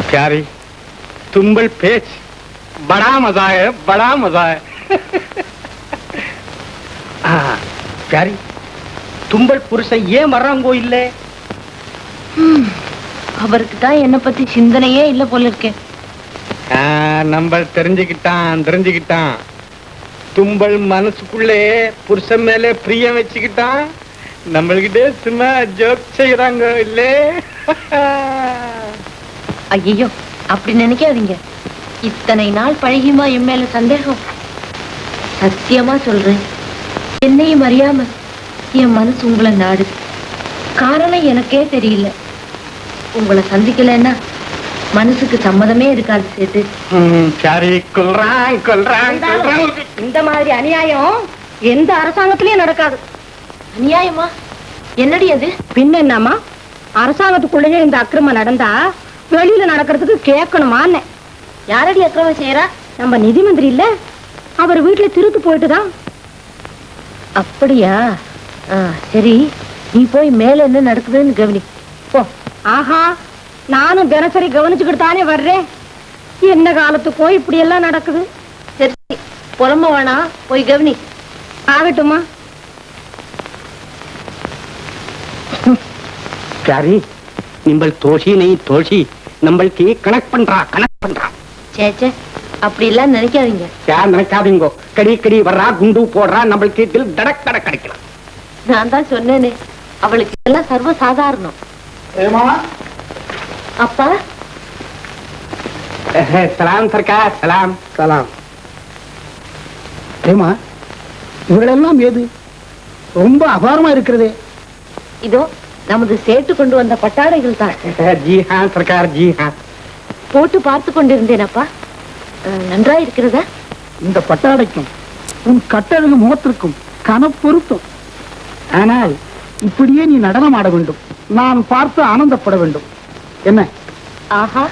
प्यारी तुम्बल पेच बड़ा मजा है बड़ा मजा है प्यारी தும்பல் புருஷன் ஏன் வர்றாங்கோ இல்ல அவருக்கு தான் என்ன பத்தி சிந்தனையே இல்ல போல இருக்கே நம்ம தெரிஞ்சுக்கிட்டான் தும்பல் மனசுக்குள்ளே புருஷன் மேல பிரியம் வச்சுக்கிட்டான் நம்மள்கிட்ட சும்மா ஜோக் செய்யறாங்க இல்ல ஐயோ அப்படி நினைக்காதீங்க இத்தனை நாள் பழகிமா என் மேல சந்தேகம் சத்தியமா சொல்றேன் என்னையும் அறியாம என் மனசு உங்களை நாடு காரணம் எனக்கே தெரியல உங்களை சந்திக்கலன்னா மனசுக்கு சம்மதமே இருக்காது சேது சரி கொல்றான் இந்த மாதிரி அநியாயம் எந்த அரசாங்கத்திலயும் நடக்காது அநியாயமா என்னடி அது பின்ன என்னமா அரசாங்கத்துக்குள்ளேயே இந்த அக்கிரமம் நடந்தா வெளியில நடக்கிறதுக்கு கேட்கணுமான்னு யாரடி அக்கிரமம் செய்யறா நம்ம நிதி மந்திரி இல்ல அவர் வீட்டுல திருத்து போயிட்டுதான் அப்படியா சரி நீ போய் மேல என்ன நடக்குதுன்னு கவனி போ ஆஹா நானும் தினசரி கவனிச்சுக்கிட்டு தானே வர்றேன் என்ன காலத்துக்கோ இப்படி எல்லாம் நடக்குது சரி புலம்ப வேணாம் போய் கவனி ஆகட்டுமா प्यारी निम्बल तोशी नहीं तोशी நம்மளுக்கு கனெக்ட் பண்றா சேச்சே அப்படி எல்லாம் நினைக்காதீங்க யார் நினைக்காதீங்கோ கடி வர்றா குண்டு போடுறா நம்மளுக்கு தில் தடக் கிடைக்கலாம் நான் தான் சொன்னேனே அவளுக்கு எல்லாம் சர்வ சாதாரணம் அப்பா சலாம் சர்க்கார் சலாம் ஏமா இவர்களெல்லாம் ஏது ரொம்ப அபாரமா இருக்கிறதே இதோ நமது சேட்டு கொண்டு வந்த பட்டாடைகள் தான் ஜி ஹான் சர்க்கார் ஜி ஹான் போட்டு பார்த்து கொண்டிருந்தேன் அப்பா நன்றா இருக்கிறதா இந்த பட்டாடைக்கும் உன் கட்டழகு முகத்திற்கும் கனப்பொருத்தம் ஆனால் இப்படியே நீ நடனம் ஆட வேண்டும் நான் பார்த்து ஆனந்தப்பட வேண்டும் என்ன ஆஹா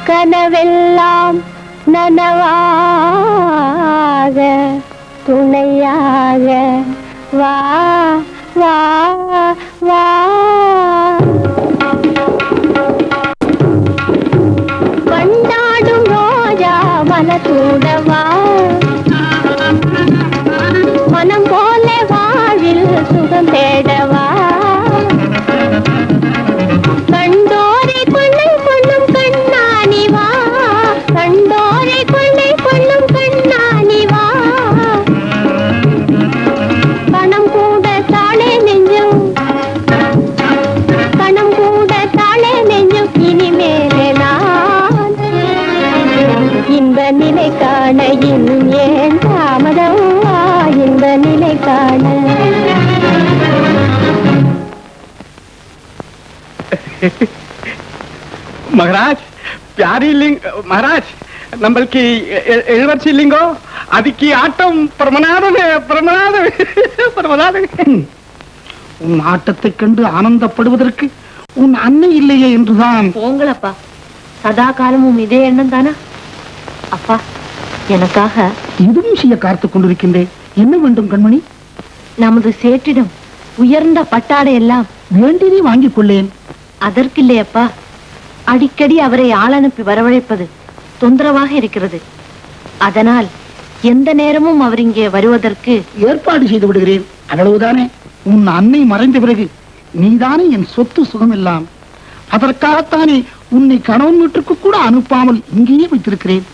கனவெல்லாம் நனவாக துணையாக வா வா வா கொண்டாடும் ரோஜா மனசூடவா மனம் போல வாழ்வில் சுகம் தேடவா கண்டோரை கொள்ளை கொள்ளும் கண்ணாணி வா கண்டோரை கொள்ளை கொள்ளும் கண்ணாணி महाराज प्यारी लिंग महाराज நம்மளுக்கு எழுவர்ச்சி இல்லைங்கோ அதுக்கு ஆட்டம் பிரமநாதன் உன் ஆட்டத்தைக் கண்டு ஆனந்தப்படுவதற்கு உன் அன்னை இல்லையே என்றுதான். போங்களப்பா, சதா காலமும் இதே எண்ணம் தானா? அப்பா, எனக்காக இதுவும் செய்ய காத்துக் கொண்டிருக்கின்றேன். என்ன வேண்டும் கண்மணி? நமது சேற்றிடம் உயர்ந்த பட்டாடை எல்லாம் வேண்டியதை வாங்கிக் கொள்ளேன். அதற்கில்லையப்பா, அடிக்கடி அவரை ஆள் அனுப்பி வரவழைப்பது தொந்தரவாக இருக்கிறது. அதனால் எந்த நேரமும் அவர் இங்கே வருவதற்கு ஏற்பாடு செய்து விடுகிறேன். அவ்வளவுதானே? உன் அன்னை மறைந்த பிறகு நீதானே என் சொத்து சுகம் எல்லாம். அதற்காகத்தானே உன்னை கணவன் வீட்டுக்கு கூட அனுப்பாமல் இங்கேயே வைத்திருக்கிறேன்.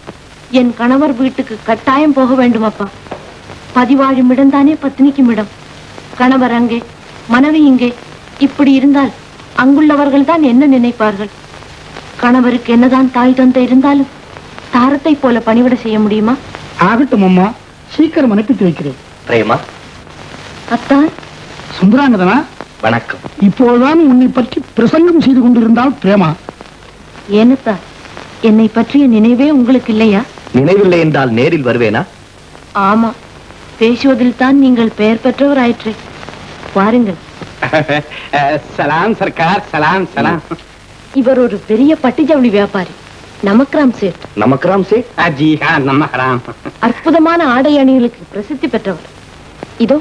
என் கணவர் வீட்டுக்கு கட்டாயம் போக வேண்டும் அப்பா. பதிவாழும் இடம்தானே பத்தினிக்கும் இடம். கணவர் அங்கே, மனைவி இங்கே. இப்படி இருந்தால் அங்குள்ளவர்கள் தான் என்ன நினைப்பார்கள்? கணவருக்கு என்னதான் தாய் தந்தை இருந்தாலும் தாரத்தை போல பணிவிட செய்ய முடியுமா? ஆகட்டும் அம்மா, சீக்கிரம் அனுப்பித்து வைக்கிறேன். பிரேமா, அத்தான். சுந்தராங்கதனா, வணக்கம். இப்போதுதான் உன்னை பற்றி பிரசங்கம் செய்து கொண்டிருந்தால் பிரேமா. ஏனத்தா, என்னை பற்றிய நினைவே உங்களுக்கு இல்லையா? நினைவில்லை என்றால் நேரில் வருவேனா? ஆமா, பேசுவதில் தான் நீங்கள் பெயர் பெற்றவர் ஆயிற்று. வாருங்கள். சலாம் சர்க்கார், சலாம் சலாம். இவர் ஒரு பெரிய பட்டு ஜவுளி வியாபாரி, நமக்ராம் சேட். நமக்ராம் சேட்? ஜி ஹா, நமக்ராம். அற்புதமான ஆடை அணிகளுக்கு பிரசித்தி பெற்றவர். இதோ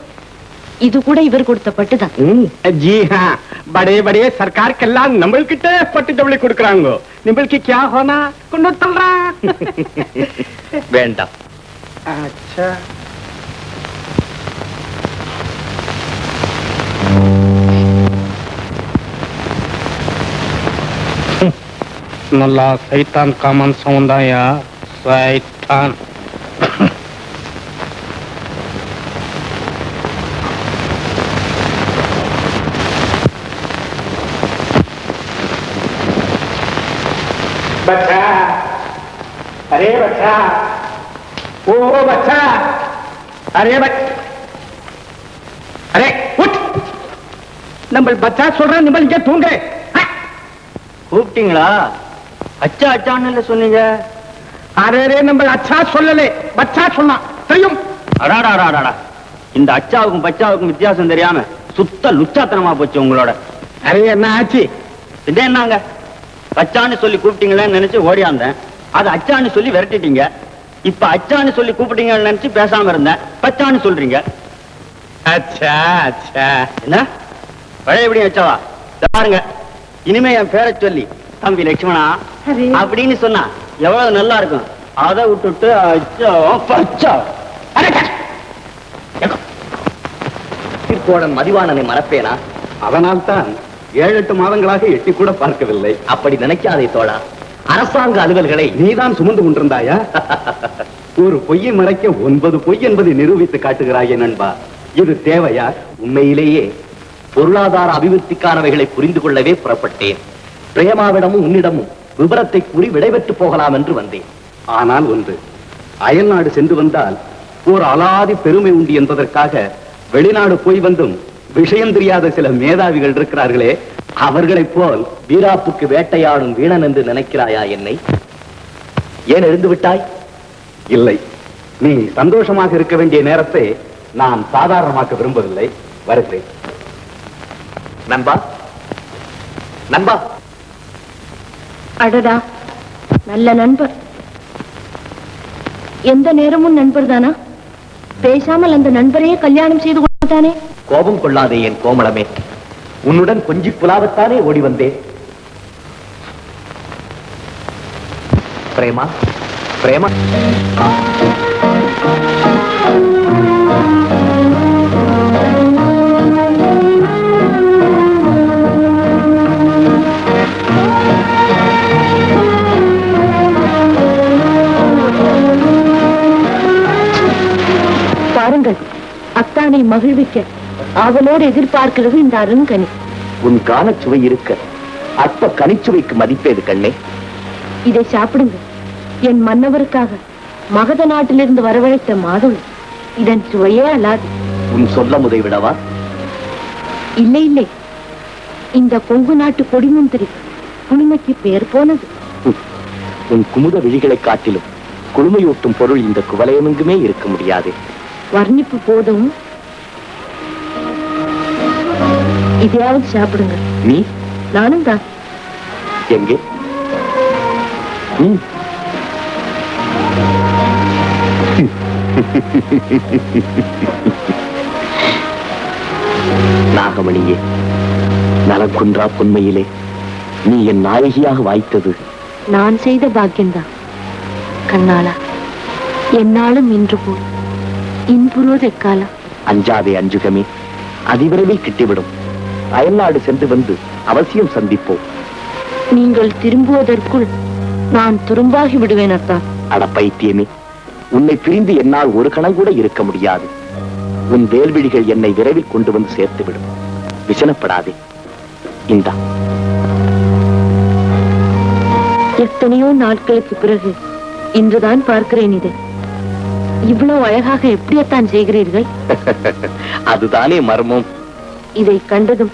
இது கூட இவர் கொடுத்த பட்டுதான். ஜி ஹா, படே படே சர்க்காருக்கெல்லாம் நம்மள்கிட்ட பட்டு ஜவுளி கொடுக்கறாங்க. நம்மளுக்கு क्या होना கொண்டு தள்ளுறா. வேண்டாம். अच्छा, नल्ला शैतान का मन सौंदा या शैतान. बच्चा, अरे बच्चा, ओ बच्चा, अरे अरे उठ. நம்ம பச்சா சொல்றேன், நம்ம இங்க தூங்கு. கூப்பிட்டீங்களா? அச்சா அச்சான்னு சொன்னீங்க. அரே நம்ம அச்சா சொல்லலே, பச்சா சொன்னான். தெரியும்? அடாடாடாடா, இந்த அச்சாவுக்கும் பச்சாவுக்கும் வித்தியாசம் தெரியாம சுத்த லுச்சாத்தனமா போச்சு உங்களோட. அரே என்ன ஆச்சு? இதே என்னங்க, பச்சான்னு சொல்லி கூப்பிட்டீங்களேன்னு நினைச்சு ஓடியாந்தேன். அது அச்சான்னு சொல்லி விரட்டிட்டீங்க. இப்ப அச்சான்னு சொல்லி கூப்பிட்டீங்கன்னு நினைச்சு பேசாம இருந்தேன். பச்சான்னு சொல்றீங்க. அச்சா அச்சா. என்ன பழையபடி அச்சாவா? பாருங்க, இனிமே என் பேரை சொல்லி தம்பி லட்சுமணா அப்படின்னு சொன்னா எவ்வளவு நல்லா இருக்கும். அதை விட்டுட்டு அச்சா பச்சா. திருக்கோடன் மதிவாணனை மறப்பேனா? அதனால்தான் 7-8 மாதங்களாக எட்டி கூட பார்க்கவில்லை. அப்படி நினைக்காதே தோழா. அரசாங்க அலுவல்களை நீதான் சுமந்து கொண்டிருந்தாயா? ஒரு பொய்யை மறைக்க 9 பொய் என்பதை நிரூபித்து காட்டுகிறாயே நண்பா. இது தேவையா? உண்மையிலேயே பொருளாதார அபிவிருத்திக்கானவைகளை புரிந்து கொள்ளவே புறப்பட்டேன். பிரேமாவிடமும் உன்னிடமும் விபரத்தை கூறி விடைபெற்று போகலாம் என்று வந்தேன். ஆனால் ஒன்று, அயல் நாடு சென்று வந்தால் ஒரு அலாதி பெருமை உண்டு என்பதற்காக வெளிநாடு போய் வந்தும் விஷயம் தெரியாத சில மேதாவிகள் இருக்கிறார்களே, அவர்களைப் போல் வீராப்புக்கு வேட்டையாடும் வீணன் என்று நினைக்கிறாயா என்னை? ஏன் எழுந்து விட்டாய்? இல்லை, நீ சந்தோஷமாக இருக்க வேண்டிய நேரத்தை நான் சாதாரணமாக்க விரும்பவில்லை. வருகிறேன். நண்பா, நண்பா. அடடா, நல்ல நண்பர். எந்த நேரமும் நண்பர் தானா? பேசாமல் அந்த நண்பரையே கல்யாணம் செய்து கொண்டானே. கோபம் கொள்ளாதே என் கோமளமே. உன்னுடன் கொஞ்சி புலாவத்தானே ஓடி வந்தேன். பிரேமா, பிரேமா. பாருங்கள், அத்தானை மகிழ்விக்க அவளோடு எதிர்பார்க்கிறது இந்த அருங்கனி. உன் காலச்சுவை இருக்க அற்ப கனிச்சுவைக்கு மதிப்பேது கண்ணே. இதை சாப்பிடுங்க. என் மன்னவருக்காக மகத நாட்டிலிருந்து வரவழைத்த மாதுளை. இதன் சுவையே அல்லாது. உன் சொல்ல முதை விடவா? இல்லை இல்லை, இந்த கொங்கு நாட்டு கொடிமுந்திரி குளுமைக்கு பேர் போனது. உன் குமுத விழிகளை காட்டிலும் குளுமையூட்டும் பொருள் இந்த குவலயமெங்குமே இருக்க முடியாது. வர்ணிப்பு போதும், இதையாவது சாப்பிடுங்க. நீ? நானும் தான். எங்கே? நாகமணியே, நலக்குன்றா பொன்மையிலே நீ என் நாயகியாக வாய்த்தது நான் செய்த பாக்கியம்தான். கண்ணாளா, என்னாலும் இன்று போல் இன்புறுவது எக்காலம். அஞ்சாதே அஞ்சுகமே, அதிவிரைவில் கிட்டிவிடும். அயல்நாடு சென்று வந்து அவசியம் சந்திப்போம். நீங்கள் திரும்புவதற்குள் நான் துரும்பாகி விடுவேன் அத்தான். அட பைத்தியமே, உன்னை பிரிந்து என்னால் ஒரு கணம் கூட இருக்க முடியாது. உன் வேல்விழிகள் என்னை விரைவில் கொண்டு வந்து சேர்த்துவிடும். விசனப்படாதே. இந்தா. எத்தனையோ நாட்களுக்கு பிறகு இன்றுதான் பார்க்கிறேன் இதை. இவ்வளவு அழகாக எப்படியத்தான் செய்கிறீர்கள்? அதுதானே மர்மம். இதை கண்டதும்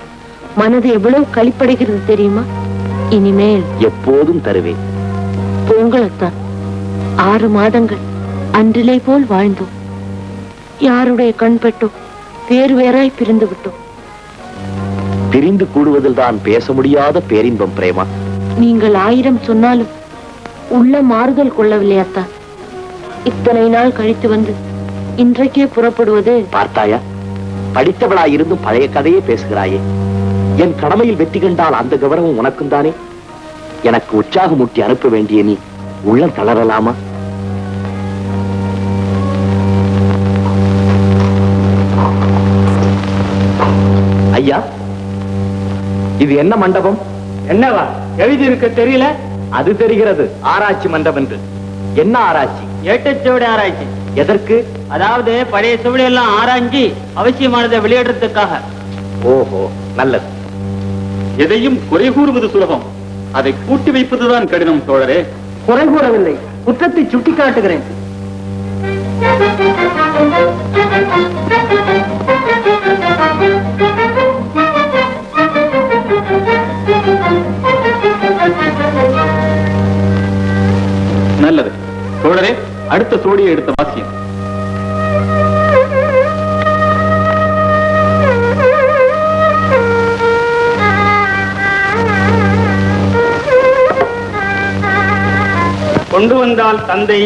மனது எவ்வளவு களிப்படைகிறது தெரியுமா? இனிமேல் எப்போதும் தருவேன். பொங்கலத்தான் 6 மாதங்கள் அன்றிலே போல் வாழ்ந்தோம். யாருடைய கண் பெற்றோம், வேறு வேறாய் பிரிந்து விட்டோம். பிரிந்து கூடுவதில் தான் பேச முடியாத பேரின்பம் பிரேமா. நீங்கள் 1000 சொன்னாலும் உள்ள மாறுதல் கொள்ளவில்லையாத்தான். இத்தனை நாள் கழித்து வந்து இன்றைக்கே புறப்படுவது. பார்த்தாயா, படித்தவளாய் இருந்தும் பழைய கதையே பேசுகிறாயே. என் கடமையில் வெற்றி கண்டால் அந்த கௌரவம் உனக்கும் தானே. எனக்கு உற்சாகமூட்டி அனுப்ப வேண்டிய நீ உள்ளம் தளரலாமா? ஐயா, இது என்ன மண்டபம்? என்னவா எழுதி இருக்க தெரியல? அது தெரிகிறது, ஆராய்ச்சி மண்டபம் என்று. என்ன ஆராய்ச்சி? ஏட்டச்சுவடி ஆராய்ச்சி. எதற்கு? அதாவது பழைய சுவடி எல்லாம் ஆராய்ச்சி அவசியமானதை வெளியிடுறதுக்காக. ஓஹோ, நல்லது. எதையும் குறை கூறுவது சுலபம், அதை கூட்டி வைப்பதுதான் கடினம் தோழரே. குறை கூறவில்லை, குற்றத்தை சுட்டிக்காட்டுகிறேன். நல்லது தோழரே, அடுத்த சோடியை எடுத்த வாசியம். கொண்டு வந்தால் தந்தை,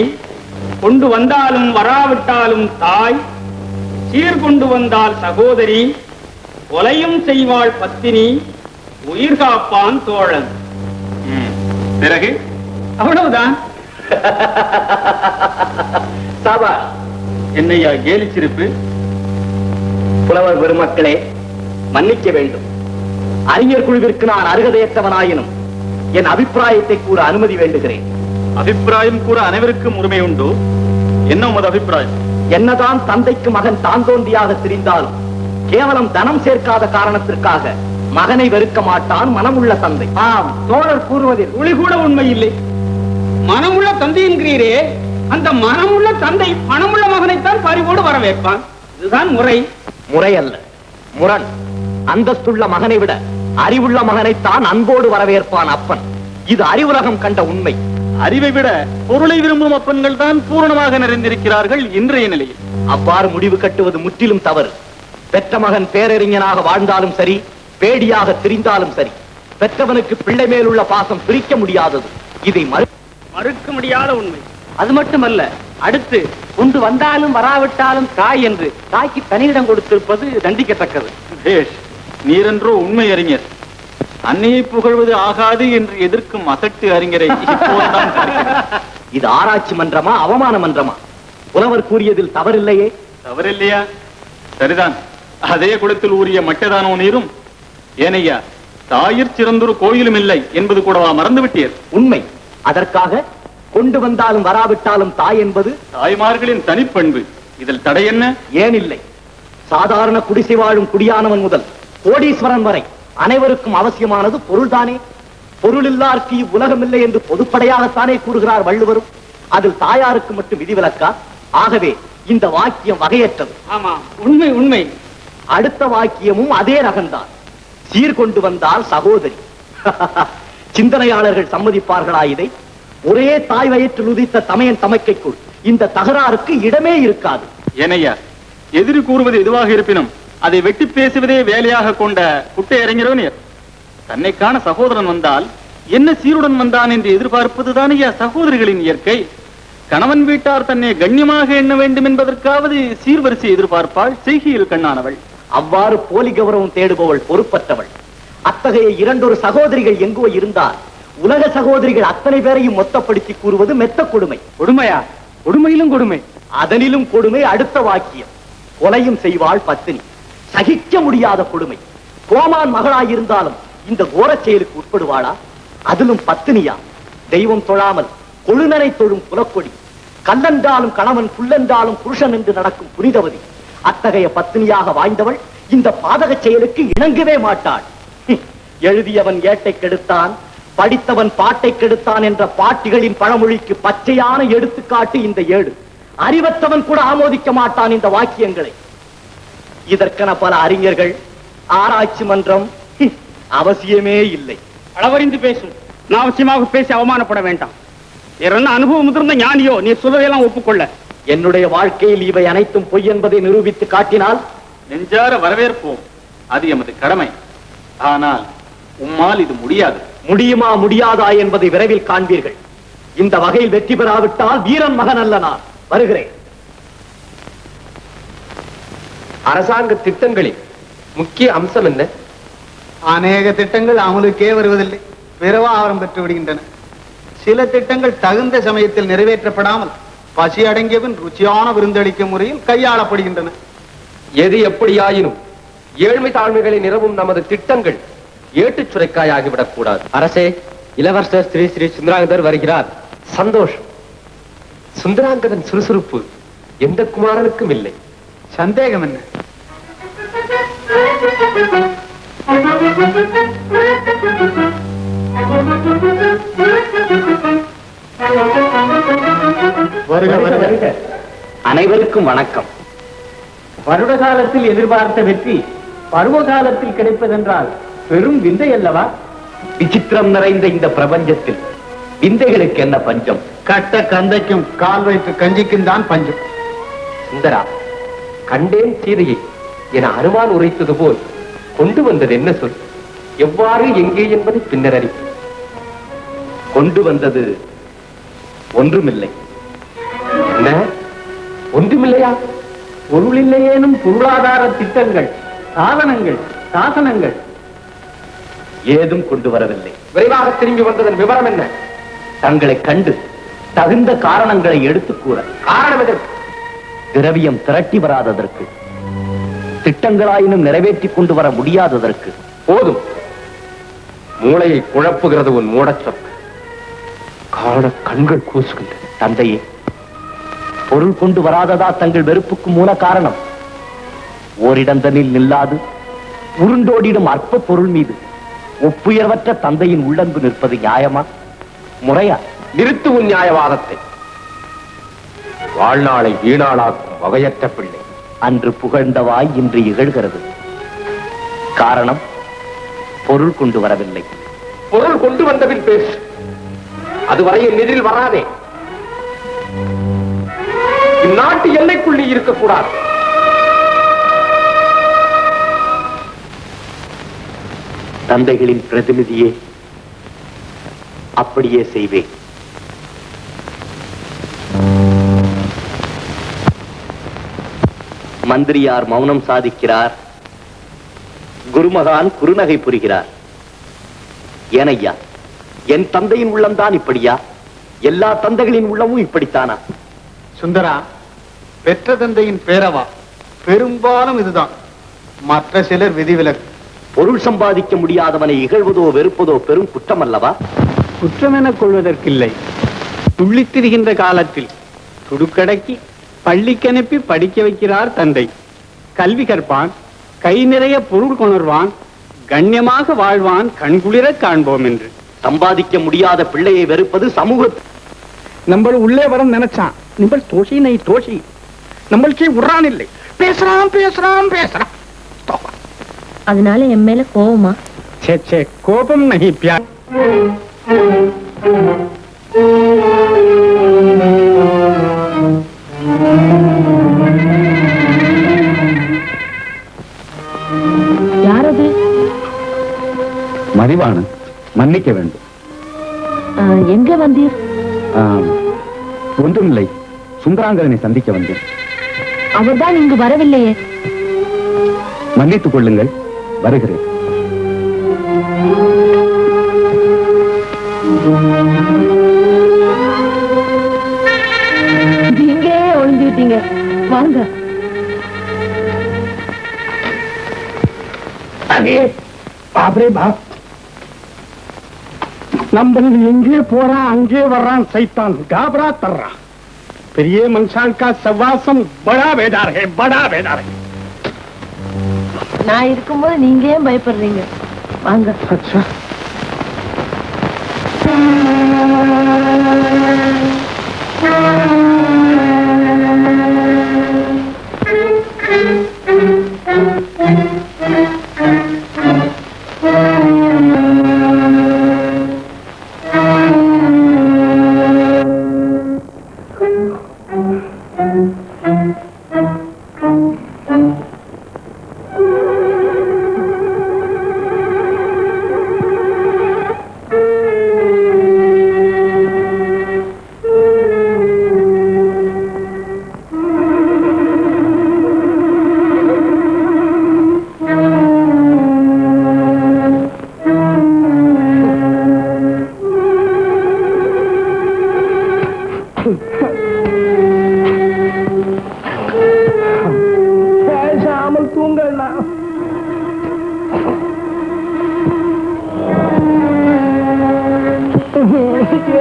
கொண்டு வந்தாலும் வராவிட்டாலும் தாய், சீர்கொண்டு வந்தால் சகோதரி, கொலையும் செய்வாள் பத்தினி, உயிர் காப்பான் தோழன். பிறகு அவ்வளவுதான். சாபா, என்னையா கேலி சிரிப்பு? புலவர் பெருமக்களே, மன்னிக்க வேண்டும். அறிஞர் குழுவிற்கு நான் அருகதையற்றவனாயினும் என் அபிப்பிராயத்தை கூற அனுமதி வேண்டுகிறேன். அபிப்பிராயம் கூற அனைவருக்கும் உரிமை உண்டு. என்ன உமது அபிப்பிராயம்? என்னதான் தந்தைக்கு மகன் தான் தோன்றியாக திரிந்தாலும் கேவலம் தனம் சேர்க்காத காரணத்திற்காக மகனை வெறுக்க மாட்டான் மனமுள்ள தந்தை. ஆம், தோழர் கூறுவதில் துளி கூட உண்மை இல்லை. மனமுள்ள தந்தை என்கிறீரே, அந்த மனமுள்ள தந்தை பணமுள்ள மகனைத்தான் பறிவோடு வரவேற்பான். இதுதான் முறை. முறை அல்ல, முரண். அந்தஸ்துள்ள மகனை விட அறிவுள்ள மகனைத்தான் அன்போடு வரவேற்பான் அப்பன். இது அறிவுலகம் கண்ட உண்மை. அறிவை விட பொருளை விரும்பும் அப்பன்கள் தான் பூரணமாக நிறைந்திருக்கிறார்கள் இன்றைய நிலையில். அவ்வாறு முடிவு கட்டுவது முற்றிலும் தவறு. பெற்ற மகன் பேரறிஞனாக வாழ்ந்தாலும் சரி, பேடியாக திரிந்தாலும் சரி, பெற்றவனுக்கு பிள்ளை மேலுள்ள பாசம் பிரிக்க முடியாதது. இதை மறுக்க முடியாத உண்மை. அது மட்டுமல்ல, அடுத்து கொண்டு வந்தாலும் வராவிட்டாலும் தாய் என்று தாய்க்கு தனியிடம் கொடுத்திருப்பது தண்டிக்கத்தக்கது. பேஷ், நீரென்றோ உண்மை அறிஞர். அன்னையை புகழ்வது ஆகாது என்று எதிர்க்கும் அசட்டு அறிஞரை இப்போதுதான் பார்க்கிறேன். இது ஆராய்ச்சி மன்றமா, அவமான மன்றமா? புலவர் கூறியதில் தவறில்லையே. தவறில்லையா? சரிதான். அதே குளத்தில் ஊறிய மட்டதானோ நீரும். ஏனையா, தாயிற் சிறந்தொரு கோயிலும் இல்லை என்பது கூடவா மறந்து விட்டீர்? உண்மை. அதற்காக கொண்டு வந்தாலும் வராவிட்டாலும் தாய் என்பது தாய்மார்களின் தனிப்பண்பு. இதில் தடை என்ன? ஏன் இல்லை? சாதாரண குடிசை வாழும் குடியானவன் முதல் கோடீஸ்வரன் வரை அனைவருக்கும் அவசியமானது பொருள்தானே. பொருளில்லார்க்கு இவ்வுலகம் இல்லை என்று பொதுப்படையாகத்தானே கூறுகிறார் வள்ளுவரும். அதில் தாயாருக்கு மட்டும் விதிவிலக்கா? ஆகவே இந்த வாக்கியம் வகையற்றது. ஆமா, உண்மை உண்மை. அடுத்த வாக்கியமும் அதே ரகம்தான். சீர்கொண்டு வந்தால் சகோதரி. சிந்தனையாளர்கள் சம்மதிப்பார்களா இதை? ஒரே தாய் வயிற்றில் உதித்த தமையன் தமக்கைக்குள் இந்த தகராறுக்கு இடமே இருக்காது. ஏனையா, எதிரி கூறுவது எதுவாக இருப்பினும் அதை வெட்டி பேசுவதே வேலையாக கொண்ட குட்டை இறங்கிறவன் தன்னை காண சகோதரன் வந்தால் என்ன சீருடன் வந்தான் என்று எதிர்பார்ப்பதுதானையா சகோதரிகளின் இயற்கை. கணவன் வீட்டார் தன்னை கண்ணியமாக எண்ண வேண்டும் என்பதற்காவது சீர்வரிசை எதிர்பார்ப்பாள் செய்கையில் கண்ணானவள். அவ்வாறு போலி கௌரவம் தேடுபவள் பொறுப்பற்றவள். அத்தகைய இரண்டொரு சகோதரிகள் எங்கோ இருந்தால் உலக சகோதரிகள் அத்தனை பேரையும் மொத்தப்படுத்தி கூறுவது மெத்த கொடுமை. கொடுமையா? கொடுமையிலும் கொடுமை. அதனிலும் கொடுமை அடுத்த வாக்கியம். கொலையும் செய்வாள் பத்தினி. சகிக்க முடியாத கொடுமை. கோமான் மகளாயிருந்தாலும் இந்த கோரச் செயலுக்கு உட்படுவாளா? அதிலும் பத்தினியா? தெய்வம் தொழாமல் கொழுநனை தொழும் குலக்கொடி. கல்லென்றாலும் கணவன், புல்லென்றாலும் புருஷன் என்று நடக்கும் புனிதவதி. அத்தகைய பத்தினியாக வாய்ந்தவள் இந்த பாதக செயலுக்கு இணங்கவே மாட்டாள். எழுதியவன் ஏட்டை கெடுத்தான், படித்தவன் பாட்டை கெடுத்தான் என்ற பாட்டிகளின் பழமொழிக்கு பச்சையான எடுத்துக்காட்டு இந்த ஏடு. அறிவற்றவன் கூட ஆமோதிக்க மாட்டான் இந்த வாக்கியங்களை. இதற்கென பல அறிஞர்கள், ஆராய்ச்சி மன்றம் அவசியமே இல்லை. அளவறிந்து பேசும். நான் அவசியமாக பேசி அவமானப்பட வேண்டாம். என்ன அனுபவம் முதிர்ந்த ஞானியோ நீ சொல்வதையெல்லாம் ஒப்புக்கொள்ள. என்னுடைய வாழ்க்கையில் இவை அனைத்தும் பொய் என்பதை நிரூபித்து காட்டினால் நெஞ்சார வரவேற்போம். அது எமது கடமை. ஆனால் உம்மால் இது முடியாது. முடியுமா முடியாதா என்பதை விரைவில் காண்பீர்கள். இந்த வகையில் வெற்றி பெறாவிட்டால் வீரன் மகன் அல்ல நான். வருகிறேன். அரசாங்க திட்டங்களின் முக்கிய அம்சம் என்ன? அநேக திட்டங்கள் அமலுக்கே வருவதில்லை, விரைவாரம் பெற்று விடுகின்றன. சில திட்டங்கள் தகுந்த சமயத்தில் நிறைவேற்றப்படாமல் பசி அடங்கியவன் ருச்சியான விருந்தளிக்கும் முறையில் கையாளப்படுகின்றன. எது எப்படியாயினும் ஏழ்மை தாழ்மைகளை நிறவும் நமது திட்டங்கள் ஏட்டுச் சுரைக்காயாகிவிடக் கூடாது. அரசே, இளவரசர் ஸ்ரீ ஸ்ரீ சுந்தராங்கதர் வருகிறார். சந்தோஷம். சுந்தராங்கதன் சுறுசுறுப்பு எந்த குமாரனுக்கும் இல்லை. சந்தேகம் என்ன? வருக வருக. அனைவருக்கும் வணக்கம். வருட காலத்தில் எதிர்பார்த்த வெற்றி பருவ காலத்தில் கிடைப்பதென்றால் பெரும் விந்தை அல்லவா? விசித்திரம் நிறைந்த இந்த பிரபஞ்சத்தில் விந்தைகளுக்கு என்ன பஞ்சம்? கட்ட கந்தைக்கும் கால் வயிற்று கஞ்சிக்கும் தான் பஞ்சம். சுந்தரா, கண்டேன் சீதையை என அனுமான் உரைத்தது போல் கொண்டு வந்தது என்ன சொல்? எவ்வாறு, எங்கே என்பதை பின்னர் அறிவு. கொண்டு வந்தது ஒன்றுமில்லை. என்ன? ஒன்றுமில்லையா? பொருளில்லையேனும் பொருளாதார திட்டங்கள், சாதனங்கள், சாசனங்கள் ஏதும் கொண்டு வரவில்லை. விரைவாக திரும்பி வந்ததன் விவரம் என்ன? தங்களை கண்டு தகுந்த காரணங்களை எடுத்துக் கூற. காரணம் எதற்கு? திரவியம் திரட்டி வராததற்கு, திட்டங்களாயினும் நிறைவேற்றிக் கொண்டு வர முடியாததற்கு. போதும். மூளையை குழப்புகிறது உன் மூடச்சொல். காண கண்கள் கூசுகின்றன. தந்தையே, பொருள் கொண்டு வராததா தங்கள் வெறுப்புக்கு மூல காரணம்? ஓரிடந்தனில் நில்லாது உருண்டோடிடும் அற்ப பொருள் மீது ஒப்புயர்வற்ற தந்தையின் உள்ளன்பு நிற்பது நியாயமா, முறையா? நிறுத்து உன் நியாயவாதத்தை. வாழ்நாளை வீணாளாக்கும் வகையற்ற பிள்ளை. அன்று புகழ்ந்தவாய் இன்று இகழ்கிறது. காரணம், பொருள் கொண்டு வரவில்லை. பொருள் கொண்டு வந்தபின் பேசு. அதுவரை என் எதிரில் வராதே. இந்நாட்டு எல்லைக்குள் நீ இருக்கக்கூடாது. தந்தைகளின் பிரதிநிதியே, அப்படியே செய்வேன். மந்திரியார் மௌனம் சாதிக்கிறார், குருமகான் குறுநகை புரிகிறார். ஏனையா, என் தந்தையின் உள்ளம்தான் இப்படியா? எல்லா தந்தைகளின் உள்ளமும் இப்படித்தானா? சுந்தரா, பெற்ற தந்தையின் பேரவா பெரும்பாலும் இதுதான். மற்ற சிலர் விதிவிலக்கு. பொருள் சம்பாதிக்க முடியாதவனை இகழ்வதோ வெறுப்பதோ பெரும் குற்றம் அல்லவா? குற்றம் என கொள்வதற்கில்லை. துள்ளித் திரிகின்ற காலத்தில் துடுக்கடக்கி பள்ளிக்கு அனுப்பி படிக்க வைக்கிறார் தந்தை. கல்வி கற்பான், கை நிறைய பொருள் கொணர்வான், கண்ணியமாக வாழ்வான், கண்குளிர காண்போம் என்று. சம்பாதிக்க முடியாத பிள்ளையை வெறுப்பது சமூகத்தில். நம்ம உள்ளே வர நினைச்சான். நிம்பள் தோஷி நை தோஷி நம்மளுக்கே உறான் இல்லை. பேசுறான் பேசுறான் பேசுறான். அதனால என் மேல கோவமா? छे छे कोपम नहीं प्यार யாரது? மதிவாணன், மன்னிக்க வேண்டும். எங்க வந்தீர்? ஒன்றுமில்லை, சுந்தராங்கரனை சந்திக்க வந்தேன். அவர்தான் இங்கு வரவில்லையே. மன்னித்துக் கொள்ளுங்கள், வருகிறேன். இங்கே ஒளிஞ்சுட்டீங்க, வாங்க. बापरे बाप நம்ம எங்கே போறான் அங்கே வர்றான் சைத்தான் गाबरा तर्रा பெரிய மனுஷான் का சவாசம் बड़ा बेदार है बड़ा बेदार है நான் இருக்கும்போது நீங்க ஏன் பயப்படுறீங்க? வாங்க. अच्छा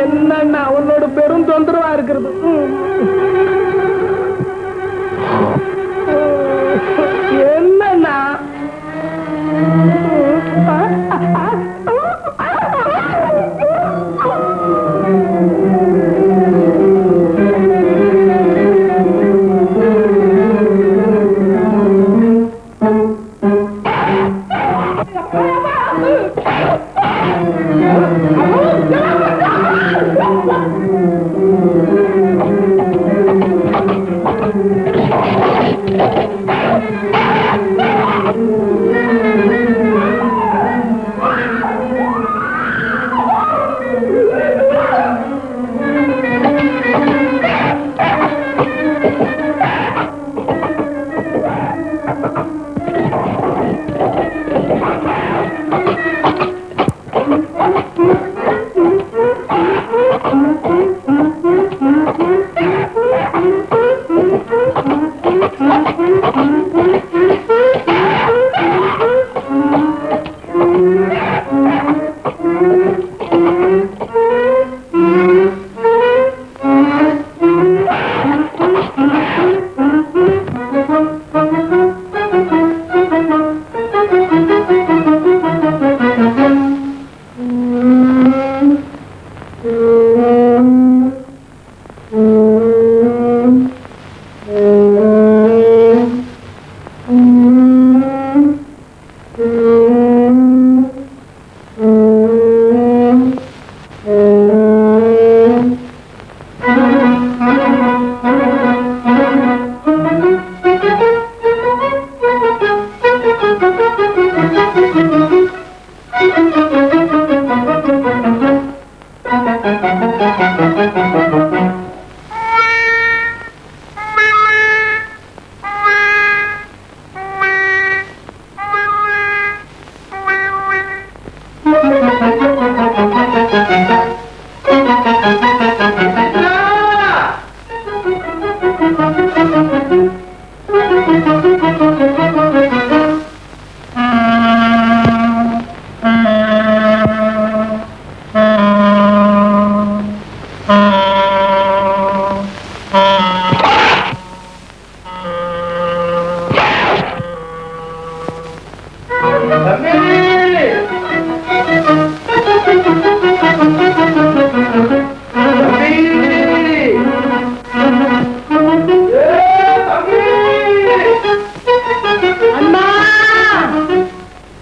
என்னன்னா உன்னோட பெரும் தொந்தரவா இருக்கிறது. என்னன்னா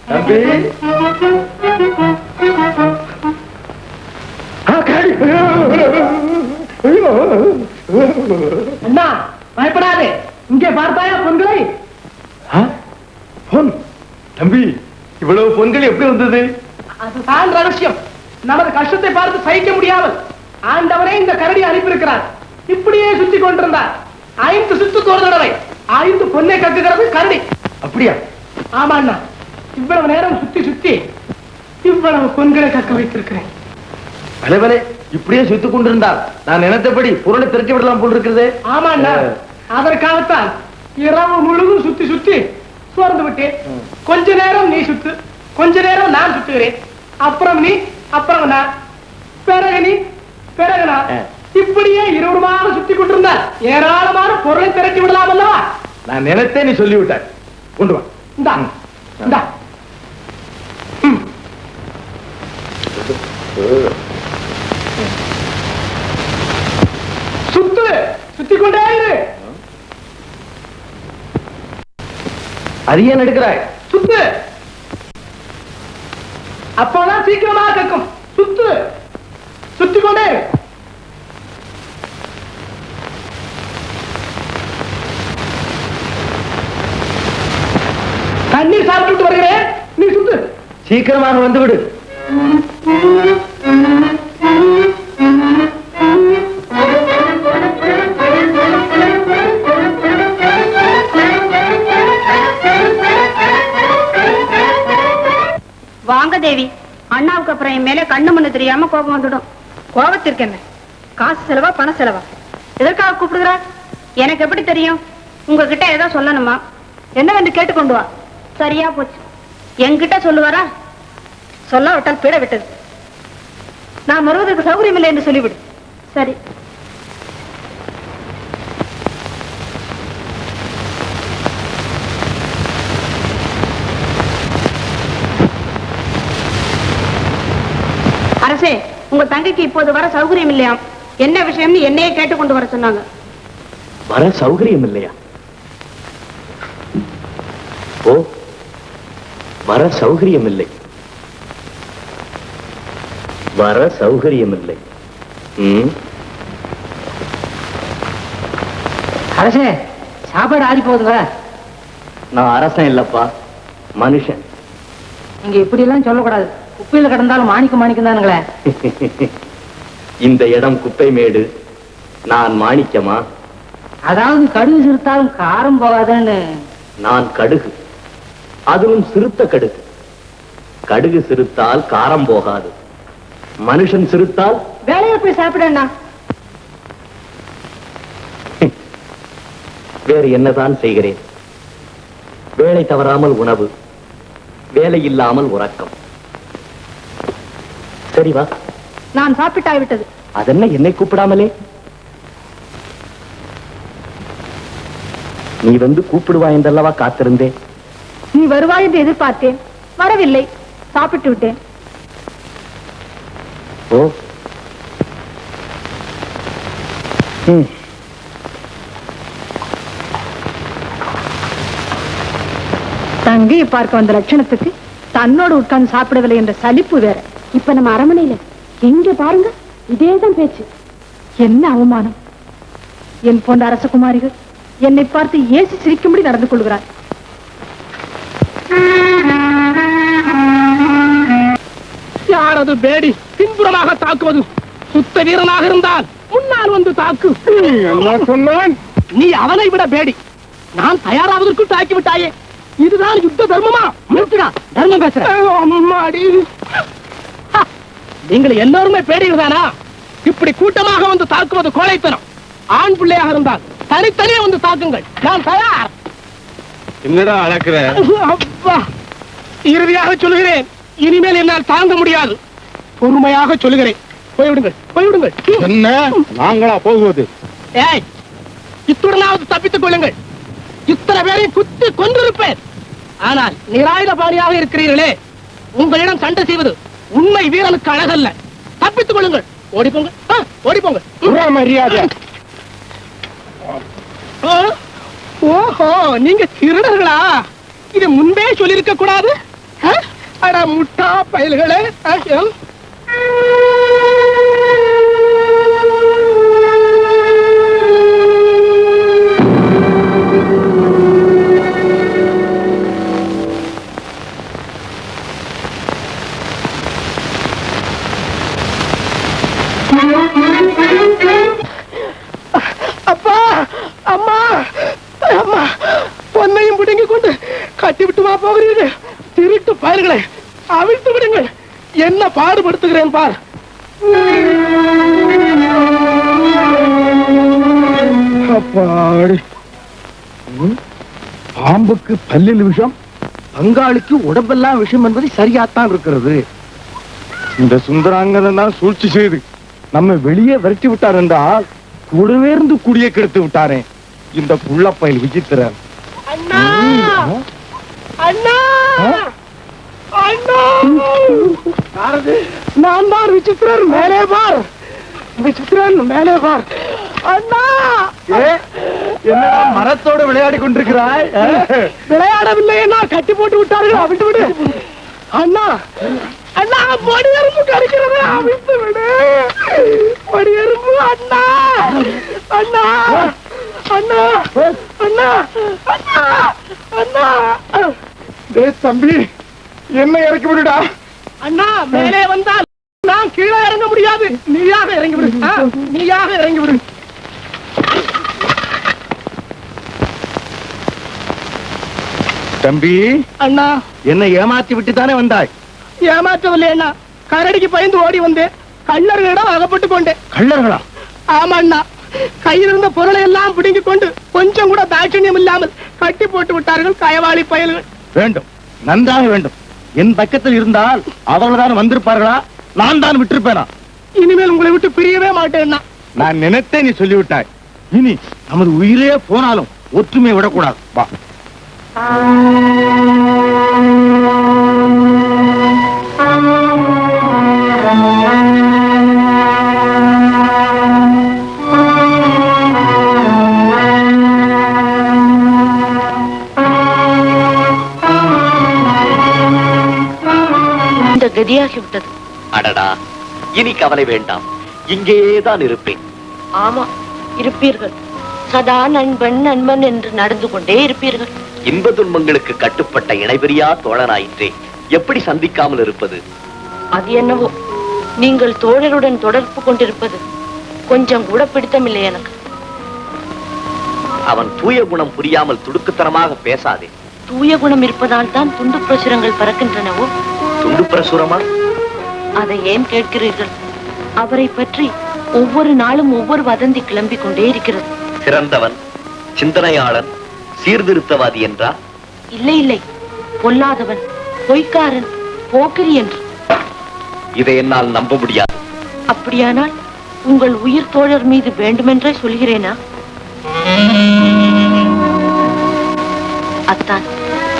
தம்பி பார்த்தாயா பொன்களை? பொன் தம்பி, இவ்வளவு பொன்கள் எப்படி வந்தது? அதுதான் ரகசியம். நமது கஷ்டத்தை பார்த்து சகிக்க முடியாமல் ஆண்டவரே இந்த கரடி அனுப்பியிருக்கிறார். இப்படியே சுத்தி கொண்டிருந்தார். 5 சுத்துக்கு ஒரு தடவை 5 பொன்னை கக்குகிறது கரடி. அப்படியா? ஆமா அண்ணா, இவ்வளவு நேரம் சுத்தி சுத்தி இவ்வளவு பொன்களை கக்க வைத்திருக்கிறேன். தலைவரே, இப்படியே சுத்திக் கொண்டிருந்தார் நான் நினைத்தபடி பொருளை திரட்டி விடலாம் போல் இருக்கிறது. ஆமா அண்ணா, அதற்காகத்தான் இரவு முழுதும் சுத்தி சுத்தி சோர்ந்து விட்டேன். கொஞ்ச நேரம் நீ சுத்து, கொஞ்ச நேரம் நான் சுத்துகிறேன். அப்புறம் நீ, அப்புறம் நான், பிறகு நீ, பிறகு நான். இப்படியே இருவருமாக சுத்தி கொண்டிருந்தால் ஏராளமான பொருளை திரட்டி விடலாம் அல்லவா? நான் நினைத்தே நீ சொல்லிவிட்டாய். கொண்டு வா. இந்தா, இந்தா. சுத்து, சுத்தி கொண்டே இரு. அது ஏன் எடுக்கிறாய்? சுத்து, அப்போதான் சீக்கிரமாக கேட்கும். சுத்து, சுத்தி கொண்டே இரு. தண்ணீர் சாப்பிட்டு வருகிறேன், நீ சுத்து. சீக்கிரமாக வந்து விடு. வாங்க தேவி, அண்ணாவுக்கு அப்புறம் என் மேல கண்ணு மண்ணு தெரியாம கோபம் வந்துடும். கோபத்திற்கு என்ன? காசு செலவா பண செலவா? எதற்காக கூப்பிடுகிறார்? எனக்கு எப்படி தெரியும்? உங்ககிட்ட ஏதோ சொல்லணுமா? என்னவென்று கேட்டுக்கொண்டு வா. சரியா போச்சு. என்கிட்ட சொல்லுவாரா? சொல்லாவிட்டால் பீட விட்டது. நான் வருவதற்கு சௌகரியம் இல்லை என்று சொல்லிவிடு. சரி. அரசே, உங்க தங்கைக்கு இப்போது வர சௌகரியம் இல்லையாம். என்ன விஷயம்னு என்னையே கேட்டுக்கொண்டு வர சொன்னாங்க. வர சௌகரியம் இல்லையா? ஓ, வர சௌகரியம் இல்லை. வர சௌகரியம் இல்லை. அரசே, சாப்பாடு ஆறி போகுதுங்க. நான் அரசன் இல்லப்பா, மனுஷன். நீங்க இப்படி எல்லாம் சொல்லக்கூடாது. குப்பையில கிடந்தாலும் மாணிக்கம் மாணிக்கம் தானுங்களே. இந்த இடம் குப்பை மேடு, நான் மாணிக்கமா? அதாவது கடுகு சிறுத்தாலும் காரம் போகாதுன்னு. நான் கடுகு, அதுவும் சிறுத்த கடுகு. கடுகு சிறுத்தால் காரம் போகாது. மனுஷன் சிறுத்தால் வேலையை போய் சாப்பிடண்ணா. வேறு என்னதான் செய்கிறேன்? வேலை தவறாமல் உணவு, வேலை இல்லாமல் உறக்கம். சரி வா. நான் சாப்பிட்டாய்விட்டது. அதென்ன என்னை கூப்பிடாமலே? நீ வந்து கூப்பிடுவாய் என்றல்லவா காத்திருந்தேன். நீ வருவாய் என்று எதிர்பார்த்தேன், வரவில்லை. சாப்பிட்டு விட்டேன். ஓ, தங்கையை பார்க்க வந்த லட்சணத்துக்கு தன்னோடு உட்கார்ந்து சாப்பிடவில்லை என்ற சலிப்பு வேற. இப்ப நம்ம அரமனையில எங்க பாருங்க இதேதான் பேச்சு. என்ன அவமானம்! என் போன்ற அரசகுமாரிகள் என்னை பார்த்து ஏசி சிரிக்கும்படி நடந்து கொள்கிறார். யார் அது பேடி பின்புறமாக தாக்குவது? சுத்த வீரனாக இருந்தால் முன்னால் வந்து தாக்கு. என்ன சொன்னான்? நீ அவனை விட பேடி. நான் தயாராவதற்குள் தாக்கி விட்டாயே. இதுதான் யுத்த தர்மமா? தர்மம் பேசுறேன். நீங்கள் எல்லோருமே பேடிகள் தானா? இப்படி கூட்டமாக வந்து தாக்குவது கோழைத்தனம். ஆண் பிள்ளையாக இருந்தால் தனித்தனியே வந்து தாக்குங்கள். நான் தயார். என்னடா அழக்கிற? அப்பா, இறுதியாக சொல்லுகிறேன், இனிமேல் என்னால் தாங்க முடியாது. பொறுமையாக சொல்லுகிறேன். போய்விடுங்கள், போய்விடுங்கள். என்ன நாங்களா போகுவது? ஏய், இத்துடனாவது தப்பித்துக் கொள்ளுங்கள். இத்தனை பேரை குத்தி கொன்றிருப்பேன். ஆனால் நிராயுத பாணியாக இருக்கிறீர்களே, உங்களிடம் சண்டை செய்வது உண்மை வீரனுக்கு அழகல்ல. தப்பித்துக் கொள்ளுங்கள். ஓடிப்போங்க, ஓடிப்போங்க. மரியாதை. ஓஹோ, நீங்க திருடர்களா? இது முன்பே சொல்லிருக்க கூடாது. அட முட்டா பயல்களே. என்னையும் பிடுங்கி கொண்டு கட்டி விட்டுமா போகிறீர்கள்? திருட்டு பயல்களை அவிழ்த்து விடுங்கள். என்ன பாடுபடுத்துகிறேன் பார். அப்பாடி, பாம்புக்கு பல்லில் விஷம், பங்காளிக்கு உடம்பெல்லாம் விஷம் என்பது சரியாத்தான் இருக்கிறது. இந்த சுந்தராங்கன் தான் சூழ்ச்சி செய்து நம்ம வெளியே விரட்டி விட்டார் என்றால் கூடவே இருந்து குடியை கெடுத்து விட்டாரே இந்த புள்ள பயல் விசித்திரன். அண்ணா அண்ணா அண்ணா, நான் தான் விசித்திரன், மேலே பார். விசித்திரன் மேலே பார். அண்ணா, என்னடா மரத்தோடு விளையாடி கொண்டிருக்கிறாய்? விளையாடவில்லை, என்ன கட்டி போட்டு விட்டார்கள், அவிழ்த்து விடு. அண்ணா அண்ணா, பொடி எறும்பு கடிக்கிறது, அவிழ்த்து விடு. பொடி எறும்பு. அண்ணா அண்ணா அண்ணா அண்ணா அண்ணா அண்ணா. தம்பி, என்ன இறக்கி விடுடா. அண்ணா, மேலே வந்தால் நான் கீழே இறங்க முடியாது. நீயாக இறங்கி விடு, நீயாக இறங்கி விடு. தம்பி, அண்ணா, என்னை ஏமாத்தி விட்டு தானே வந்தாய்? ஏமாற்றவில்லை அண்ணா, கரடிக்கு பயந்து ஓடி வந்தேன். கள்ளர்களிடம் அகப்பட்டு கொண்டேன். கள்ளர்களா? ஆமா அண்ணா, கையில் இருந்த பொருளை எல்லாம் பிடுங்கிக் கொண்டு கொஞ்சம் கூட தாட்சண்யம் இல்லாமல் கட்டி போட்டு விட்டார்கள் கயவாளி பயல்கள். வேண்டும், நன்றாக வேண்டும். என் பக்கத்தில் இருந்தால் அவர்கள் தான் வந்திருப்பார்களா? நான் தான் விட்டிருப்பேனா? இனிமேல் உங்களை விட்டு பிரியவே மாட்டேன். நான் நினைத்தேன், நீ சொல்லிவிட்டாய். இனி நமது உயிரே போனாலும் ஒற்றுமை விடக்கூடாது. வா. கதியாகிவிட்டது. அடடா, இனி கவலை வேண்டாம், இங்கேதான் இருப்பேன். ஆமா, இருப்பீர்கள். சதா நண்பன் நண்பன் என்று நடந்து கொண்டே இருப்பீர்கள். இன்ப துன்பங்களுக்கு கட்டுப்பட்ட இணைபிரியா தோழனாயிற்றே, எப்படி சந்திக்காமல் இருப்பது? அது என்னவோ, நீங்கள் தோழருடன் தொடர்பு கொண்டிருப்பது கொஞ்சம் கூட பிடித்தமில்லை எனக்கு. அவன் தூய குணம் புரியாமல் துடுக்குத்தனமாக பேசாதே. தூய குணம் இருப்பதால் தான் துண்டு பிரசுரங்கள் பறக்கின்றனவோ? துண்டு பிரசுரமா? அதை ஏன் கேட்கிறீர்கள்? அவரை பற்றி ஒவ்வொரு நாளும் ஒவ்வொரு வதந்தி கிளம்பிக் கொண்டே இருக்கிறது. சிறந்தவன், சிந்தனையாளன், சீர்திருத்தவாதி என்றா? இல்லை இல்லை, பொல்லாதவன், பொய்க்காரன், போக்கிரி என்று. இதை என்னால் நம்ப முடியாது. அப்படியானால் உங்கள் உயிர் தோழர் மீது வேண்டுமென்றே சொல்கிறேனா? அத்தான்,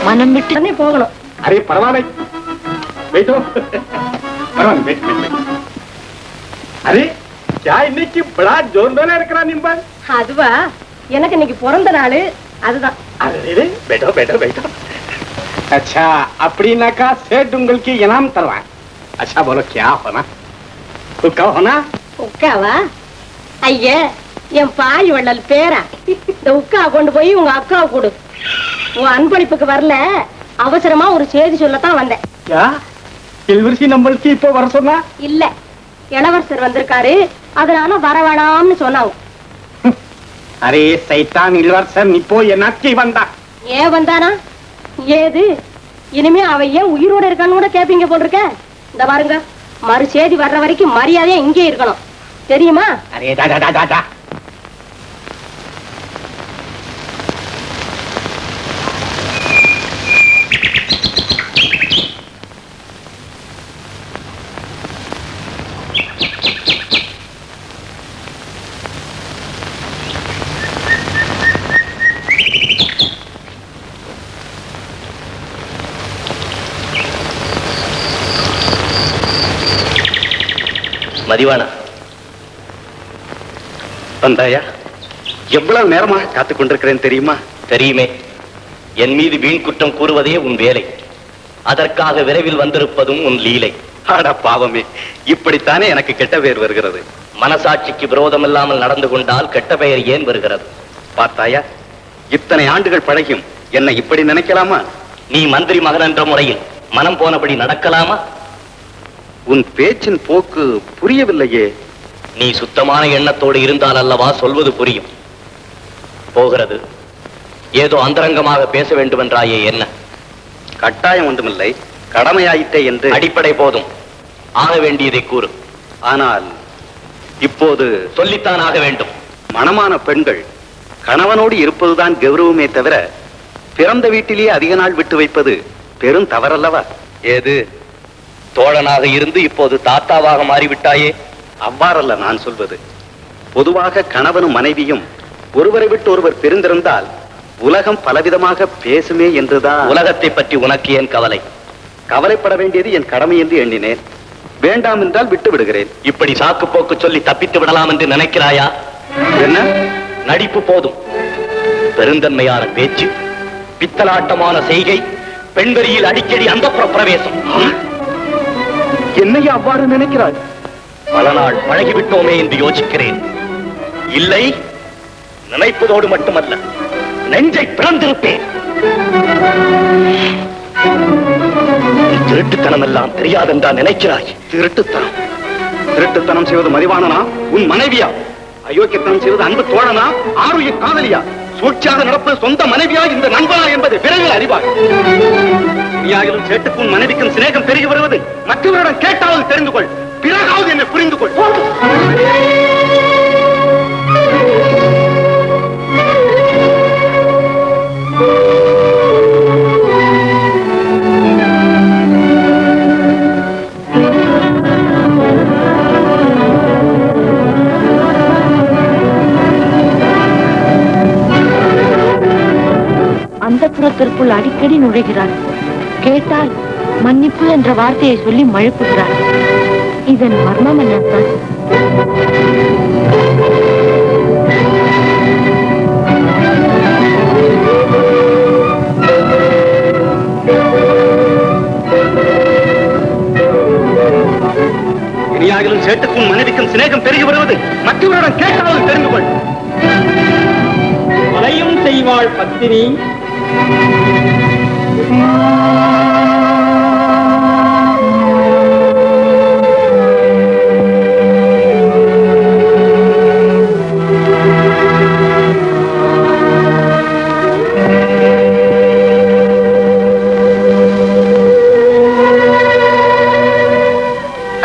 மனம் விட்டு தானே போகணும். அரே பரவாயில்லை, बैठो। अरे क्या இன்னைக்கு बड़ा जोर में இருக்கிறா நிம்பன்? அதுவா, எனக்கு இன்னைக்கு பிறந்த நாள், அதுதான். अरे बैठो बैठो बैठो। अच्छा அப்படினாக்கா सेठ உங்களுக்கு इनाम தருவான்। अच्छा बोलो क्या होना? உக்கா होना? உக்காவா? ஐயா, என் பாய் வள்ளல் பேரா. இந்த உக்கா கொண்டு போய் உங்க அக்காவை கொடு. உன் அன்பளிப்புக்கு வரல, அவசரமா ஒரு செய்தி சொல்லத்தான் வந்தேன். क्या இளவரசி நம்மளுக்கு இப்போ வர சொன்னா? இல்ல, இளவரசர் வந்திருக்காரு, அதனால வர வேணாம்னு சொன்னாங்க. அரே சைத்தான், இளவரசர் இப்போ எனக்கு வந்தா. ஏன் வந்தானா? ஏது இனிமே அவ ஏன் உயிரோட இருக்கான்னு கூட கேப்பீங்க போல் இருக்க. இந்த பாருங்க, மறு செய்தி வர்ற வரைக்கும் மரியாதையா இங்கே இருக்கணும், தெரியுமா? அரே டா டா டா டா. மதிவானா வந்தாயா? எவ்வளவு நேரமாக காத்துக் கொண்டிருக்கிறேன் தெரியுமா? தெரியுமே. என் மீது வீண் குற்றம் கூறுவதே உன் வேலை, அதற்காக விரைவில் வந்திருப்பதும் உன் லீலை. அட பாவமே, இப்படித்தானே எனக்கு கெட்ட பெயர் வருகிறது. மனசாட்சிக்கு விரோதம் இல்லாமல் நடந்து கொண்டால் கெட்ட பெயர் ஏன் வருகிறது? பார்த்தாயா, இத்தனை ஆண்டுகள் பழகியும் என்னை இப்படி நினைக்கலாமா? நீ மந்திரி மகன் என்ற முறையில் மனம் போனபடி நடக்கலாமா? உன் பேச்சின் போக்கு புரியவில்லையே. நீ சுத்தமான எண்ணத்தோடு இருந்தால் அல்லவா சொல்வது புரியும். போகிறது ஏதோ அந்தரங்கமாக பேச வேண்டும் என்றாயே என்ன? கட்டாயம் ஒன்றுமில்லை, கடமையாயிட்டே என்று. அடிப்படை போதும், ஆக வேண்டியதை கூறு. ஆனால் இப்போது சொல்லித்தான் ஆக வேண்டும். மணமான பெண்கள் கணவனோடு இருப்பதுதான் கௌரவமே தவிர பிறந்த வீட்டிலேயே அதிக நாள் விட்டு வைப்பது பெரும் தவறல்லவா? ஏது தோழனாக இருந்து இப்போது தாத்தாவாக மாறிவிட்டாயே? அவ்வாறல்ல நான் சொல்வது. பொதுவாக கணவனும் மனைவியும் ஒருவரை விட்டு ஒருவர் பிரிந்திருந்தால் உலகம் பலவிதமாக பேசுமே என்றுதான். உலகத்தை பற்றி உனக்கு ஏன் கவலை? கவலைப்பட வேண்டியது என் கடமை என்று எண்ணினேன். வேண்டாம் என்றால் விட்டு விடுகிறேன். இப்படி சாக்கு போக்கு சொல்லி தப்பித்து விடலாம் என்று நினைக்கிறாயா? என்ன நடிப்பு போதும். பெருந்தன்மையான பேச்சு, பித்தலாட்டமான செய்கை, பெண்வெளியில் அடிக்கடி அந்த பிரவேசம். என்னையா அவ்வாறு நினைக்கிறாய்? பல நாள் பழகிவிட்டோமே என்று யோசிக்கிறேன். இல்லை, நினைப்பதோடு மட்டுமல்ல, நெஞ்சை பிறந்திருப்பேன். திருட்டுத்தனம் எல்லாம் தெரியாதென்றா நினைக்கிறாய்? திருட்டுத்தனம் திருட்டுத்தனம் செய்வது மதிவானனா, உன் மனைவியா? அயோக்கியத்தனம் செய்வது அன்பு தோழனா, ஆரோக்கிய காதலியா? சூழ்ச்சியாக நடப்பது சொந்த மனைவியா, இந்த நண்பனா என்பதை விரைவில் அறிவாய். நீயாயிலும் சேட்டுக்கு உன் மனைவிக்கும் சிநேகம் பெருகி வருவது மற்றவரிடம் கேட்டாவது தெரிந்து கொள், பிறகாவது என்னை புரிந்து கொள். அந்தப்புறத்திற்குள் அடிக்கடி நுழைகிறார். கேட்டால் மன்னிப்பு என்ற வார்த்தையை சொல்லி மழுப்புகிறார். இதன் மர்மம் என்னத்தான்? இனியாகிலும் சேட்டுக்கும் மனைவிக்கும் சிநேகம் பெருகி வருவது மற்றவரிடம் கேட்டாவது தெரிந்து கொள். கொலையும் செய்வாள் பத்தினி,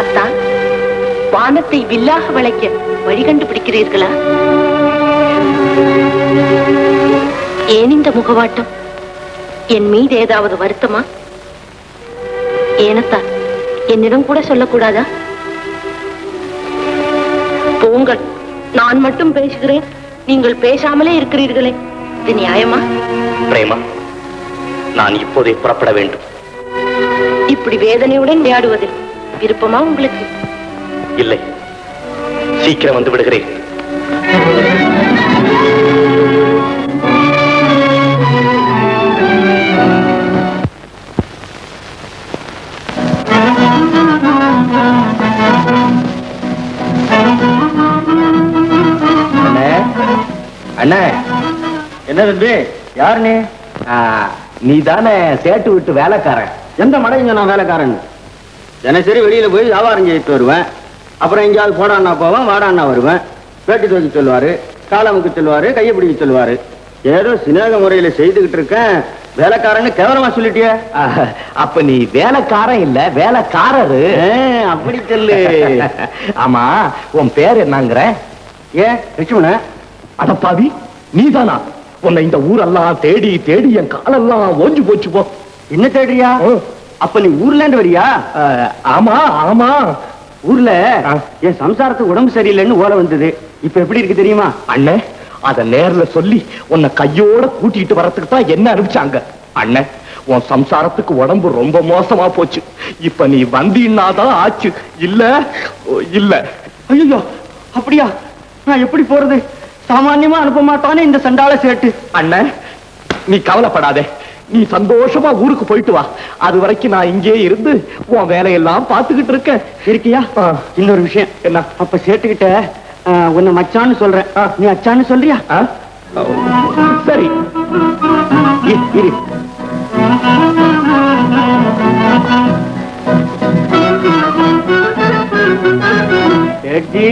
அத்தான், வானத்தை வில்லாக வளைக்க வழி கண்டுபிடிக்கிறீர்களா? ஏன் இந்த முகவாட்டம்? என் மீது ஏதாவது வருத்தமா? ஏனத்தான், என்னிடம் கூட சொல்லக்கூடாதா? போங்கள், நான் மட்டும் பேசுகிறேன், நீங்கள் பேசாமலே இருக்கிறீர்களே, இது நியாயமா? பிரேமா, நான் இப்போதே புறப்பட வேண்டும். இப்படி வேதனையுடன் விளையாடுவதில் விருப்பமா உங்களுக்கு? இல்லை, சீக்கிரம் வந்து விடுகிறேன். அண்ணா, என்ன தம்பி, யாரு நீ? நீ தானே சேட்டு விட்டு வேலைக்காரன்? எந்த மடைங்க நான் வேலைக்காரன்? தினசரி வெளியில போய் வியாபாரம் செய்யிட்டு வருவேன். அப்புறம் எங்கேயாவது போடான்னா போவேன், வாடான்னா வருவேன். பேட்டி துவைக்க சொல்லுவாரு, காலமுக்கு சொல்லுவாரு, கையை பிடிக்க சொல்லுவாரு. ஏதோ சிநேக முறையில செய்துகிட்டு இருக்கேன். வேலைக்காரன்னு கேவலமா சொல்லிட்டிய. அப்ப நீ வேலைக்காரன் இல்ல, வேலைக்காரரு. அப்படி சொல்லு. ஆமா, உன் பேர் என்னங்கிற? ஏன் லட்சுமண? அடப்பாவி, நீதானா? உன்னை இந்த ஊரெல்லாம் தேடி தேடி என் காலெல்லாம் ஓஞ்சு போச்சு. போ. என்ன தேடுறியா? அப்ப நீ ஊர்ல இருந்து வரியா? ஆமா ஆமா. ஊர்ல என் சம்சாரத்துக்கு உடம்பு சரியில்லைன்னு ஓலை வந்தது. இப்ப எப்படி இருக்கு தெரியுமா? அண்ணே, அத நேர்ல சொல்லி உன்னை கையோட கூட்டிட்டு வரதுக்கு தான் என்ன அனுப்பிச்சாங்க. அண்ணே, உன் சம்சாரத்துக்கு உடம்பு ரொம்ப மோசமா போச்சு. இப்ப நீ வந்தீன்னாதான் ஆச்சு. இல்ல இல்ல. ஐயோ, அப்படியா? நான் எப்படி போறது? சாமான்யமா அனுப்ப மாட்டானே இந்த சண்டால சேட்டு. அண்ணே, நீ கவலைப்படாதே. நீ சந்தோஷமா ஊருக்கு போயிட்டு வா. அது வரைக்கும் நான் இங்கே இருந்து உன் வேலையெல்லாம் பார்த்துக்கிட்டு இருக்கேன். இருக்கியா? இன்னொரு விஷயம் என்ன? அப்ப சேட்டுக்கிட்ட உன்னை மச்சான்னு சொல்றேன், நீ அச்சான்னு சொல்றியா? சரி, இரு. சேட்டி,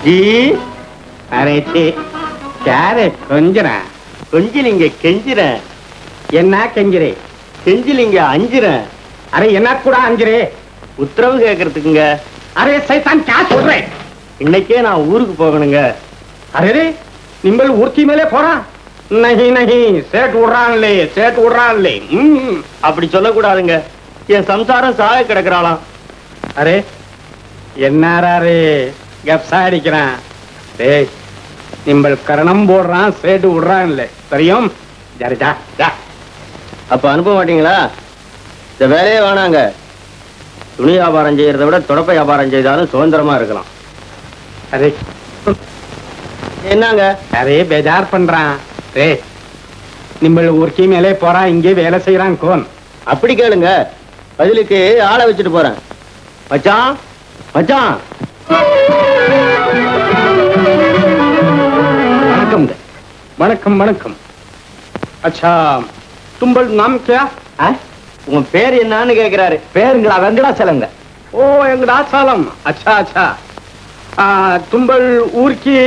ஜி அரே சே யாரே கொஞ்சிறேன் கொஞ்சிலிங்க கெஞ்சிறேன். என்ன கெஞ்சிரே? கெஞ்சிலிங்க அஞ்சிறேன். அரே என்ன கூட அஞ்சிரே? உத்தரவு கேட்கறதுக்குங்க. அரே சைத்தான் क्या சொல்றேன்? இன்னைக்கே நான் ஊருக்கு போகணுங்க. अरे रे निम्बल ஊர்த்தி மேலே போறா? नहीं नहीं सेठ उड़ान ले அப்படி சொல்லக்கூடாதுங்க. என் சம்சாரம் சாக கிடக்குறாளாம். அரே என்னாரே கப்சா அடிக்கிறான். டேய் நிம்பல் கரணம் போடுறான், சேட்டு விடுறான் இல்ல தெரியும். ஜா ஜா. அப்ப அனுப்ப மாட்டீங்களா? இந்த வேலையே வேணாங்க. துணி வியாபாரம் செய்யறதை விட தொடப்ப வியாபாரம் செய்தாலும் சுதந்திரமா இருக்கலாம். அரே என்னங்க? அரே பேஜார் பண்றான். டேய் நிம்பல் ஊர்க்கி மேலே போறான், இங்கே வேலை செய்யறான் கோன். அப்படி கேளுங்க, பதிலுக்கு ஆளை வச்சுட்டு போறேன். மச்சான் மச்சான். வணக்கம் வணக்கம் வணக்கம். अच्छा तुम्बल नाम क्या? உங்க பேர் என்னன்னு கேக்குறாரு. பேருங்களா? வெங்கடாச்சலங்க. ओ वेंकटाचलम. अच्छा अच्छा तुम्बल ஊர் की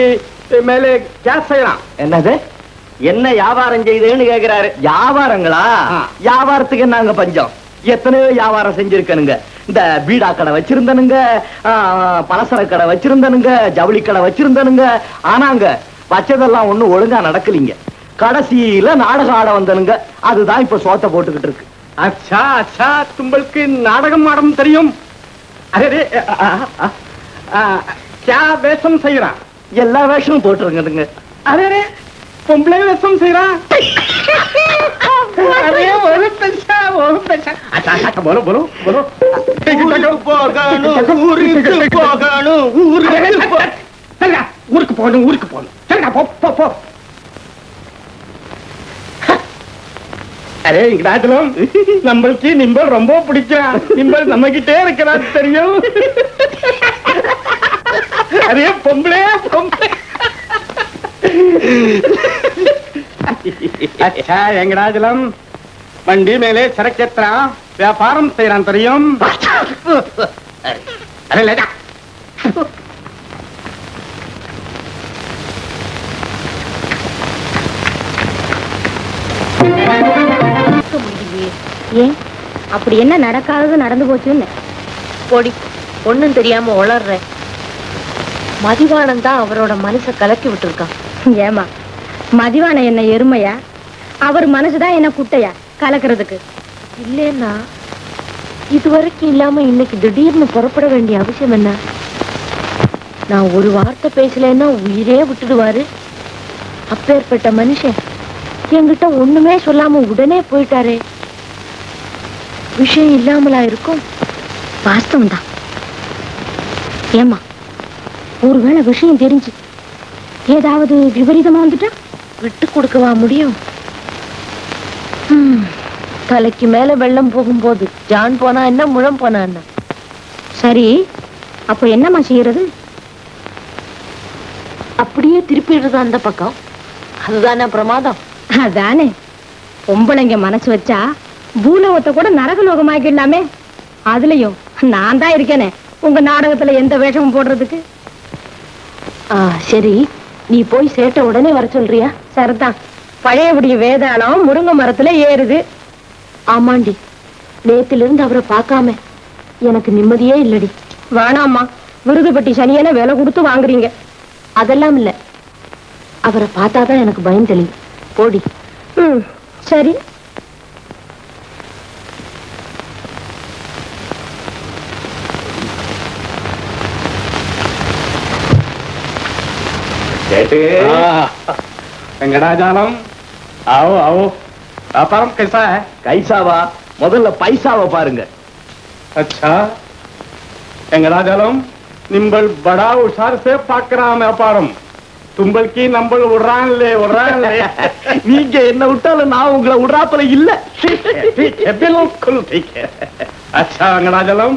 மேலே क्या செய்யறான்? என்னது? என்ன வியாபாரம் செய்யுதுன்னு கேக்குறாரு. வியாபாரங்களா? வியாபாரத்துக்கு என்னங்க பஞ்சம்? எத்தனையோ வியாபாரம் செஞ்சிருக்கனுங்க. இந்த பீடா கடை வச்சிருந்தனுங்க, பலசர கடை வச்சிருந்தனுங்க, ஜவுளி கடை வச்சிருந்தனுங்க. ஆனாங்க வச்சதெல்லாம் ஒண்ணும் ஒழுங்கா நடக்கலீங்க. கடைசியில நாடகம் ஆட வந்தனுங்க. அதுதான் இப்ப சோத்த போட்டுக்கிட்டு இருக்கு. अच्छा अच्छा तुम्बलக்கு நாடகம் ஆடும் தெரியும்? அரே क्या வேஷம் செய்யறான்? எல்லா வேஷமும் போட்டுருங்க. அரே பொம்பளை வேஷம் செய்யறான். अरे बहुत अच्छा अच्छा अच्छा बोलो बोलो बोलो. ஊருக்கு போகணும் சரிடா போ. அரே இங்கடாச்சலம் நம்மளுக்கு நிம்பல் ரொம்ப பிடிக்கிறான். நிம்பல் நம்ம கிட்டே இருக்கிறான் தெரியும். அரே பொம்பளை अच्छा வெங்கடாச்சலம் வண்டி மேலே சரக்கேத்தான், வியாபாரம் செய்யறான் தெரியும். அரே லேடா ஏன் அப்படி என்ன நடக்காதது நடந்து போச்சுன்னு போடி, ஒண்ணும் தெரியாம உளர்ற. மதிவானம் தான் அவரோட மனசை கலக்கி விட்டுருக்கான். ஏமா மதிவான என்ன எருமையா? அவர் மனசுதான் என்ன குட்டையா கலக்கிறதுக்கு? இல்லைன்னா இதுவரைக்கும் இல்லாம இன்னைக்கு திடீர்னு புறப்பட வேண்டிய அவசியம் என்ன? நான் ஒரு வார்த்தை பேசலன்னா உயிரே விட்டுடுவாரு. அப்பேற்பட்ட மனுஷன் என்கிட்ட ஒண்ணுமே சொல்லாம உடனே போயிட்டாரே. விஷயம் இல்லாமலா இருக்கும்? வாஸ்தவம் தான். ஏமா ஒருவேளை விஷயம் தெரிஞ்சு ஏதாவது விபரீதமா வந்துட்டா விட்டு கொடுக்கவா முடியும்? தலைக்கு மேல வெள்ளம் போகும்போது ஜான் போனா என்ன, முழம் போனா என்ன? சரி அப்ப என்னம்மா செய்யறது? அப்படியே திருப்பிடுறது அந்த பக்கம். அதுதானே பிரமாதம். அதானே, பொம்பளைங்க மனசு வச்சா பூலோகத்தை கூட நரகலோகமாக்கிடலாமே. அதுலயும் நான் தான் இருக்கேனே உங்க நாடகத்துல எந்த வேஷமும் போடுறதுக்கு. சரி, நீ போய் சேட்ட உடனே வர சொல்றியா? சரிதான். பழையபடிய வேதாளம் முருங்கை மரத்துல ஏறுது. ஆமாண்டி, நேத்திலிருந்து அவரை பார்க்காம எனக்கு நிம்மதியே இல்லடி. வேணாம்மா, விருதுபட்டி சனியனை விலை கொடுத்து வாங்குறீங்க. அதெல்லாம் இல்ல, அவரை பார்த்தாதான் எனக்கு பயம் தெளியும். போடி. சரி. வெங்கடாச்சலம் आओ आओ. व्यापारम कैसा है? கைசாவா? முதல்ல பைசாவை பாருங்க. अच्छा வெங்கடாச்சலம் निम्बल बड़ा उषार से पाकराम व्यापारम. तुम्बल की नंबल उड़ान ले. நீங்க என்ன விட்டாலும் நான் உங்களை விடுறாப்பல இல்ல. बिल्कुल ठीक है. अच्छा வெங்கடாச்சலம்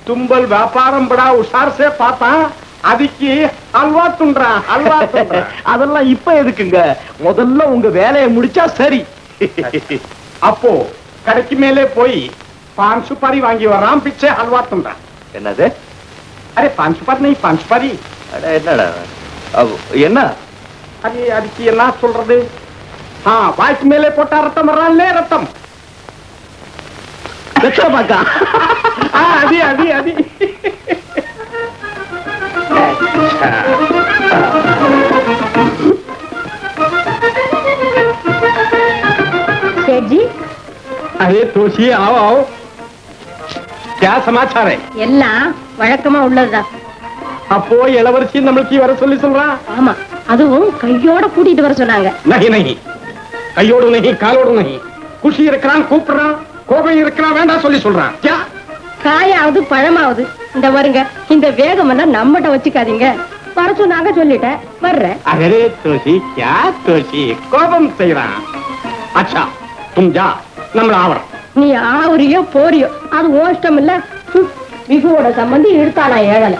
तुम्बल व्यापारम बड़ा उषार से पाता, அதுக்கு அல்வா துண்றான். அதெல்லாம் இப்ப எதுக்குங்க? முதல்ல உங்க வேலையை முடிச்சா சரி. அப்போ கடைக்கு மேலே போய் पान सुपारी வாங்கி வரான், பிச்சை हलवा துண்றான். என்னது? अरे पान सुपारी नहीं, पान सुपारी என்னடா என்ன அதுக்கு என்ன சொல்றது? வாய்க்கு மேலே போட்டா ரத்தம் வர்றான்லே ரத்தம். லட்சமாக்கா அது அது அது सेठ जी अरे तोशी आओ आओ क्या समाचार है? எல்லாம் வழக்கமா உள்ளதுதான். அப்போ இளவரசி நம்மளுக்கு வர சொல்லி சொல்றான். ஆமா, அதுவும் கையோட கூட்டிட்டு வர சொன்னாங்க. नहीं नहीं கையோடு नहीं காலோடு नहीं குஷி இருக்கிறான் கூப்பிடுறான், கோபம் இருக்கிறான் வேண்டாம் சொல்லி சொல்றான். क्या காயாவது பழமாவது இந்த வருங்க, இந்த வேகம் எல்லாம் நம்மகிட்ட வச்சுக்காதீங்க. வர சொன்னாங்க சொல்லிட்டேன், வர்றேன். अरे तोशी क्या तोशी கோபம் செய்றான். अच्छा तुम जा நம்மள ஆவறோம். நீ ஆவரியோ போறியோ அது ஓஷ்டம் இல்ல. விகுவோட சம்பந்தி இழுத்தானா ஏழல.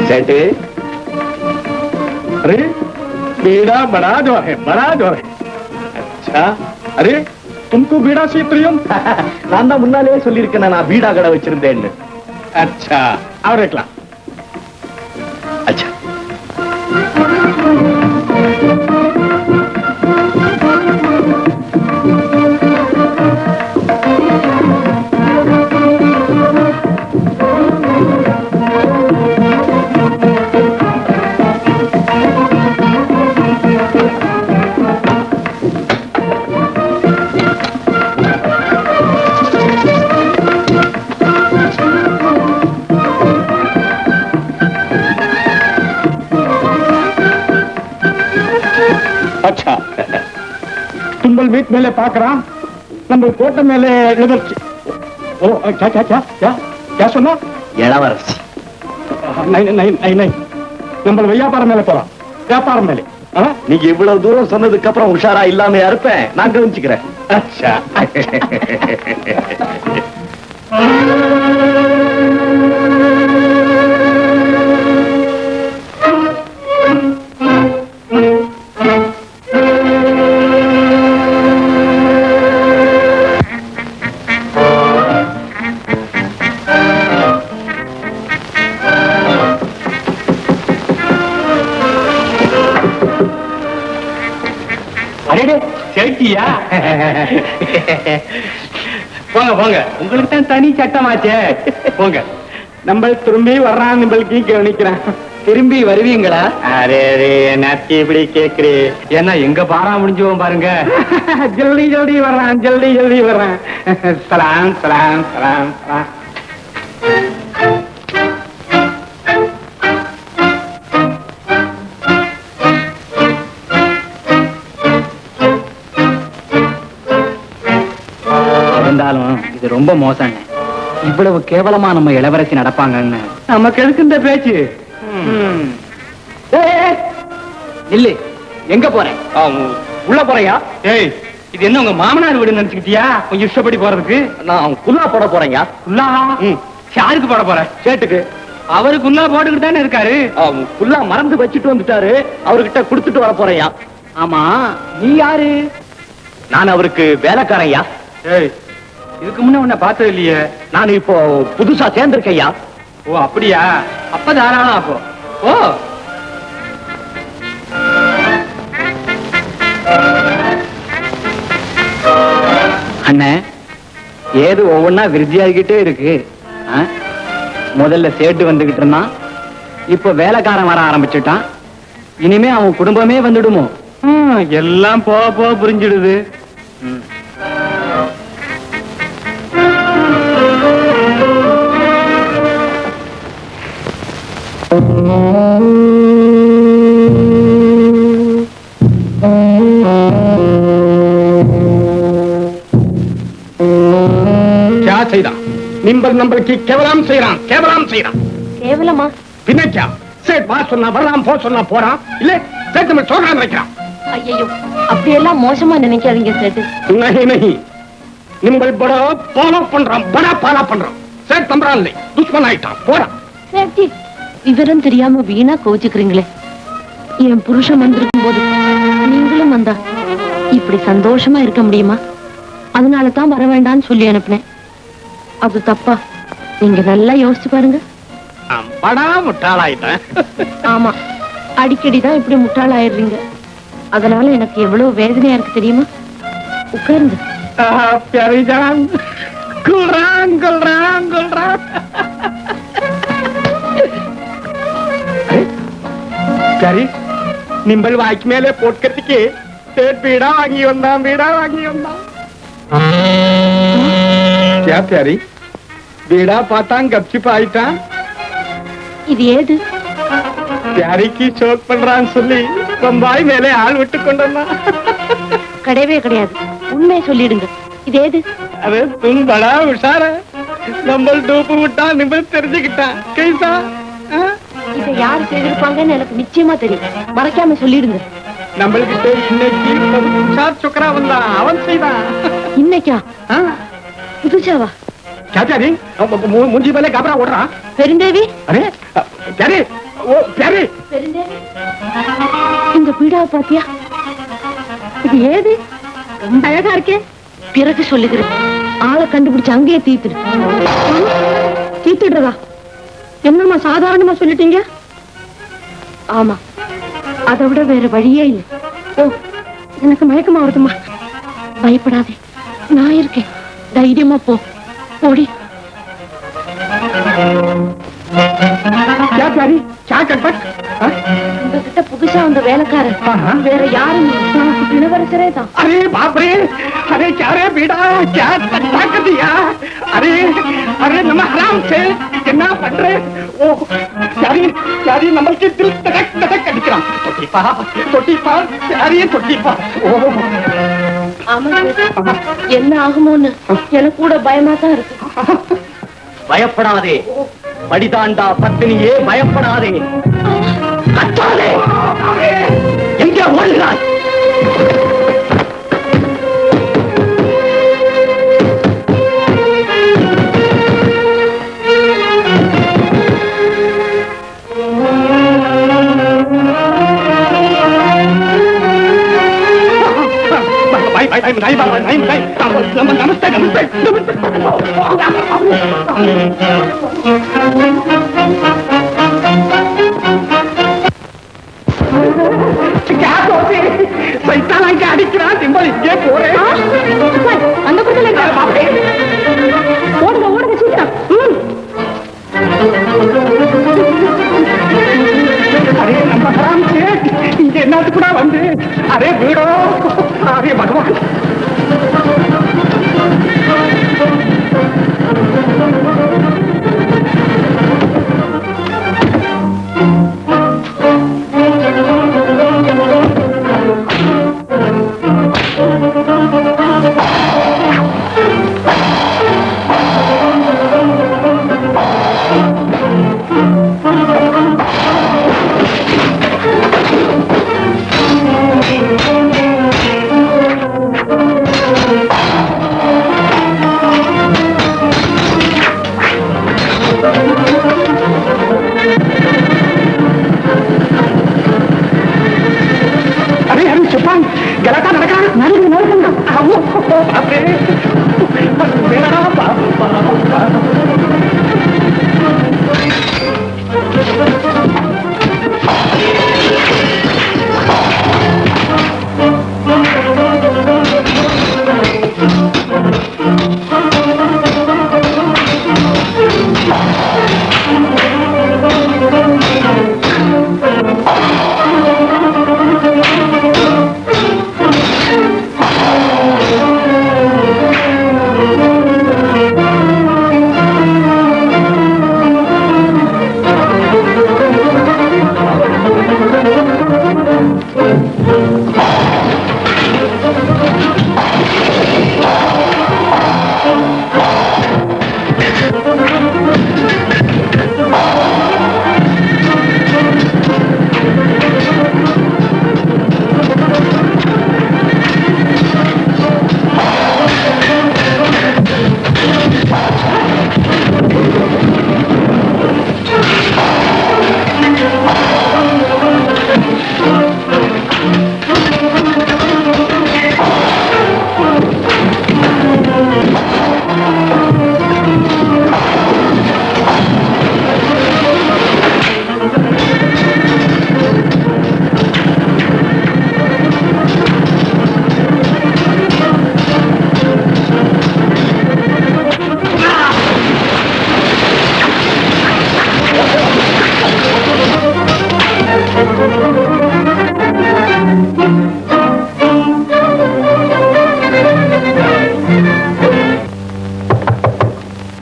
सेठ अरे बीड़ा बड़ा जो है बड़ा जो है. अच्छा अरे तुमको बीड़ा से प्रियम? நான் தான் முன்னாலே சொல்லியிருக்கேன் நான் பீடா கடை வச்சிருந்தேன்னு. अच्छा और एकला. अच्छा अच्छा तुंबल वीट मेले पाकरा நம்ம கோட்டை மேலே எழுதர்ச்சி. ஓ क्या क्या क्या क्या क्या சொன்னா? இளவரசி नहीं नहीं नहीं नहीं நம்ம வியாபாரம் மேலே போறோம், வியாபாரம் மேலே. நீங்க இவ்வளவு தூரம் சொன்னதுக்கு அப்புறம் உஷாரா இல்லாம இருப்பேன், நான் கவனிச்சுக்கிறேன். अच्छा சேட்டியா? போங்க போங்க, உங்களுக்கு தான் தனி சட்டமாச்சே. போங்க, நம்ம திரும்பி வர்றான், நம்மளுக்கு கவனிக்கிறேன். திரும்பி வருவீங்களா? அரே அரே நாத்தி இப்படி கேக்குறே. ஏன்னா எங்க பாரா முடிஞ்சுவோம் பாருங்க. ஜல்தி ஜல்தி வர்றான், ஜல்தி ஜல்தி வர்றான். சலாம் சலாம் சலாம் சலாம். இருந்தாலும் இது ரொம்ப மோசம். இவ்வளவு கேவலமா நம்ம இளவரசி நடப்பாங்கன்னு நமக்கு எதுக்கு இந்த பேச்சு? இல்ல எங்க போறேன்? உள்ள போறையா? ஏய், இது என்ன உங்க மாமனார் வீடு நினைச்சுக்கிட்டியா கொஞ்சம் இஷ்டப்படி போறதுக்கு? நான் குல்லா போட போறேங்க. குல்லா? யாருக்கு போட போற? சேட்டுக்கு. அவரு குல்லா போட்டுக்கிட்டு தானே இருக்காரு. குல்லா மறந்து வச்சுட்டு வந்துட்டாரு, அவர்கிட்ட கொடுத்துட்டு வர போறையா. ஆமா, நீ யாரு? நான் அவருக்கு வேலைக்காரையா. ஏய், இதுக்கு முன்ன உன்னை பார்த்தது இல்லையே. நான் இப்போ புதுசா சேர்ந்திருக்கையா. ஓ அப்படியா? அப்ப தாராளம். அப்போ ஓ அண்ணே, ஏது ஒவ்வொன்னா விருத்தியாகிக்கிட்டே இருக்கு. முதல்ல சேட்டு வந்துகிட்டு இருந்தான், இப்ப வேலைக்காரன் வர ஆரம்பிச்சுட்டான். இனிமே அவன் குடும்பமே வந்துடுமோ? எல்லாம் போக போக புரிஞ்சிடுது. क्या செய்தான்? நிம்பல் நம்பருக்கு கேவலம் செய்யறான், கேவலம் செய்யறான். கேவலமா? பின்ன क्या? சேட் வா சொன்னா வரலாம், போ சொன்னா போறான். இல்ல சேட் நம்ம சொல்றான் நினைக்கிறான். ஐயோ, அப்படியெல்லாம் மோசமா நினைக்காதீங்க சேட்டு. नहीं नहीं நிம்பல் படா ஃபாலோ பண்றான், படா ஃபாலோ பண்றான். சேட் தம்பரான் இல்லை, துஷ்மன் ஆயிட்டான். போடா. சேட்ஜி, விவரம் தெரியாம வீணா கோச்சுக்கிறீங்களே. என் புருஷன் வந்திருக்கும் போது நீங்களும் வந்தா இப்படி சந்தோஷமா இருக்க முடியுமா? அதனால தான் வர வேண்டாம்னு சொல்லி அனுப்பினேன். அது தப்பா? நீங்க நல்லா யோசிச்சு பாருங்க. படா முட்டாளாயிட்டேன். ஆமா, அடிக்கடிதான் இப்படி முட்டாள் ஆயிடுறீங்க. அதனால எனக்கு எவ்வளவு வேதனையா இருக்கு தெரியுமா? உட்காருங்க. பியாரிஜான், குல்றான் குல்றான் குல்றான். சரி, நிம்பல் வாய்க்கு மேலே போட்கறதுக்கு சேட் வீடா வாங்கி வந்தான், வீடா வாங்கி வந்தான். क्या प्यारी, வீடா பார்த்தான், கப்சிப் ஆயிட்டான். இது ஏது? பியாரிக்கு ஷோக் பண்றான்னு சொல்லி பம்பாய் மேலே ஆள் விட்டு கொண்டு வந்தான். கிடையவே கிடையாது, உண்மையை சொல்லிடுங்க. இது ஏது? अरे तुम बड़ा हुशार है, நம்பல் டூப்பு விட்டா நிம்பல் தெரிஞ்சுக்கிட்டான். கைசா இதை யார் செய்திருப்பாங்கன்னு எனக்கு நிச்சயமா தெரியும். மறைக்காம சொல்லிடுங்க. நம்மள்கிட்ட இன்னைக்கு உஷார் சுக்கரா வந்தான், அவன் செய்தான். இன்னைக்கா? புதுசாவா? क्या प्यारी, मुंजी पहले घबरा उड़ रहा. பெருந்தேவி, अरे प्यारी, वो प्यारी. பெருந்தேவி, இந்த பீடாவை பாத்தியா? இது ஏது? ரொம்ப அழகா இருக்கே. பிறகு சொல்லுகிறேன். ஆளை கண்டுபிடிச்சு அங்கேயே தீத்துடு. தீத்துடுறதா? என்னம்மா சாதாரணமா சொல்லிட்டீங்க? ஆமா, அதை விட வேற வழியே இல்லை. ஓ, எனக்கு மயக்கமா வருதுமா. பயப்படாதே, நான் இருக்கேன். தைரியமா போ. ஓடி. क्या प्यारी, क्या कटपट. உங்ககிட்ட புதுசா வந்த வேலைக்காரன் வேற யாரும் இல்லை, இளவரசரே தான். अरे बाप रे, अरे क्या रे बेटा, क्या ताकत दिया. अरे अरे नम हराम से என்ன பண்ற. ஓ प्यारी, प्यारी நம்மளுக்கு தில் தடக் தடக் அடிக்கிறான். தொட்டிப்பா प्यारी, தொட்டிப்பா. ஓ ஆமா, என்ன ஆகுமோன்னு எனக்கு கூட பயமா தான் இருக்கு. பயப்படாதே, படிதாண்டா பத்தினியே, பயப்படாதே. கத்தாதே, எங்கே ஓடுகிறாய்? नमस्ते नमस्ते क्या सोचे सैतान आके अடிக்கிறான். நிம்பல் இங்கே போறேன். அந்த பக்கத்துல ஓடுங்க ஓடுங்க சீக்கிரம். अरे நம்ம ஹராம் சேட் இங்க என்னது கூட வந்து. அரே வீடோ, அரே பகவான்.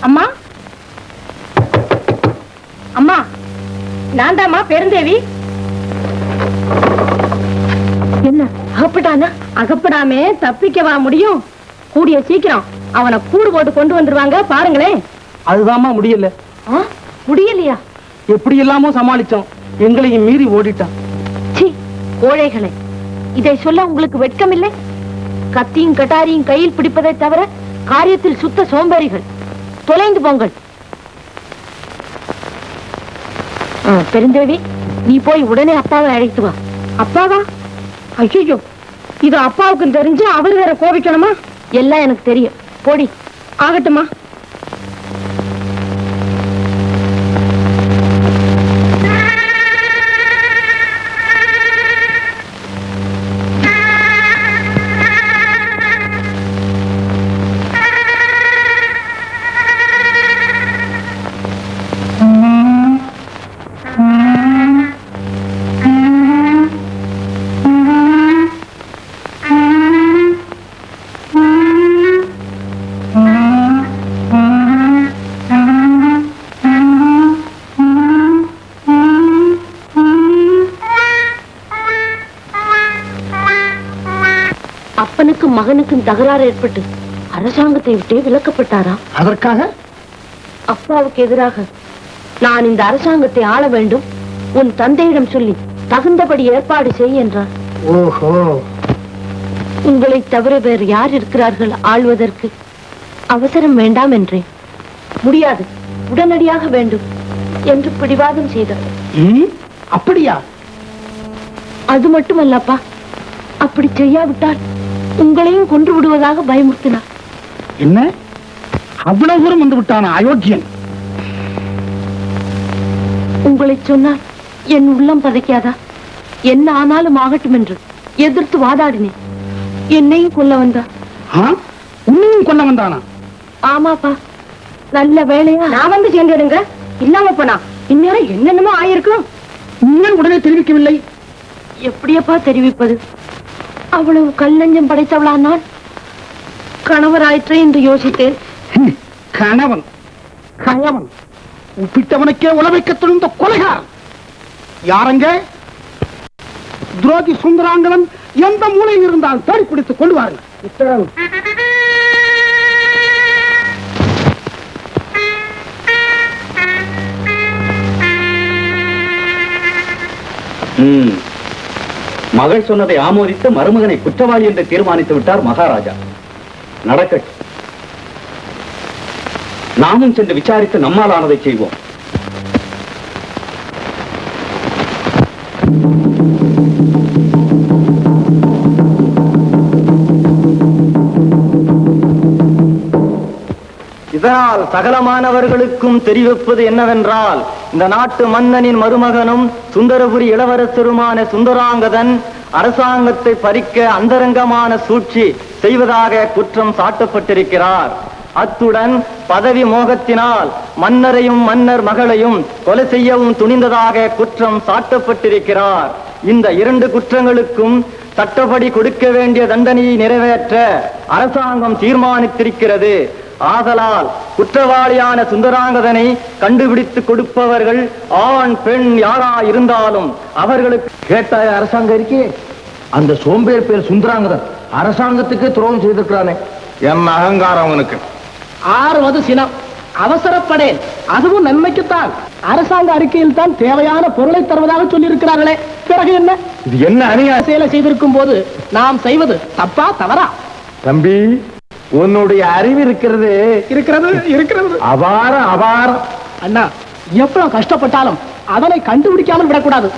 அம்மா அம்மா, நான் தாம்மா பெருந்தேவி. என்ன அகப்பட்டானா? அகப்படாமே தப்பிக்கவா முடியும்? கூடிய சீக்கிரம் அவனை கூடு போட்டு கொண்டு வந்துருவாங்க, பாருங்களேன். அதுதாம்மா முடியல. முடியலையா? எப்படி இல்லாமோ சமாளிச்சோம், எங்களையும் மீறி ஓடிட்டான். சீ, கோழைகளே, இதை சொல்ல உங்களுக்கு வெட்கமில்லை? கத்தியும் கட்டாரியும் கையில் பிடிப்பதை தவிர காரியத்தில் சுத்த சோம்பேறிகள். தொலைந்து போங்கள். பெருந்தேவி, நீ போய் உடனே அப்பாவை அழைத்து வா. அப்பாவா? ஐயோ, இது அப்பாவுக்கு தெரிஞ்சு அவர் வேற கோபிக்கணுமா? எல்லாம் எனக்கு தெரியும், போடி. ஆகட்டுமா. அப்பனுக்கும் மகனுக்கும் தகராறு ஏற்பட்டு அரசாங்கத்தை விட்டே விலக்கப்பட்டாரா? அதற்காக அப்பாவுக்கு எதிராக நான் இந்த அரசாங்கத்தை ஆள வேண்டும், உன் தந்தையிடம் சொல்லி தகுந்தபடி ஏற்பாடு செய் என்றார். ஓஹோ, உங்களை தவிர வேறு யார் இருக்கிறார்கள் ஆள்வதற்கு? அவசரம் வேண்டாம் என்றேன். முடியாது, உடனடியாக வேண்டும் என்று பிடிவாதம் செய்தார். அப்படியா? அது மட்டுமல்லப்பா, அப்படி செய்யாவிட்டால் உங்களையும் கொன்று விடுவதாக பயமுறுத்தினார். என்ன, அவ்வளவு தூரம் வந்து விட்டான அயோக்கியன்? உங்களை சொன்னால் என் உள்ளம் பதைக்காதா? என்ன ஆனாலும் ஆகட்டும் என்று எதிர்த்து வாதாடினேன். என்னையும் கொல்ல வந்தார். உன்னையும் கொல்ல வந்தானா? ஆமாப்பா, நல்ல வேலையா நான் வந்து சேர்ந்துடுங்க. இல்லாம போனா இந்நேரம் என்னென்னமோ ஆயிருக்கும். நீங்கள் உடனே தெரிவிக்கவில்லை? எப்படியப்பா தெரிவிப்பது? அவ்வளவு கல்லஞ்சம் படைத்தவளா நான்? கணவராயிற்றே என்று யோசித்தேன். கணவன் கயவன், உப்பிட்டவனுக்கே உலவைக்க துணிந்த கொலைகார் யாரங்க? துரோகி சுந்தராங்கனன் எந்த மூலையில் இருந்தால் தேடி பிடித்துக் கொண்டு வாருங்கள். மகள் சொன்னதை ஆமோதித்து மருமகனை குற்றவாளி என்று தீர்மானித்து விட்டார் மகாராஜா. நடக்கட்டும், நாமும் சென்று விசாரித்து நம்மாலானதை செய்வோம். இதனால் சகலமானவர்களுக்கும் தெரிவிப்பது என்னவென்றால், இந்த நாட்டு மன்னனின் மருமகனும் சுந்தரபுரி இளவரசருமான சுந்தராங்கதன் அரசாங்கத்தை பறிக்க அந்தரங்கமான சூழ்ச்சி செய்வதாக குற்றம் சாட்டப்பட்டிருக்கிறார். அத்துடன் பதவி மோகத்தினால் மன்னரையும் மன்னர் மகளையும் கொலை செய்யவும் துணிந்ததாக குற்றம் சாட்டப்பட்டிருக்கிறார். இந்த இரண்டு குற்றங்களுக்கும் சட்டப்படி கொடுக்க வேண்டிய தண்டனையை நிறைவேற்ற அரசாங்கம் தீர்மானித்திருக்கிறது. ஆதலால் குற்றவாளியான சுந்தராங்கதனை கண்டுபிடித்து கொடுப்பவர்கள் ஆண் பெண் யாரா இருந்தாலும் அவர்களுக்கு கேட்டாய அரசாங்கம் இருக்கே, அந்த சோம்பேறி பேர் சுந்தராங்கதன் அரசாங்கத்துக்கு துரோகம் செய்திருக்கிறானே. என் அகங்காரம் அவனுக்கு. ஆறுவது சினம், அவசரப்படேன், அதுவும் நன்மைக்குத்தான். அரசாங்க அறிக்கையில் தான் தேவையான பொருளை தருவதாக சொல்லி இருக்கிறார்களே, பிறகு என்ன? இது என்ன அநியாய செயலை செய்திருக்கும் போது நாம் செய்வது தப்பா தவறா? தம்பி, உன்னுடைய அறிவு இருக்கிறது இருக்கிறது அபாரம். அண்ணா, எவ்வளவு கஷ்டப்பட்டாலும் அதனை கண்டுபிடிக்காமல் விடக்கூடாது.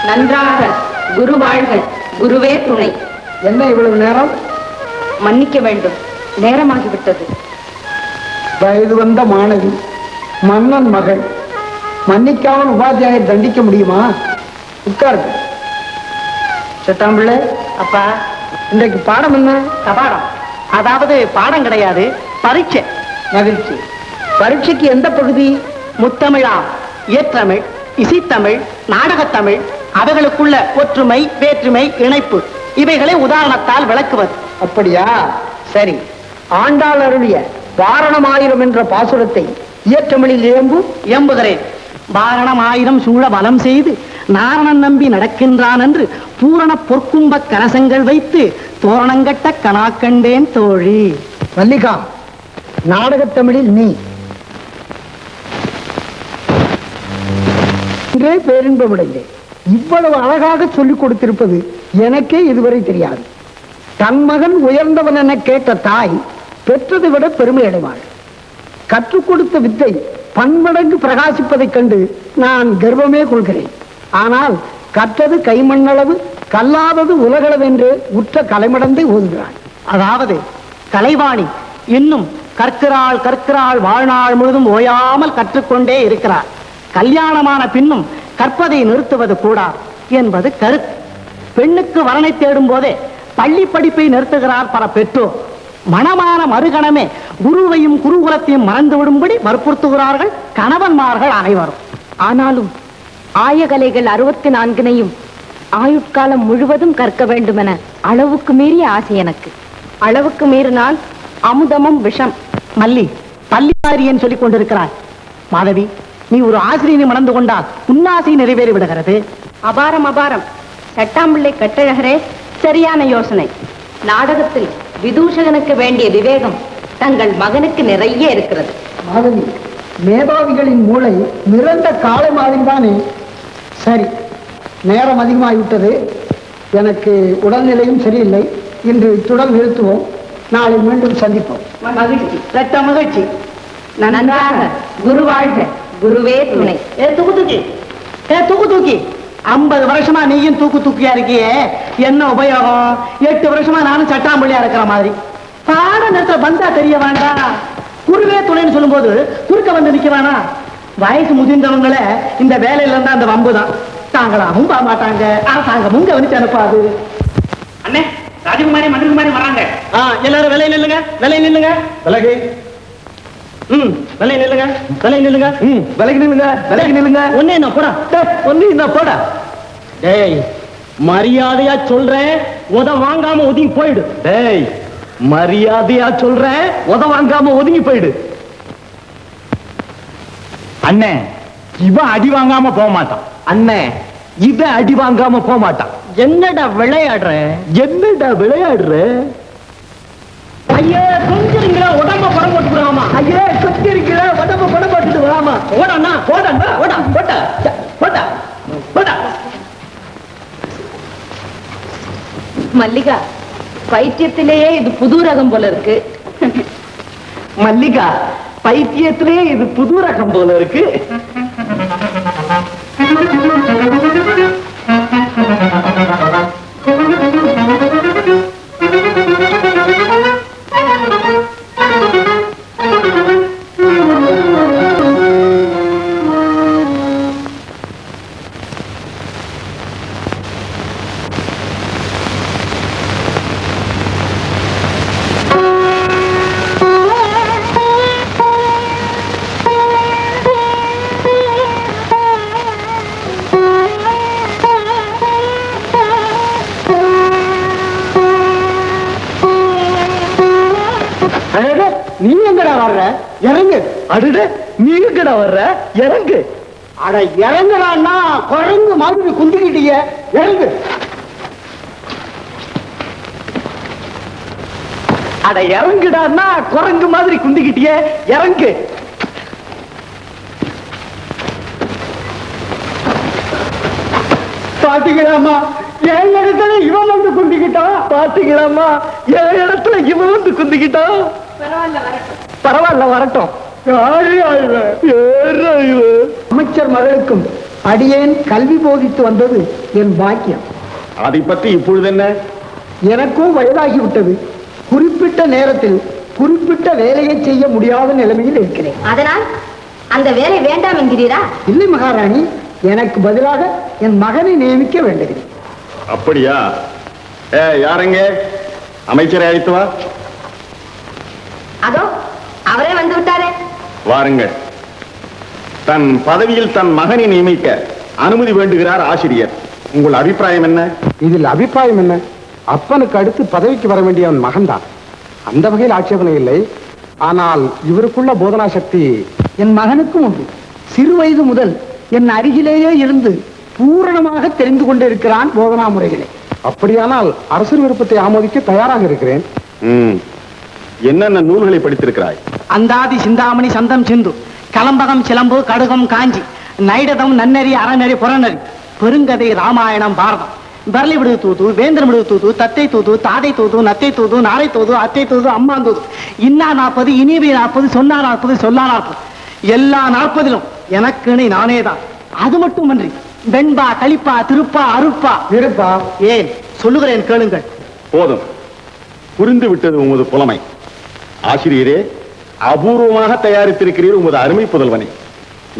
நன்றாக குரு வாழ்க, குருவே துணை. என்ன இவ்வளவு நேரம்? மன்னிக்க வேண்டும், நேரமாகிவிட்டது. வயது வந்த மாணவி, மன்னன் மகள், மன்னிக்காமல் உபாத்தியாயை தண்டிக்க முடியுமா? உட்காருங்க. சித்தாம்பிள்ளை, அப்பா, இன்றைக்கு பாடம் என்ன? கபாடம். அதாவது பாடம் கிடையாது, பரீட்சை. மகிழ்ச்சி. பரீட்சைக்கு எந்த பகுதி? முத்தமிழா, இயற்றமிழ், இசைத்தமிழ், நாடகத்தமிழ், அவைகளுக்குள்ள ஒற்றுமை, வேற்றுமை, இணைப்பு, இவைகளை உதாரணத்தால் விளக்குவது. அப்படியா? சரி. ஆண்டாள் அருளிய வாரணமாயிரம் என்ற பாசுரத்தை இயற்றமிழில் எம்புகிறேன். வாரணம் ஆயிரம் சூழ வலம் செய்து நாரணன் நம்பி நடக்கின்றான் என்று பூரண பொற்கும்ப கலசங்கள் வைத்து தோரணங்கட்ட கணாக்கண்டேன் தோழி. மல்லிகா, நாடகத்தமிழில் நீ பேரின்பமுடைந்தேன். இவ்வளவு அழகாக சொல்லிக் கொடுத்திருப்பது எனக்கே இதுவரை தெரியாது. தன் மகன் உயர்ந்தவன் என கேட்ட தாய் பெற்றதை விட பெருமை அடைவாள். கற்றுக் கொடுத்த வித்தை பன்மடங்கு பிரகாசிப்பதைக் கண்டு நான் கர்வமே கொள்கிறேன். ஆனால் கற்றது கைமண்ணளவு, கல்லாதது உலகளவு என்று உற்ற கலைமடந்தை ஓதுகிறாள். அதாவது கலைவாணி இன்னும் கற்கிறாள் கற்கிறாள், வாழ்நாள் முழுதும் ஓயாமல் கற்றுக்கொண்டே இருக்கிறார். கல்யாணமான பின்னும் கற்பதை நிறுத்துவது கூடாது என்பது கருத்து. பெண்ணுக்கு வரனை தேடும் போதே பள்ளி படிப்பை நிறுத்துகிறார் பல பெற்றோர். மணமான மறுகணமே குருவையும் குருகுலத்தையும் மறந்து விடும்படி வற்புறுத்துகிறார்கள் கணவன்மார்கள் அனைவரும். ஆனாலும் ஆயகலைகள் 64 ஆயுட்காலம் முழுவதும் கற்க வேண்டும் என அளவுக்கு மீறிய ஆசை எனக்கு. அளவுக்கு மீறினால் அமுதமும் விஷம். மல்லி, பள்ளிக்காரியன் சொல்லிக் கொண்டிருக்கிறார். மாதவி, நீ ஒரு ஆசிரியனை மணந்து கொண்டால் உன்னாசை நிறைவேறி விடுகிறது. அபாரம் அபாரம். சட்டாம்பிள்ளை கட்டழகரே, சரியான யோசனை. நாடகத்தில் விதூஷகனுக்கு வேண்டிய விவேகம் தங்கள் மகனுக்கு நிறைய இருக்கிறது. மாதவி, மேதாவிகளின் மூளை நிறந்த காலை மாதிரி தானே. சரி, நேரம் அதிகமாகிவிட்டது. எனக்கு உடல்நிலையும் சரியில்லை. இன்று இத்துடன் நிறுத்துவோம். நாளை மீண்டும் சந்திப்போம். மகிழ்ச்சி, ரத்த மகிழ்ச்சி. நன்றாக. குரு வாழ்க, குருவே துணை. தூக்கு தூக்கி 50 வருஷமா நீயும் தூக்கு தூக்கியா இருக்கியே, என்ன உபயோகம்? 8 வருஷமா நானும் சட்டாம்பள்ளியா இருக்கிற மாதிரி. பாட நேரத்துல வந்தா தெரிய வேண்டாம். குருவே துணைன்னு சொல்லும் போது குறுக்க வந்து நிக்க வேணாம். வயசு முதிர்ந்தவங்கள இந்த வேலையில இருந்தா அந்த வம்புதான். தாங்களாவும் போக மாட்டாங்க, அரசாங்கமும் கவனிச்சு அனுப்பாது. அண்ணே, ராஜகுமாரி மந்திரகுமாரி வராங்க. எல்லாரும் விலை நில்லுங்க, விலை நில்லுங்க. விலகு. விலை நில்லுங்க, விலை நில்லுங்க. விலகி நில்லுங்க, விலகி நில்லுங்க. ஒண்ணு என்ன போடா, ஒண்ணு என்ன போடா. டேய், மரியாதையா சொல்றேன், உத வாங்காம ஒதுங்கி போயிடு. டேய், மரியாதையா சொல்றேன், உத வாங்காம ஒதுங்கி போயிடு. அண்ணே, இவன் அடி வாங்காம போக மாட்டான். அண்ணே, இவன் அடி வாங்காம போக மாட்டான். என்னடா விளையாடுற? என்னடா விளையாடுற? ஐயா, கொஞ்சிருங்களா, உடம்ப படம் போட்டுக்கிறாமா. ஐயா, கொஞ்சிருங்களா, உடம்ப படம் போட்டுட்டு வராமா. ஓடா ஓடா ஓடா போட்டா போட்டா போட்டா. மல்லிகா, பைத்தியத்திலேயே இது புது ரகம் போல இருக்கு. மல்லிகா, பைத்தியத்திலே இது புது ரகம் போல இருக்கு. நீ எங்கடா வர்ற? இறங்கு. அடுட, நீ எங்கடா வர்ற? இறங்கு. அட இறங்குறான்னா குரங்கு மாதிரி குந்திக்கிட்டீங்க. இறங்கு. அட இறங்குடான்னா குரங்கு மாதிரி குந்திக்கிட்டிய. இறங்கு. பாத்தீங்களாமா, என் இடத்துல இவன் வந்து குந்திக்கிட்டான். பாத்தீங்களாமா, என் இடத்துல இவன் வந்து குந்திக்கிட்டான். பரவாயில்ல, வரட்டும். அமைச்சர் மகளுக்கும் அடியேன் கல்வி போதித்து வந்தது என் பாக்கியம். அதை பற்றி இப்பொழுது என்ன? எனக்கும் வயதாகிவிட்டது. குறிப்பிட்ட நேரத்தில் குறிப்பிட்ட வேலையை செய்ய முடியாத நிலைமையில் இருக்கிறேன். அதனால் அந்த வேலை வேண்டாம் என்கிறீரா? இல்லை மகாராணி, எனக்கு பதிலாக என் மகனை நியமிக்க வேண்டுகிறேன். அப்படியா? யாருங்க அமைச்சரை அழைத்து வா. அதோ வாருங்கள். தன் பதவியில் தன் மகனை நியமிக்க அனுமதி வேண்டுகிறார் ஆசிரியர். உங்கள் அபிப்பிராயம் என்ன? இதில் அபிப்பிராயம் என்ன? அப்பனுக்கு அடுத்து பதவிக்கு வர வேண்டியவன் மகன்தான். அந்த வகையில் ஆட்சேபனை இல்லை. ஆனால் இவருக்குள்ள போதனா சக்தி என் மகனுக்கும் உண்டு. சிறு வயது முதல் என் அருகிலேயே இருந்து பூரணமாக தெரிந்து கொண்டிருக்கிறான் போதனா முறைகளை. அப்படியானால் அரசர் விருப்பத்தை ஆமோதிக்க தயாராக இருக்கிறேன். என்னென்ன நூல்களை படித்திருக்கிறாய்? அந்தாதி சிந்தாமணி சந்தம் சிந்து, கலம்பகம் சிலம்பு கடுகம் காஞ்சி, நைடதம் நன்னறி அறநறி புறநறி, பெருங்கதை ராமாயணம் பாரதம், பரளி விடுது தூது, வேந்திரம் விடுது தூது, தத்தை தூது, தாதை தூது, நத்தை தூது, நாரை தூது, அத்தை தூது, அம்மாந்தூது, இன்னா 40, இனிவி 40, சொன்னா 40, சொல்லா 40, எல்லா 40லும் எனக்குனை நானே தான். அது மட்டுமன்றி வெண்பா, களிப்பா, திருப்பா, அருட்பா இருப்பா. ஏன் சொல்லுகிறேன் கேளுங்கள். போதும், புரிந்து விட்டது உமது புலமை. ஆசிரியரே, அபூர்வமாக தயாரித்திருக்கிறீர் உமது அருமை புதல்வனை.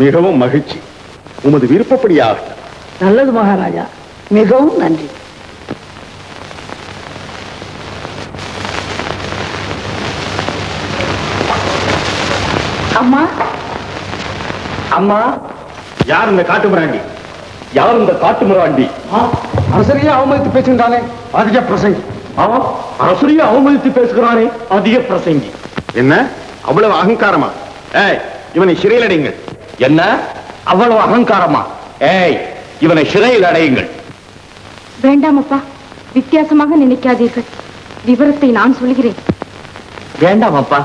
மிகவும் மகிழ்ச்சி. உமது விருப்பப்படியாக. நல்லது மகாராஜா, மிகவும் நன்றி. அம்மா அம்மா, யார் இந்த காட்டு மிராண்டி? யார் இந்த காட்டு மிராண்டி? அரசரையே அவமதித்து பேசுகின்றானே, அதிக பிரசங்கி. அரசரையே அவமதித்து பேசுகிறானே, அதிக பிரசங்கி. என்ன அவ்வளவு அகங்காரமா? ஏய், இவனை சிறையில் அடையுங்கள். என்ன அவ்வளவு அகங்காரமா? ஏய், இவனை சிறையில் அடையுங்கள். வேண்டாம் அப்பா, வித்தியாசமாக நினைக்காதீர்கள். விவரத்தை நான் சொல்கிறேன். வேண்டாம் அப்பா,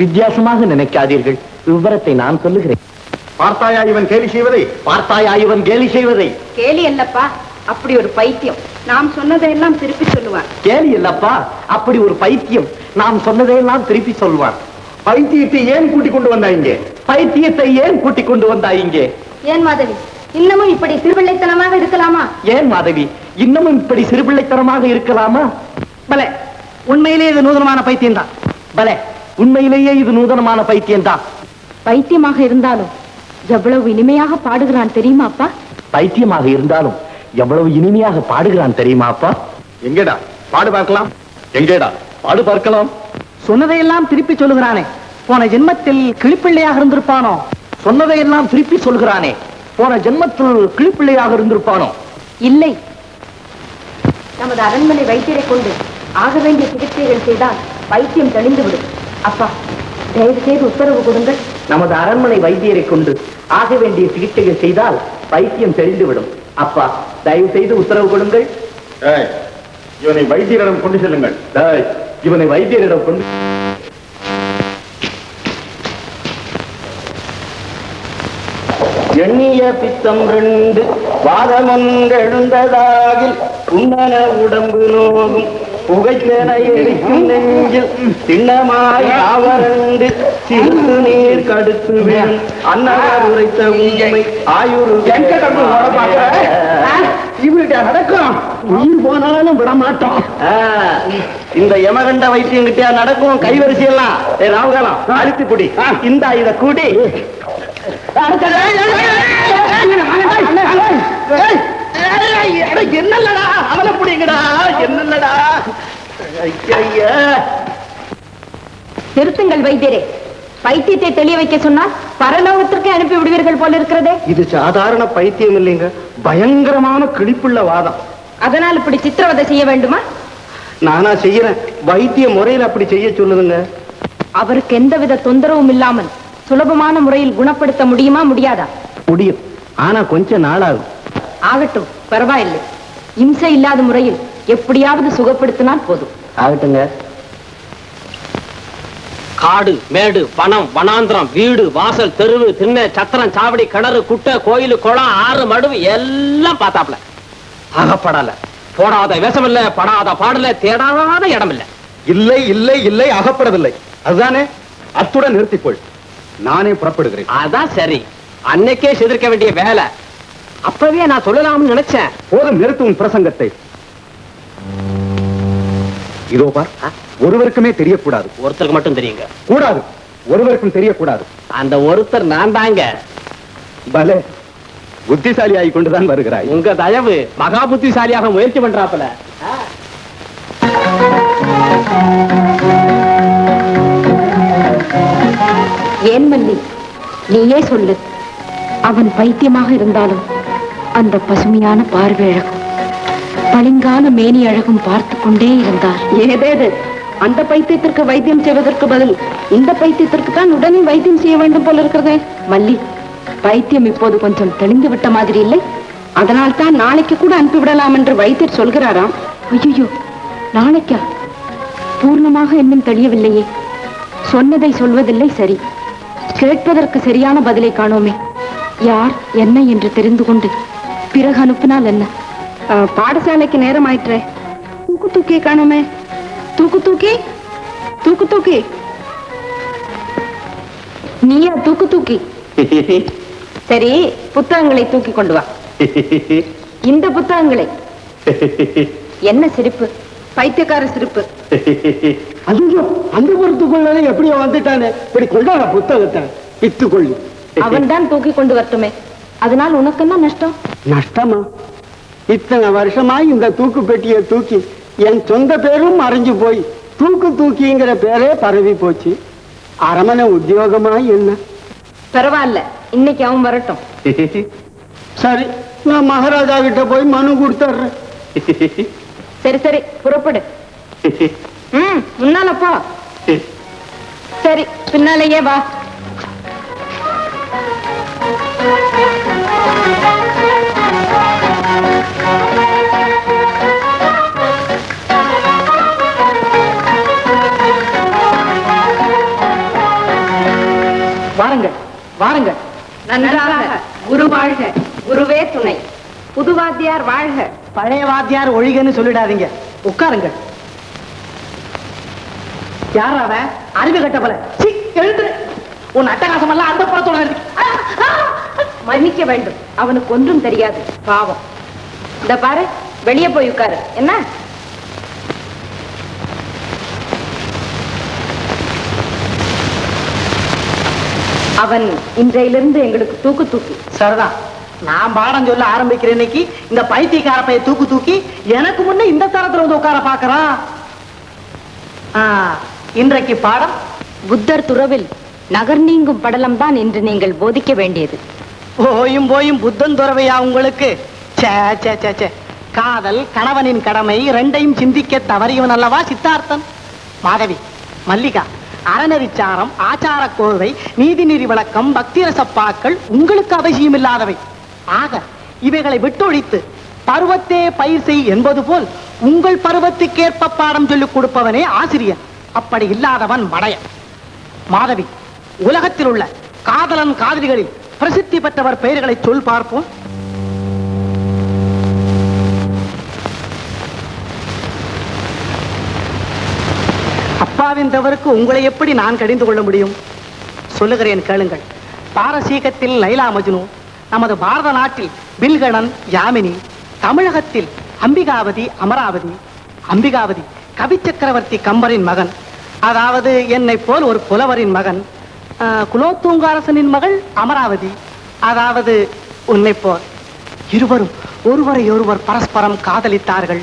வித்தியாசமாக நினைக்காதீர்கள். விவரத்தை நான் சொல்லுகிறேன். பார்த்தாயா இவன் கேலி செய்வதை? பார்த்தாயா இவன் கேலி செய்வதை? கேலி அல்லப்பா, அப்படி ஒரு பைத்தியம். நாம் சொன்னதையெல்லாம் திருப்பி சொல்லுவான். கேலி இல்லப்பா, அப்படி ஒரு பைத்தியம் நாம் சொன்னதையெல்லாம் திருப்பி சொல்வான். பைத்தியத்தை ஏன் கூட்டிக் கொண்டு வந்தா இங்கே? பைத்தியத்தை ஏன் கூட்டிக் கொண்டு வந்தா இங்கே? ஏன் மாதவி, இன்னமும் இப்படி சிறுபிள்ளைத்தனமாக இருக்கலாமா? ஏன் மாதவி, இன்னமும் இப்படி சிறுபிள்ளைத்தனமாக இருக்கலாமா? பலே, உண்மையிலேயே இது நூதனமான பைத்தியம் தான். பலே, உண்மையிலேயே இது நூதனமான பைத்தியம் தான். பைத்தியமாக இருந்தாலும் எவ்வளவு இனிமையாக பாடுகிறான் தெரியுமா அப்பா? பைத்தியமாக இருந்தாலும் எவ்வளவு இனிமையாக பாடுகிறான் தெரியுமா அப்பா? எங்கேடா பாடு பார்க்கலாம்? எங்கேடா பாடு பார்க்கலாம்? சொன்னதையெல்லாம் திருப்பி சொல்லுகிறானே, போன ஜென்மத்தில் கிளிப்பிள்ளையாக இருந்திருப்பானோ? சொன்னதையெல்லாம் திருப்பி சொல்கிறானே, போன ஜென்மத்தில் கிளிப்பிள்ளையாக இருந்திருப்பானோ? இல்லை, நமது அரண்மனை வைத்தியரை கொண்டு ஆக வேண்டிய சிகிச்சைகள் செய்தால் பைத்தியம் தெளிந்துவிடும். அப்பா, தயவு செய்து உத்தரவு கொடுங்கள். நமது அரண்மனை வைத்தியரை கொண்டு ஆக வேண்டிய சிகிச்சைகள் செய்தால் பைத்தியம் தெளிந்துவிடும். அப்பா, தயவு செய்து உத்தரவு கொடுங்கள். ஏய், இவனை வைத்தியரிடம் கொண்டு செல்லுங்கள். டேய், இவனை வைத்தியரிடம் கொண்டு எண்ணிய பித்தம் 2 வாதமொன்றெழுந்ததாகில் உண்ணன உடம்பு நோகும் புகைத்தன எரிக்கும் நெஞ்சில் திண்ணமாய் ஆவரண்டு சிறுத்து நீர் கடுத்து வேணும் அன்னவர் உரைத்த உண்மை ஆயுறு நடக்கும். உயிர் போனாலும் விட மாட்டோம். இந்த யமகண்ட வைத்தியம் கிட்டயா நடக்கும்? கைவரிசை எல்லாம் ராவுகாலம் அழுத்தி குடி. இந்த இத கூடி என்னல்லடா அவனை புடிங்கடா. என்னல்லடா, நிறுத்துங்கள் வைத்தியரே. பைத்தியத்தை தெளிய வைக்க சொன்னால் பரலோகத்திற்கு அனுப்பி விடுவீர்கள் போல இருக்கிறதே. இது சாதாரண பைத்தியம் இல்லைங்க, பயங்கரமான கிழிப்புள்ள வாதம். அதனால் இப்படி சித்திரவதை செய்ய வேண்டுமா? நானா செய்யறேன், வைத்திய முறையில் அப்படி செய்ய சொல்லுதுங்க. அவருக்கு எந்தவித தொந்தரவும் இல்லாமல் சுலபமான முறையில் குணப்படுத்த முடியுமா, முடியாதா? முடியும், ஆனா கொஞ்ச நாளாகும். ஆகட்டும், பரவாயில்லை. இம்சை இல்லாத முறையில் எப்படியாவது சுகப்படுத்தினால் போதும். ஆகட்டுங்க. காடு, மேடு, வனம், வனாந்திரம், வீடு, வாசல், தெருவு, திண்ணை, சத்திரம், சாவடி, கிணறு, குட்டை, கோயில், குளம், ஆறு, மடுவு எல்லாம் பார்த்தாப்ல. அகப்படல, போடாத விஷம் இல்ல, படாத பாடல, தேடாத இடம் இல்ல. இல்லை இல்லை இல்லை, அகப்படவில்லை. அதுதானே, அத்துடன் நிறுத்திக்கொள். நானே புறப்படுகிறேன். அதான் சரி, அன்னைக்கே சிதறிக்க வேண்டிய வேலை. அப்பவே நான் சொல்லலாம்னு நினைச்சேன். போதும், நிறுத்தும் பிரசங்கத்தை. இதோ பார், ஒருவருக்குமே தெரியக்கூடாது. ஒருத்தருக்கு மட்டும் தெரியுங்க. கூடாது, ஒருவருக்கும் தெரியக்கூடாது. அந்த ஒருத்தர் நான் தாங்க. பலே, புத்திசாலி ஆகி கொண்டுதான் வருகிறாய். உங்க தயவு மகா புத்திசாலியாக முயற்சி பண்றாப்பல. ஏன் மல்லி, நீயே சொல்லு. அவன் பைத்தியமாக இருந்தாலும் அந்த பசுமையான பார்வை அழகும் பளிங்கான மேனி அழகும் பார்த்து கொண்டே இருந்தார். ஏதேது அந்த பைத்தியத்திற்கு வைத்தியம் செய்வதற்கு பதில் இந்த பைத்தியத்திற்கு தான் உடனே வைத்தியம் செய்ய வேண்டும் போல இருக்கிறதே. மல்லி, பைத்தியம் இப்போது கொஞ்சம் தெளிந்து விட்ட மாதிரி இல்லை? அதனால் தான் நாளைக்கு கூட அனுப்பிவிடலாம் என்று வைத்தியர் சொல்கிறாராம். ஐயோ, நாளைக்கா? பூர்ணமாக இன்னும் தெளியவில்லையே. சொன்னதை சொல்வதில்லை, சரி. கேட்பதற்கு சரியான பதிலை காணோமே. யார் என்ன என்று தெரிந்து கொண்டு பிறகு அனுப்பினால் என்ன? பாடசாலைக்கு நேரம் ஆயிற்றே. தூக்கு தூக்கி காணோமே. தூக்கு தூக்கி தூக்கு தூக்கி நீயா தூக்கு தூக்கி? சரி, புத்தகங்களை தூக்கி கொண்டு வா. இந்த புத்தகங்களை. என்ன சிரிப்பு? பைத்தியக்கார சிரிப்பு. ஐயோ, அந்த பொறுத்துக்குள்ள எப்படியோ வந்துட்டானே. இப்படி கொண்டாட புத்தகத்தை வித்துக்கொள்ளு. அவன் தான் தூக்கி கொண்டு வரட்டுமே. அதனால் உனக்கு என்ன நஷ்டம்? நஷ்டமா? இத்தனை வருஷமாய் இந்த தூக்கு பெட்டியை தூக்கி என் சொந்த பேரும் மறைஞ்சு போய் தூக்கு தூக்கிங்கிற பேரே பரவி போச்சு. அரமனை உத்தியோகமா என்ன? பரவாயில்ல, இன்னைக்கு அவன் வரட்டும். சரி, நான் மகாராஜா கிட்ட போய் மனு கொடுத்துறேன். சரி சரி, புறப்படு. முன்னால போ. சரி, பின்னாலேயே வா. வாருங்கள் வாருங்கள். நன்றாக. குரு வாழ்க, குருவே துணை. புது வாத்தியார் வாழ்க. பழைய வாத்தியார் ஒழிகன்னு சொல்லிடாதீங்க. உட்காருங்கள். யாராவ? அறிவு கட்ட போல. எழுந்து. உன் அட்டகாசம் எல்லாம் அந்த புறத்தோட இருக்கு. மன்னிக்க வேண்டும், அவனுக்கு ஒன்றும் தெரியாது, பாவம். இந்த பாரு, வெளியே போய் உட்காரு. என்ன? அவன் இன்றையிலிருந்து எங்களுக்கு தூக்கு தூக்கி. சரிதான். நான் பாடம் சொல்ல ஆரம்பிக்கிறேன். இன்னைக்கு இந்த பைத்தியக்கார பைய தூக்கு தூக்கி எனக்கு முன்ன இந்த தரத்துல வந்து உட்கார பாக்குறான். இன்றைக்கு பாடம் புத்தர் துறவில் நகர் நீங்கும் படலம் தான் இன்று நீங்கள் போதிக்க வேண்டியது. போயும் போயும் புத்தன் துறவையா உங்களுக்கு? காதல், கணவனின் கடமை ரெண்டையும் சிந்திக்க தவறியவன் அல்லவா சித்தார்த்தன். மாதவி, மல்லிகா, அறநெறிச்சாரம், ஆச்சார கோவை, நீதிநெறி விளக்கம், பக்தி ரசப்பாக்கள் உங்களுக்கு அவசியம் இல்லாதவை. ஆக இவைகளை விட்டொழித்து பருவத்தே பயிர் செய் என்பது போல் உங்கள் பருவத்துக்கேற்ப பாடம் சொல்லிக் கொடுப்பவனே ஆசிரியர். அப்படி இல்லாதவன் மடையன். மாதவி, உலகத்தில் உள்ள காதலன் காதலிகளில் பிரசித்தி பெற்றவர் பெயர்களை சொல் பார்ப்போம். அப்பாவின் தவறுக்கு உங்களை எப்படி நான் கடிந்து கொள்ள முடியும்? சொல்லுகிறேன், கேளுங்கள். பாரசீகத்தில் லைலா மஜ்னு, நமது பாரத நாட்டில் பில்கணன் யாமினி, தமிழகத்தில் அம்பிகாவதி அமராவதி. அம்பிகாவதி கவி சக்கரவர்த்தி கம்பரின் மகன், அதாவது என்னை போல் ஒரு புலவரின் மகன். குலோத்துங்க அரசனின் மகள் அமராவதி, அதாவது உன்னை போல். இருவரும் ஒருவரை ஒருவர் பரஸ்பரம் காதலித்தார்கள்.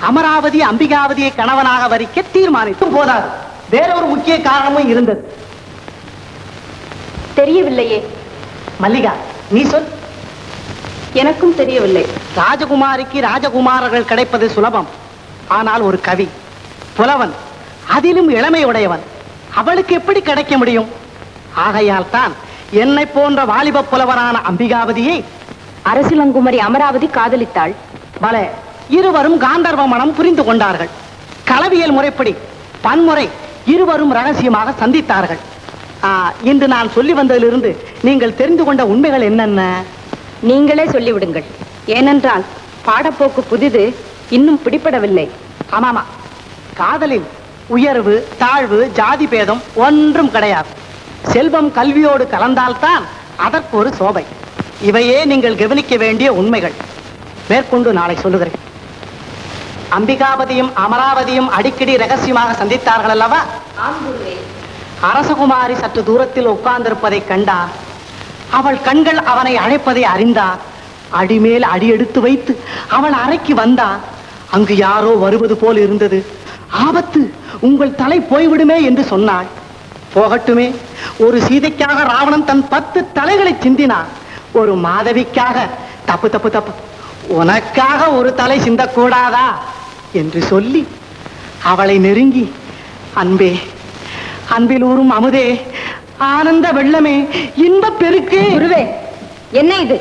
அமராவதி அம்பிகாவதியை கணவனாக வரிக்க தீர்மானித்தும் போதாது, வேறொரு முக்கிய காரணமும் இருந்தது. தெரியவில்லையே. மல்லிகா, நீ சொல். எனக்கும் தெரியவில்லை. ராஜகுமாரிக்கு ராஜகுமாரர்கள் கிடைப்பது சுலபம். ஆனால் ஒரு கவி, புலவன், அதிலும் இளமையுடையவன், அவளுக்கு எப்படி கிடைக்க முடியும்? ஆகையால் தான் என்னை போன்ற வாலிப புலவரான அம்பிகாவதியை அரசிலங்குமரி அமராவதி காதலித்தாள். பலே, இருவரும் காந்தர்வ மனம் புரிந்து கொண்டார்கள். களவியல் முறைப்படி பன்முறை இருவரும் ரகசியமாக சந்தித்தார்கள். இன்று நான் சொல்லி வந்ததிலிருந்து நீங்கள் தெரிந்து கொண்ட உண்மைகள் என்னென்ன? நீங்களே சொல்லிவிடுங்கள். ஏனென்றால் பாடப்போக்கு புதிது, இன்னும் பிடிபடவில்லை. ஆமாமா, காதலில் உயர்வு தாழ்வு ஜாதி பேதம் ஒன்றும் கிடையாது. செல்வம் கல்வியோடு கலந்தால்தான் அதற்கு ஒரு சோபை. இவையே நீங்கள் கவனிக்க வேண்டிய உண்மைகள். மேற்கொண்டு நாளை சொல்லுகிறேன். அம்பிகாவதியும் அமராவதியும் அடிக்கடி ரகசியமாக சந்தித்தார்கள் அல்லவா? அரசகுமாரி சற்று தூரத்தில் உட்கார்ந்திருப்பதை கண்டார். அவள் கண்கள் அவனை அழைப்பதை அறிந்தார். அடிமேல் அடி எடுத்து வைத்து அவள் அறைக்கு வந்தார். அங்கு யாரோ வருவது போல் இருந்தது. ஆபத்து, உங்கள் தலை போய்விடுமே என்று சொன்னாள். போகட்டுமே, ஒரு சீதைக்காக ராவணன் தன் 10 தலைகளை சிந்தினான். ஒரு மாதவிக்காக தப்பு தப்பு தப்பு உனக்காக ஒரு தலை சிந்தக்கூடாதா என்று சொல்லி அவளை நெருங்கி, அன்பே, அன்பில் ஊறும் அமுதே, ஆனந்த வெள்ளமே, இன்ப பெருக்கு. குருவே, என்ன இது?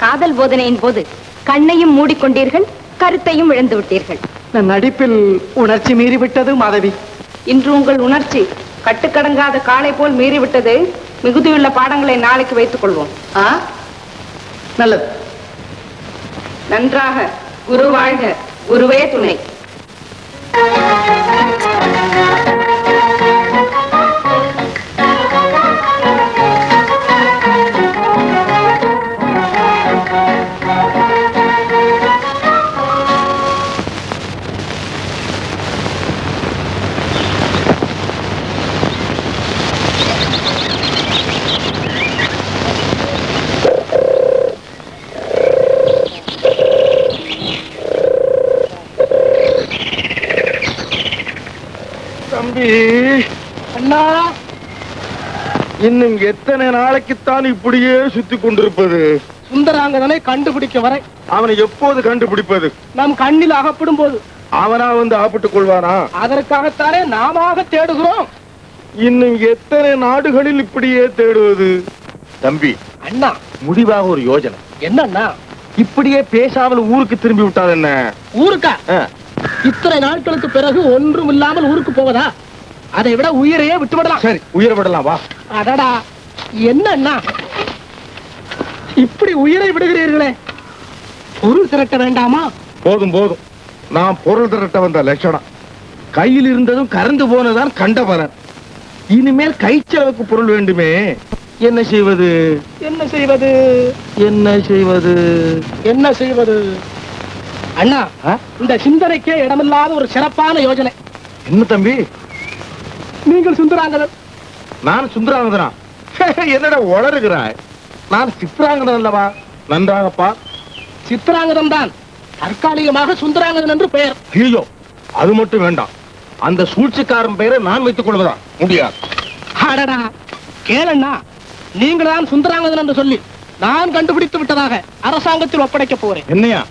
காதல் போதனையின் போது கண்ணையும் மூடிக்கொண்டீர்கள், கருத்தையும் இழந்து விட்டீர்கள். நடிப்பில் உணர்ச்சி மீறிவிட்டது மாதவி. இன்று உங்கள் உணர்ச்சி கட்டுக்கடங்காத காளை போல் மீறிவிட்டது. மிகுதியுள்ள பாடங்களை நாளைக்கு வைத்துக் கொள்வோம். நல்லது. நன்றாக. குரு வாழ்க, குருவே துணை. தம்பி, அண்ணா, இன்னும் எத்தனை நாளைக்குத்தான் இப்படியே சுத்தி கொண்டிருப்பது? சுந்தராங்கதனை கண்டுபிடிக்க வரை. அவனை எப்போது கண்டுபிடிப்பது? நம் கண்ணில் அகப்படும் போது. அவனா வந்து ஆப்பிட்டுக் கொள்வானா? அதற்காகத்தானே நாம தேடுகிறோம். இன்னும் எத்தனை நாடுகளில் இப்படியே தேடுவது? தம்பி அண்ணா, முடிவாக ஒரு யோஜனை. என்னன்னா, இப்படியே பேசாமல் ஊருக்கு திரும்பி விட்டால் என்ன? ஊருக்கா? இத்தனை நாட்களுக்கு பிறகு ஒன்றும் இல்லாமல் ஊருக்கு போவதா? அதை விட உயிரையே விட்டு விடலாம். சரி, உயிரை விடலாம், வா. அடடா, என்னன்னா இப்படி உயிரை விடுகிறீர்களே? பொருள் திரட்ட வேண்டாமா? போதும் போதும், நான் பொருள் திரட்ட வந்த லட்சணம். கையில் இருந்ததும் கறந்து போனதான் கண்ட பலன். இனிமேல் கை செலவுக்கு பொருள் வேண்டுமே. என்ன செய்வது? என்ன செய்வது? என்ன செய்வது? என்ன செய்வது? அண்ணா, இந்த சிந்தனைக்கே இடமில்லாத ஒரு சிறப்பான யோஜனை. என்ன தம்பி? நீங்கள் சுந்தராங்கதன், நான் சுந்தராங்கதனா? என்னடா உளறுகிறாய்? நான் சித்ராங்கதன் அல்லவா? நன்றாகப்பா. சித்ராங்கதன் தான். தற்காலிகமாக சுந்தராங்கதன் என்று பெயர். ஐயோ, அது மட்டும் வேண்டாம். அந்த சூழ்ச்சிக்காரன் பெயரை நான் வைத்துக் கொள்வதா? முடியாது. அடடா, கேளண்ணா, நீங்கள் தான் சுந்தராங்கதன் என்று சொல்லி நான் கண்டுபிடித்து விட்டதாக அரசாங்கத்தில் ஒப்படைக்க போறேன். என்னையா?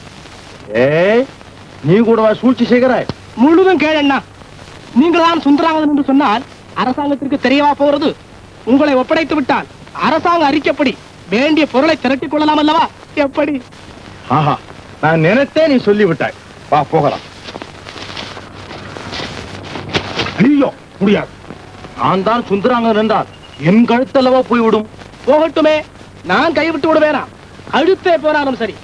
ஏய், நீ கூடவா சூழ்ச்சி செய்கிறாய்? முழுதும் கேளண்ணா. நீங்கள் தான் சுந்தராங்கதன் என்று சொன்னால் அரசாங்கத்திற்கு தெரியவா போறது? உங்களை ஒப்படைத்து விட்டால் அரசாங்க அறிக்கைப்படி வேண்டிய பொருளை திரட்டிக் கொள்ளலாம் அல்லவா? எப்படி? ஆஹா, நான் நினைத்தே நீ சொல்லிவிட்டாய். வா, போகலாம். ஐயோ, முடியாது. நான் தான் சுந்தராங்கதன் என்றால் என் கழுத்தல்லவா போய்விடும். போகட்டுமே, நான் கைவிட்டு விடுவேனா? கழுத்தே போனாலும் சரி,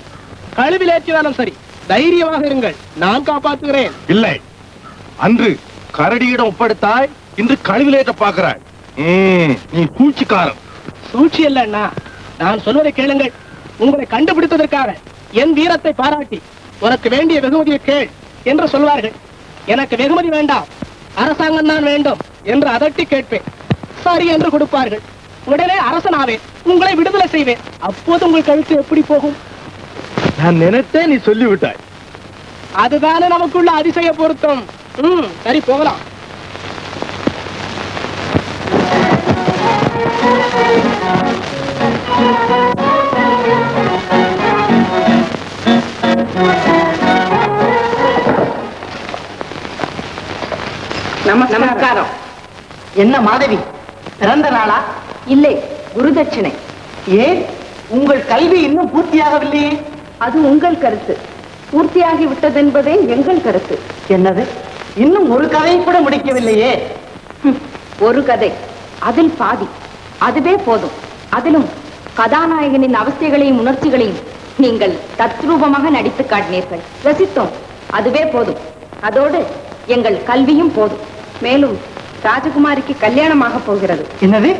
கழுவிலேற்றினாலும் சரி, தைரியமாக இருங்கள், நான் காப்பாற்றுகிறேன். இல்லை, அன்று கரடியிடம் ஒப்படைத்தாய், இன்று கழுவிலேற்ற பார்க்கிறாய். நீ சூழ்ச்சிக்காரன். சூழ்ச்சி இல்லைன்னா, நான் சொல்வதை கேளுங்கள். உங்களை கண்டுபிடித்ததற்காக என் வீரத்தை பாராட்டி உனக்கு வேண்டிய வெகுமதியை கேள் என்று சொல்வார்கள். எனக்கு வெகுமதி வேண்டாம், அரசாங்கம் தான் வேண்டும் என்று அதட்டி கேட்பேன். சரி என்று கொடுப்பார்கள். உடனே அரசனாவேன், உங்களை விடுதலை செய்வேன். அப்போது உங்கள் கழுத்து எப்படி போகும்? நான் நினைத்தே நீ சொல்லிவிட்டாய். அதுதானே நமக்குள்ள அதிசய பொருத்தம். சரி, போகலாம். நமஸ்காரம். என்ன மாதவி, பிறந்த நாளா? இல்லை, குருதட்சிணை. ஏன் உங்கள் கல்வி இன்னும் பூர்த்தியாகவில்லையே? அது உங்கள் கருத்து. பூர்த்தியாகி விட்டது என்பதே எங்கள் கருத்து. என்னது, இன்னும் ஒரு கதையை கூட முடிக்கவில்லையே? ஒரு கதை, அதில் பாதி, அதுவே போதும். அதிலும் கதாநாயகனின் அவஸ்தைகளையும் உணர்ச்சிகளையும் நீங்கள் தத்ரூபமாக நடித்து காட்டினீர்கள். ரசித்தோம், அதுவே போதும். அதோடு எங்கள் கல்வியும் போதும். மேலும் ராஜகுமாரிக்கு கல்யாணமாக போகிறது. என்னது,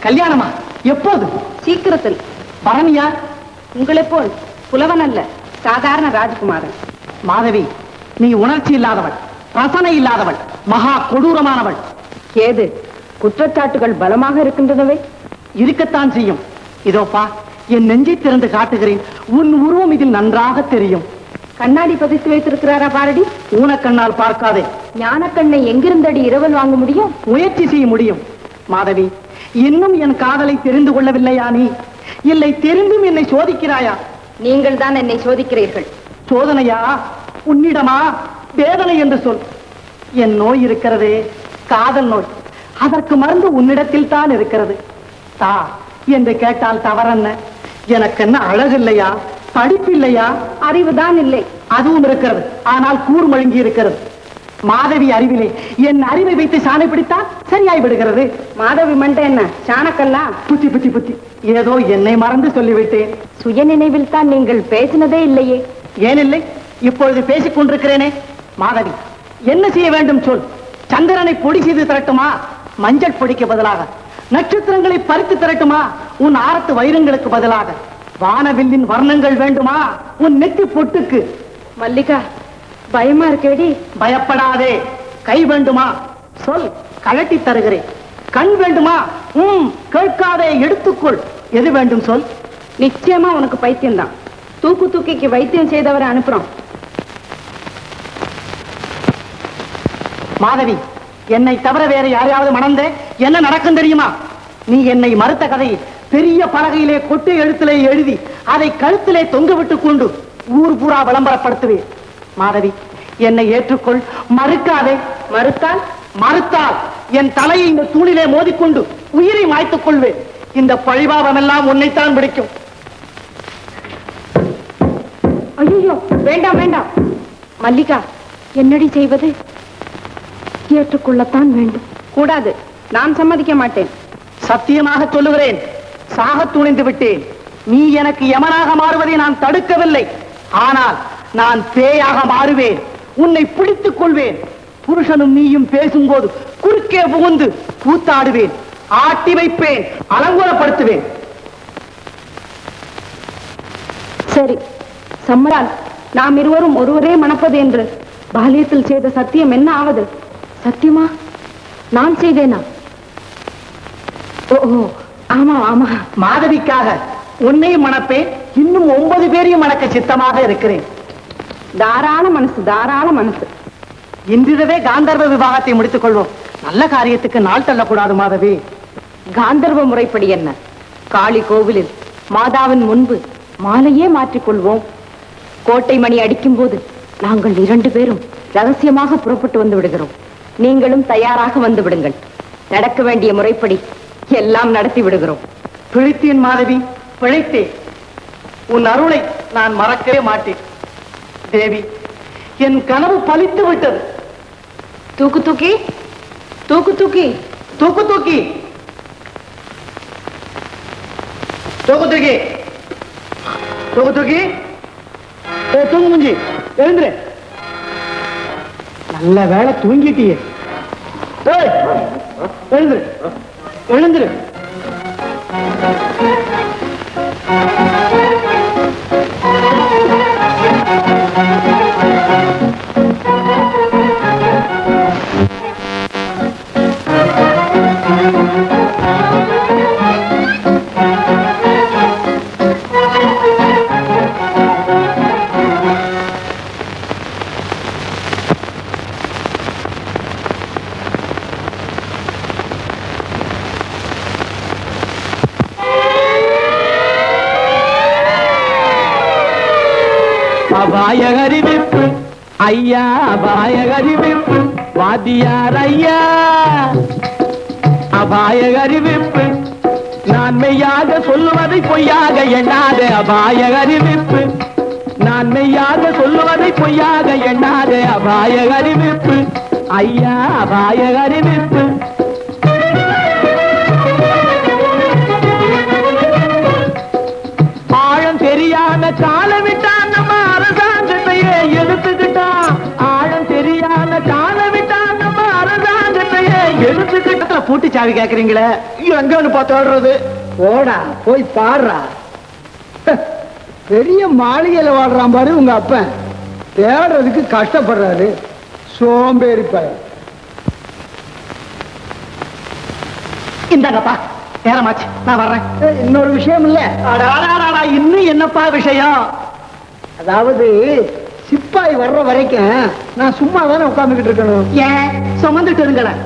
கல்யாணமா? எப்போது? சீக்கிரத்தில். பரணியா? உங்களைப் போல் புலவன் அல்ல, சாதாரண ராஜகுமாரன். மாதவி, நீ உணர்ச்சி இல்லாதவள், ரசனை இல்லாதவள், மகா கொடூரமானவள். ஏது, குற்றச்சாட்டுகள் பலமாக இருக்கின்றனவே? இருக்கத்தான் செய்யும். இதோப்பா, என் நெஞ்சை திறந்து காட்டுகிறேன். உன் உருவம் இதில் நன்றாக தெரியும். கண்ணாடி பதித்து வைத்திருக்கிறாரா பாரடி? ஊனக்கண்ணால் பார்க்காதே. ஞானக்கண்ணை எங்கிருந்தடி இரவல் வாங்க முடியும்? முயற்சி செய்ய முடியும். மாதவி, இன்னும் என் காதலை தெரிந்து கொள்ளவில்லையா நீ? இல்லை தெரிந்தும் என்னை சோதிக்கிறாயா? நீங்கள் தான் என்னை சோதிக்கிறீர்கள். சோதனையா? உன்னிடமா? வேதனை என்று சொல். என் நோய் இருக்கிறதே காதல் நோய். அதற்கு மருந்து உன்னிடத்தில் தான் இருக்கிறது. தா என்று கேட்டால் தவறென்ன? எனக்கு என்ன அழகு இல்லையா? படிப்பில்லையா? அறிவுதான் இல்லை. அதுவும் இருக்கிறது, ஆனால் கூர்மழுங்கி இருக்கிறது. மாதவி அறிவிலே என் அறிவை வைத்து சாணை பிடித்தால் சரியாய் விடுகிறது. மாதவி மண்டை என்ன சாணக்கல்லா? புத்தி புத்தி புத்தி, ஏதோ என்னை மறந்து சொல்லிவிட்டேன். சுய நினைவில் தான் நீங்கள் பேசினதே இல்லையே. ஏனில்லை, இப்பொழுது பேசிக் கொண்டிருக்கிறேனே. மாதவி, என்ன செய்ய வேண்டும் சொல். சந்திரனை பொடி செய்து திரட்டுமா? மஞ்சள் பொடிக்கு பதிலாக நட்சத்திரங்களை பறித்து திரட்டுமா? உன் ஆரத்து வைரங்களுக்கு பதிலாக வானவில்லின் வர்ணங்கள் வேண்டுமா? உன் நெத்தி பொட்டுக்கு? மல்லிகா, பயமா இருக்கேடி. பயப்படாதே. கை வேண்டுமா? சொல், கழட்டி தருகிறேன். கண் வேண்டுமா? கேட்காதே, எடுத்துக்கொள். எது வேண்டும் சொல். நிச்சயமா உனக்கு பைத்தியம் தான். தூக்கிக்கு வைத்தியம் செய்தவரை அனுப்புறோம். மாதவி, என்னை தவிர வேற யாரையாவது மணந்தே என்ன நடக்கும் தெரியுமா? நீ என்னை மறுத்த கதையை பெரிய பலகையிலே கொட்டை எழுத்திலே எழுதி அதை கழுத்திலே தொங்க விட்டுக் கொண்டு ஊர் பூரா விளம்பரப்படுத்துவேன். மாதவி, என்னை ஏற்றுக்கொள். மறுக்காதே. மறுத்தால் என் தலையை இந்த தூணிலே மோதிக்கொண்டு உயிரை மாய்த்துக் கொள்வேன். இந்த பழிபாவம் எல்லாம் உன்னைத்தான் பிடிக்கும். ஐயோ, வேண்டாம் வேண்டாம். மல்லிகா, என்னடி செய்வது? ஏற்றுக்கொள்ளத்தான் வேண்டும். கூடாது, நான் சம்மதிக்க மாட்டேன். சத்தியமாக சொல்லுகிறேன், சாக துணிந்து விட்டேன். நீ எனக்கு யமனாக மாறுவதை நான் தடுக்கவில்லை. ஆனால் நான் பேயாக மாறுவேன். உன்னை பிடித்துக் கொள்வேன். புருஷனும் நீயும் பேசும்போது குறுக்கே புகுந்து கூத்தாடுவேன். ஆட்டி வைப்பேன். அலங்கோலப்படுத்துவேன். சரி, சம்மரால் நாம் இருவரும் ஒருவரே மணப்பது என்று பாலியத்தில் செய்த சத்தியம் என்ன ஆவது? சத்தியமா? நான் செய்தேனா? ஓ, ஆமா ஆமா. மாதவிக்காக உன்னையும் மணப்பேன். இன்னும் 9 பேரையும் மணக்க சித்தமாக இருக்கிறேன். தாராள மனசு, தாராள மனசு. இன்றிரவே காந்தர்வ விவாகத்தை முடித்துக் கொள்வோம். நல்ல காரியத்துக்கு நாள் தள்ளக்கூடாது மாதவி. காந்தர்வ முறைப்படி என்ன? காளி கோவிலில் மாதாவின் முன்பு மாலையே மாற்றிக்கொள்வோம். கோட்டை மணி அடிக்கும் போது நாங்கள் 2 பேரும் ரகசியமாக புறப்பட்டு வந்து விடுகிறோம். நீங்களும் தயாராக வந்து விடுங்கள். நடக்க வேண்டிய முறைப்படி எல்லாம் நடத்தி விடுகிறோம். பிழைத்தேன் மாதவி, பிழைத்தேன். உன் அருளை நான் மறக்கவே மாட்டேன். தேவி, என் கனவு பலித்து விட்டது. தூக்கு தூக்கி தூக்கு தூக்கி தூக்கு தூக்கி தூக்கு தூக்கி தூக்கு தூக்கி தூங்கு முஞ்சி, எழுந்துரு. நல்ல வேலை தூங்கிட்டியே. எழுந்துரு எழுந்துரு. அபாய அறிவிப்பு ஐயா, அபாய அறிவிப்பு வாத்தியார் ஐயா. அபாய அறிவிப்பு, நான் மெய்யாக சொல்லுவதை பொய்யாக எண்ணாத. அபாய அறிவிப்பு, நான் மெய்யாக சொல்லுவதை பொய்யாக எண்ணாத. அபாய அறிவிப்பு ஐயா, அபாய அறிவிப்பு. ஆழம் தெரியாம காலவிட்டான் நம்ம அரசாங்கத்தையே எடுத்துக்கிட்டான். ஆழம் தெரியாம காலவிட்டான் நம்ம அரசாங்கத்தையே எடுத்துக்கிட்ட. பூட்டி சாவி கேக்குறீங்களே, எங்கன்னு பார்த்து ஆடுறது? போடா, போய் பாடுறா. பெரிய மாளிகையில வாடுறான் பாரு உங்க அப்பன். தேடுறதுக்கு கஷ்டப்படுறாரு, சோம்பேறி பையன். இந்தாங்கப்பா, நேரமாச்சு, நான் வர்றேன். இன்னொரு விஷயம் இல்ல. இன்னும் என்னப்பா விஷயம்? அதாவது சிப்பாய் வர்ற வரைக்கும் நான் சும்மா தானே உட்கார்ந்துகிட்டு இருக்கணும். ஏன் சுமந்துட்டு இருங்களேன்.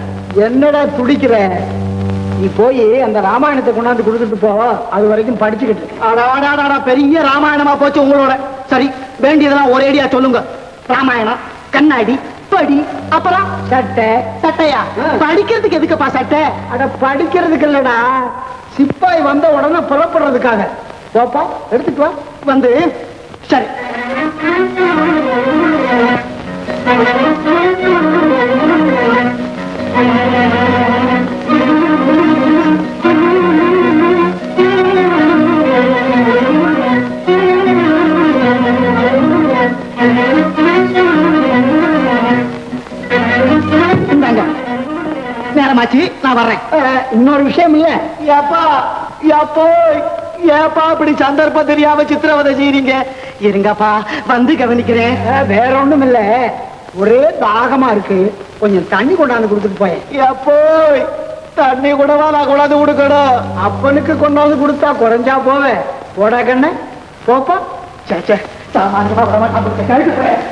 என்னடா துடிக்கிற? நீ போய் அந்த ராமாயணத்தை கொண்டாந்து கொடுத்துட்டு போ, அது வரைக்கும் படிச்சுக்கிட்டு இருக்கு. பெரிய ராமாயணமா போச்சு உங்களோட. சரி, வேண்டியதெல்லாம் ஒரேடியா சொல்லுங்க. ராமாயணம், கண்ணாடி, படி, அப்புறம் சட்டை. சட்டையா? படிக்கிறதுக்கு எதுக்குப்பா சட்டை? அட படிக்கிறதுக்கு இல்லடா, சிப்பாய் வந்த உடனே புறப்படுறதுக்காக. போப்பா, எடுத்துட்டு வா. வந்து சரி. நேரமாச்சு, நான் வர்றேன். இன்னொரு விஷயம் இல்ல. ஏப்பா இப்படி சந்தர்ப்பம் தெரியாம சித்திரவதை செய்றீங்க? இருங்கப்பா, வந்து கவனிக்கிறேன். வேற ஒண்ணும் இல்ல, ஒரே தாகமா இருக்கு, கொஞ்சம் தண்ணி கொண்டாந்து கொடுத்துட்டு போய். எப்போய் தண்ணி கூடவா நான் கொண்டாந்து கொடுக்கணும்? அப்பனுக்கு கொண்டாந்து கொடுத்தா குறைஞ்சா போவேன். போடா கண்ண, போப்பா. சே, சாமானியமா விடமாட்டேன்.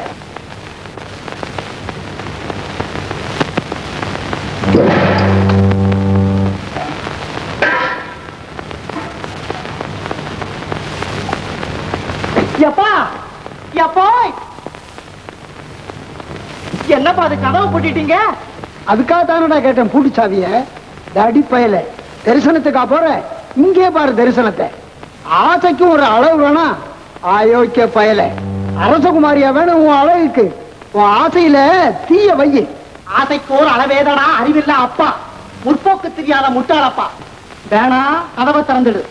என்னப்பா அது கதவை போட்டுட்டீங்க? அதுக்காக தானடா கேட்டேன் பூட்டு சாவிய. தடி பயல, தரிசனத்துக்கா போற? இங்கே பாரு தரிசனத்தை. ஆசைக்கும் ஒரு அளவு வேணா? அயோக்கிய பயல, அரசகுமாரியா வேணும் உன் அழகுக்கு. உன் ஆசையில தீய வையி. ஆசைக்கு ஒரு அளவேதனா, அறிவில்ல அப்பா, முற்போக்கு தெரியாத முட்டாளப்பா. வேணா, கதவை திறந்துடு.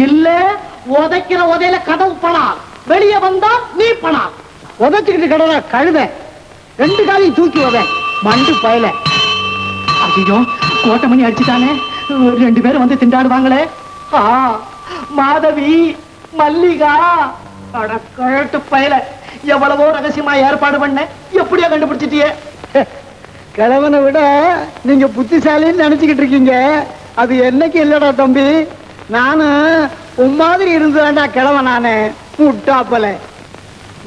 இல்ல உதைக்கிற உதையில கதவு பணால், வெளியே வந்தா நீ பணால். உதச்சுக்கிட்டு கடற கழுத, ரெண்டு காலையும் தூக்கி உத மண்டு பயல. ஐயோ, கோட்டமணி அடிச்சுட்டானே, ரெண்டு பேரும் வந்து திண்டாடுவாங்களே. மாதவி, மல்லிகா, கழட்டு பயல, எவ்வளவோ ரகசியமா ஏற்பாடு பண்ண, எப்படியோ கண்டுபிடிச்சிட்டியே. கிழவனை விட நீங்க புத்திசாலின்னு நினைச்சுக்கிட்டு இருக்கீங்க. அது என்னைக்கு இல்லடா தம்பி. நானு உன் மாதிரி இருந்துதான்டா கிழவன். நானு முட்டாப்பல.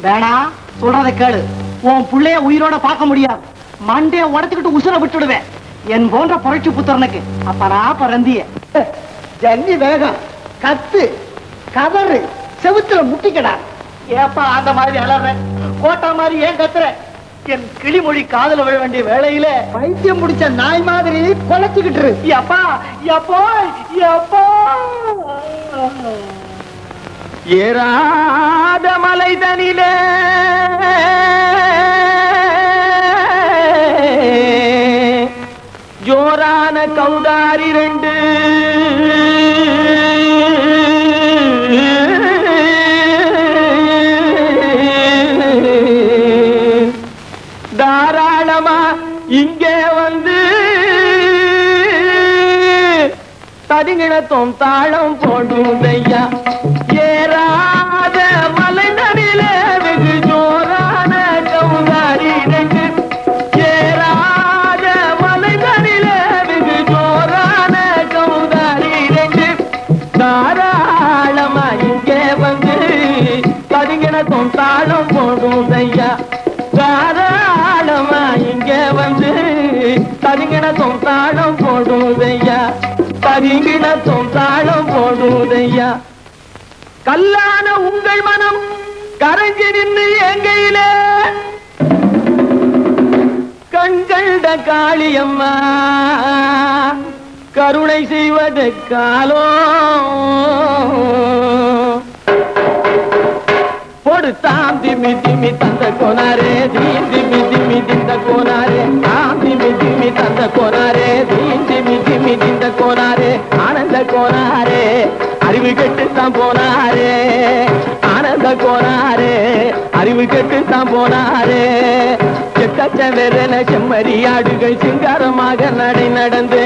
வேணா, சொல்றத கேளு. உன் புள்ளைய உயிரோட பார்க்க முடியாது. மண்டைய உடச்சுக்கிட்டு உசுர விட்டுடுவேன். என் போன்ற புரட்சி புத்திரனுக்கு அப்பனா பறந்திய. ஜன்னி வேகம், கத்து, கதறு, செவுத்துல முட்டிக்கடா. ஏப்பா அந்த மாதிரி அலற? கோட்டா மாதிரி ஏன் கத்துற? என் கிளிமொழி காதல விழ வேண்டிய வேளையில பைத்தியம் முடிச்ச நாய் மாதிரி கொலைச்சுக்கிட்டு இரு. எப்பா எப்போ எப்போ ஏறாத மலைதனிலே ஜோரான கௌதாரி ரெண்டு தாராளமா இங்கே வந்து தடிங்கிணத்தும் தாளம் போடுதையா. ஏறாத மலைதனிலே வெகு ஜோரான கௌதாரி ரெண்டு. ஏறாத மலைதனிலே வெகு ஜோரான கௌதாரி ரெண்டு. தாராளமா இங்கே வந்து தடிங்கிணத்தும் தாளம் போடுதையா. தாராளமா இங்கே வந்து தரிங்கிணத்தும் தாளம் போடுதையா. தரிங்கிணத்தும் தாளம் போடுதையா. கல்லான உங்கள் மனம் கரைஞ்சி நின்று எங்கையிலே கண்கண்ட காளியம்மா கருணை செய்வது காலோ. தாம் திமி திமி தந்த கோனாரே, தீம் திமி திமி திந்த கோனாரே, தாம் திமி திமி தந்த கோனாரே, தீம் திமி திமி திந்த கோனாரே, ஆனந்த கோனாரே, அறிவு கெட்டுத்தான் போனாரே, ஆனந்த கோனாரே, அறிவு கெட்டுத்தான் போனாரே. செக்கச்ச வெறன செம்மறியாடுகள் சிங்காரமாக நடை நடந்து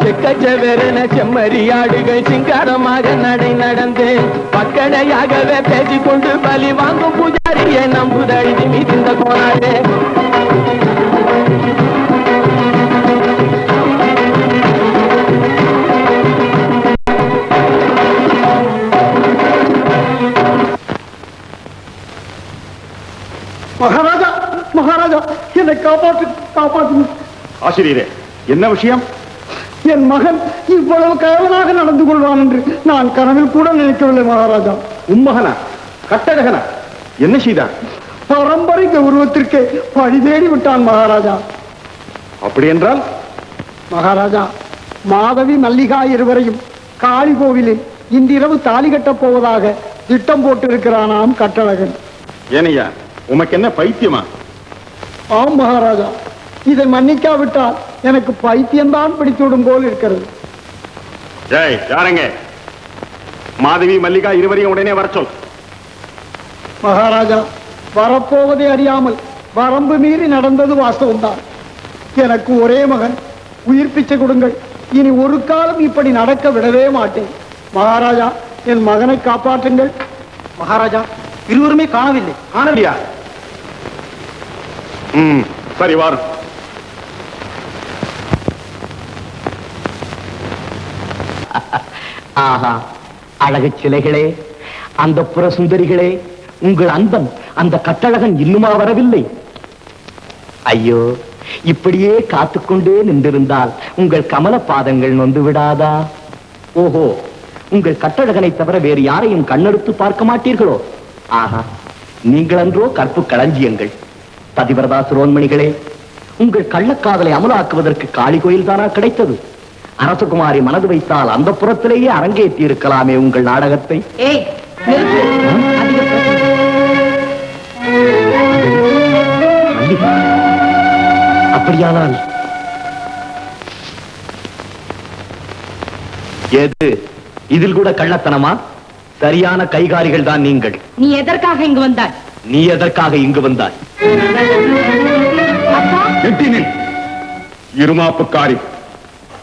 செக்கச்சவென செம்மறியாடுகள் சிங்காரமாக நடை நடந்து பக்கடையாகவே பேசிக்கொண்டு பலி வாங்கும் பூஜாரியை நம்புதழி திமி திந்த கோனாரே. மகாராஜா, மகாராஜா, என்னை காப்பாற்று. காப்பாத்துங்க. ஆசிரியரே, என்ன விஷயம்? என் மகன் இவ்வளவு கேவலாக நடந்து கொள்வான் என்று நான் கனவில் கூட நினைக்கவில்லை மகாராஜா. உன் மகனா? கட்டழகனா? என்ன செய்தான்? பரம்பரை கௌரவத்திற்கு பழி தேடி விட்டான் மகாராஜா. அப்படி என்றால்? மகாராஜா, மாதவி மல்லிகா இருவரையும் காளி கோவிலில் இன்றிரவு தாலி கட்டப் போவதாக திட்டம் போட்டிருக்கிறானாம் கட்டழகன். ஏனையா, உமக்கு என்ன பைத்தியமா? ஆம் மகாராஜா, இதை மன்னிக்காவிட்டால் எனக்கு பைத்தியம்தான் பிடித்துவிடும் போல் இருக்கிறது. ஜெய், யாருங்க? மாதவி மல்லிகா இருவரையும் உடனே வர சொல். மகாராஜா, வரப்போவதை அறியாமல் வரம்பு மீறி நடந்தது வாஸ்தவம்தான். எனக்கு ஒரே மகன், உயிர் பிச்சை கொடுங்கள். இனி ஒரு காலம் இப்படி நடக்க விடவே மாட்டேன். மகாராஜா, என் மகனை காப்பாற்றுங்கள். மகாராஜா, இருவருமே காணவில்லை. காணலையா? சரி, வாரும். ஆஹா, அழகு சிலைகளே, அந்த புற சுந்தரிகளே, உங்கள் அன்பன் அந்த கட்டழகன் இன்னுமா வரவில்லை? ஐயோ, இப்படியே காத்துக்கொண்டே நின்றிருந்தால் உங்கள் கமல பாதங்கள் நொந்து விடாதா? ஓஹோ, உங்கள் கட்டழகனை தவிர வேறு யாரையும் கண்ணெடுத்து பார்க்க மாட்டீர்களோ? ஆஹா, நீங்கள் அன்றோ கற்பு களஞ்சியங்கள். பதிவரதா சிரோன்மணிகளே, உங்கள் கள்ளக்காதலை அமலாக்குவதற்கு காளி கோயில் தானா கிடைத்தது? அரசகுமாரி மனது வைத்தால் அந்த புறத்திலேயே அரங்கேற்றி இருக்கலாமே உங்கள் நாடகத்தை. ஏய், நிறுத்து. அதிக பிரசங்கம். மல்லிகா, அப்படியானால் எது இதில் கூட கள்ளத்தனமா? சரியான கைகாரிகள் தான் நீங்கள். நீ எதற்காக இங்கு வந்தாய்? நீ எதற்காக இங்கு வந்தாய்? எட்டினில் இருமாப்புக்காரி,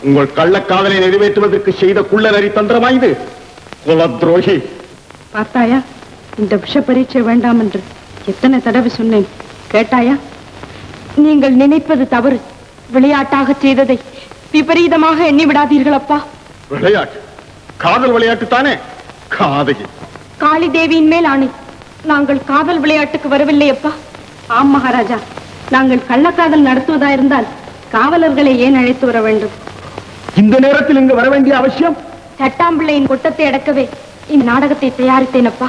உங்கள் கள்ளக்காதலை நிறைவேற்றுவதற்கு செய்த குள்ள நரி தந்திரமா இது? குலத்ரோகி! பார்த்தாயா, இந்த விஷ பரீட்சை வேண்டாம் என்று எத்தனை தடவை சொன்னேன், கேட்டாயா? நீங்கள் நினைப்பது தவறு. விளையாட்டாக செய்ததை விபரீதமாக எண்ணி விடாதீர்கள் அப்பா. விளையாட்டு? காதல் விளையாட்டு தானே? காதகி! காளி தேவியின் மேல் ஆணை, நாங்கள் காதல் விளையாட்டுக்கு வரவில்லை அப்பா. ஆம் மகாராஜா, நாங்கள் கள்ளக்காதல் நடத்துவதாயிருந்தால் காவலர்களை ஏன் அழைத்து வர வேண்டும்? இந்த நேரத்தில் இங்கு வர வேண்டிய அவசியம்? சட்டாம்பிள்ளையின் கொட்டத்தை அடக்கவே இந்த நாடகத்தை தயாரித்தேன் அப்பா.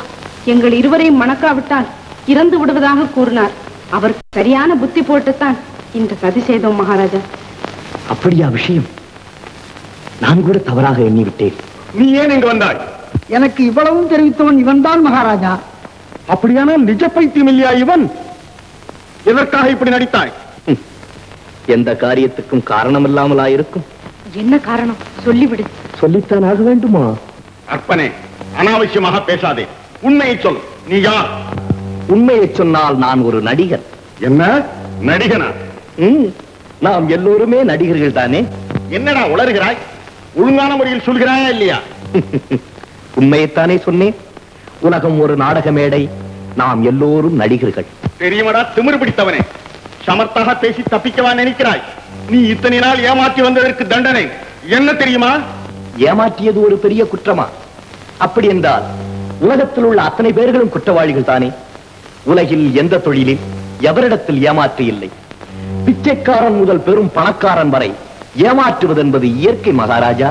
எங்கள் இருவரையும் மணக்காவிட்டால் இறந்து விடுவதாக கூறினார். அவர் சரியான புத்தி போட்டுத்தான் இந்த சதி செய்தோம் மகாராஜா. அப்படியா விஷயம்? நான் கூட தவறாக எண்ணிவிட்டேன். நீ ஏன் இங்கு வந்தாய்? எனக்கு இவ்வளவும் தெரிவித்தவன் இவன்தான் மகாராஜா. அப்படியானால் நிஜ பைத்தியம் இல்லையா இவன்? எதற்காக இப்படி நடித்தாய்? எந்த காரியத்துக்கும் காரணம் இல்லாமலா இருக்கும்? என்ன காரணம் சொல்லிவிடு. சொல்லித்தான் ஆக வேண்டுமா? அற்பனே, அனாவசியமாக பேசாதே. உண்மையை சொல். நீ யார்? உண்மையை சொன்னால் நான் ஒரு நடிகர். என்ன நடிகனா? நாம் எல்லோருமே நடிகர்கள் தானே. என்னடா உளறுகிறாய்? ஒழுங்கான முறையில் சொல்கிறாயா இல்லையா? உண்மையைத்தானே சொன்னேன். உலகம் ஒரு நாடக மேடை, நாம் எல்லோரும் நடிகர்கள். தெரியுமடா திமிரு பிடித்தவனே, சமர்த்தாக பேசி தப்பிக்கவா நினைக்கிறாய்? நீ இத்தனை நாள் ஏமாற்றி வந்ததற்கு தண்டனை என்ன தெரியுமா? ஏமாற்றியது ஒரு பெரிய குற்றமா? அப்படி என்றால் உலகத்தில் உள்ள அத்தனை பேர்களும் குற்றவாளிகள் தானே. உலகில் எந்த தொழிலில் எவரிடத்தில் ஏமாற்று இல்லை. பிச்சைக்காரன் முதல் பெரும் பணக்காரன் வரை ஏமாற்றுவது என்பது இயற்கை மகாராஜா.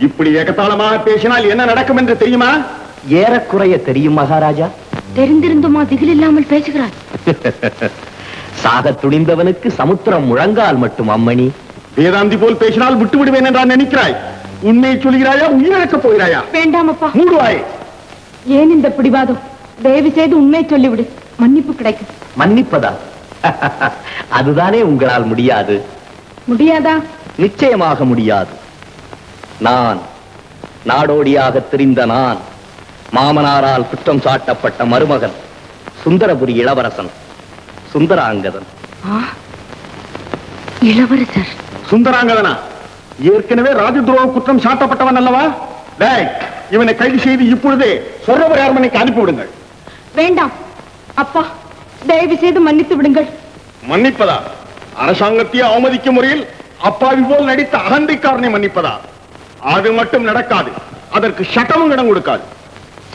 இப்படி ஏகத்தாளமாக பேசினால் என்ன நடக்கும் என்று தெரியுமா? ஏறக்குறைய தெரியும் மகாராஜா. தெரிந்திருந்துமா திகில் இல்லாமல் பேசுகிறார்? சாக துணிந்தவனுக்கு சமுத்திரம் முழங்கால் மட்டும் அம்மணி. வேதாந்தி போல் பேசினால் விட்டு விடுவேன் என்றால் நினைக்கிறாய்? உண்மையை சொல்கிறாயா, உயிரிழக்கப் போகிறாயா? வேண்டாம் அப்பா. மூடுவாய். ஏன் இந்த பிடிவாதம்? தயவு செய்து உண்மை சொல்லிவிடு, மன்னிப்பு கிடைக்கும். மன்னிப்பதா? அதுதானே உங்களால் முடியாது. முடியாதா? நிச்சயமாக முடியாது. நான் நாடோடியாக திரிந்த நான், மாமனாரால் குற்றம் சாட்டப்பட்ட மருமகன், சுந்தரபுரி இளவரசன் சுந்தராங்கதன். இளவரசர் சுந்தராங்கதனா? ஏற்கனவே ராஜதுரோக குற்றம் சாட்டப்பட்டவன் அல்லவா? டேய், இவனை கைது செய்து இப்பொழுதே சொர்ணபுரி அரண்மனைக்கு அனுப்பிவிடுங்கள். வேண்டாம் அப்பா, தயவு செய்து மன்னித்து விடுங்கள். மன்னிப்பதா? அரசாங்கத்தையே அவமதிக்கும் முறையில் அப்பாவி போல் நடித்த அகந்தைக்காரனை மன்னிப்பதா? அது மட்டும் நடக்காது. அதற்கு சட்டமும் இடம் கொடுக்காது.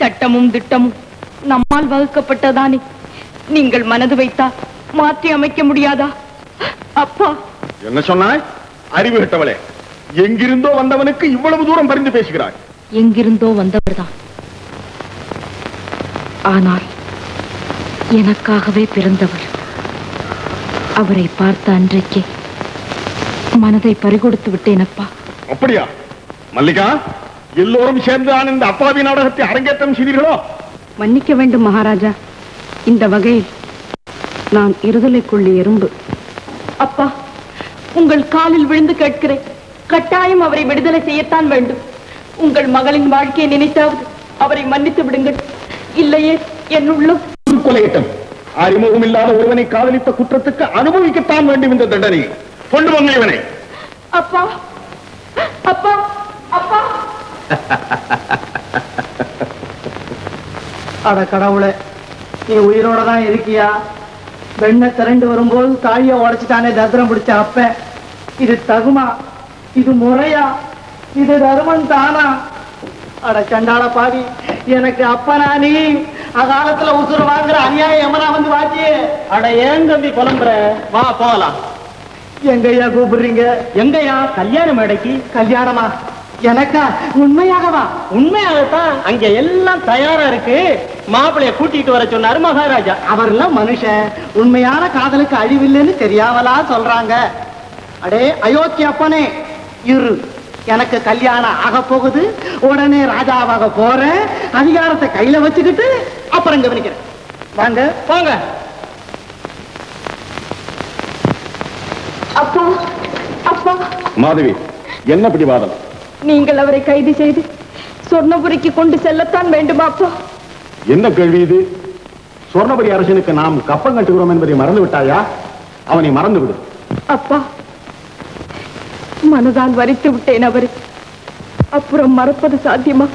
சட்டமும் திட்டமும் நம்மால் வகுக்கப்பட்டதானே. நீங்கள் மனது வைத்தால் மாற்றி அமைக்க முடியாதா? அப்பா. என்ன சொன்னாய்? அறிவு கட்டவளே, எங்கிருந்தோ வந்தவனுக்கு இவ்வளவு தூரம் பரிந்து பேசுகிறாய். எங்கிருந்தோ வந்தவர்தான், ஆனால் எனக்காகவே பிறந்தவர். அவரை பார்த்த அன்றைக்கே மனதை பறிகொடுத்து விட்டேன் அப்பா. அப்படியா? மல்லிகா, எல்லோரும் சேர்ந்துதான் இந்த அப்பாவி நாடகத்தை அரங்கேற்றம் செய்தீர்களோ? மன்னிக்க வேண்டும் மகாராஜா, இந்த வகையில் நான் இருதலைக்குள்ளே எறும்பு. அப்பா, உங்கள் காலில் விழுந்து கேட்கிறேன், கட்டாயம் அவரை விடுதலை செய்யத்தான் வேண்டும். உங்கள் மகளின் வாழ்க்கையை நினைத்தாவது அவரை மன்னித்து விடுங்கள். இல்லையே என் உள்ளம் கொலையிட்டம். அறிமுகம் இல்லாத ஒருவனை காதலித்த குற்றத்துக்கு அனுபவிக்கத்தான் வேண்டும் இந்த தண்டனை. கொண்டு வந்த இவனை. அப்பா, அப்பா, அப்பா. அட கடவுளே, நீ உயிரோட தான் இருக்கியா? வெண்ணை திரண்டு வரும்போது தாழிய உடைச்சிட்டானே தத்திரம் பிடிச்ச அப்ப, இது தகுமா? இது முறையா? இது தர்மம் தானா? அட சண்டாள பாவி, எனக்கு அப்பனா நீ அகாலத்துல உசுறு வாங்குற அநியாயம் எமனா வந்து வாச்சி. அட ஏன் தம்பி புலம்புற? வா போகலாம். எங்கய்யா கூப்பிடுறீங்க? எங்கய்யா? கல்யாண மேடைக்கு. கல்யாணமா? எனக்கா? உண்மையாகவா? உண்மையாகத்தான். அங்க எல்லாம் தயாரா இருக்கு. மாப்பிளைய கூட்டிட்டு வர சொன்னாரு மகாராஜா. அவர்லாம் மனுஷன், உண்மையான காதலுக்கு அழிவில்லைன்னு தெரியாமலா சொல்றாங்க. அடே அயோத்தி அப்பனே, இரு, எனக்கு கல்யாணம் ஆக போகுது. உடனே ராஜாவாக போறேன். அதிகாரத்தை கையில வச்சுக்கிட்டு அப்புறம் கவனிக்கிறேன். வாங்க போங்க. அப்பா, அப்பா. மாதவி, என்ன பிடிவாதம்? நீங்கள் அவரை கைது செய்து சொர்ணபுரிக்கு கொண்டு செல்லத்தான் வேண்டுமா அப்பா? என்ன கேள்வி இது? சொர்ணபுரி அரசனுக்கு நாம் கப்பம் கட்டுகிறோம் என்பதை மறந்து விட்டாயா? அவனை மறந்து விடு. அப்பா, மனதால் வரித்து விட்டேன் அவரை. அப்புறம் மறப்பது சாத்தியமா?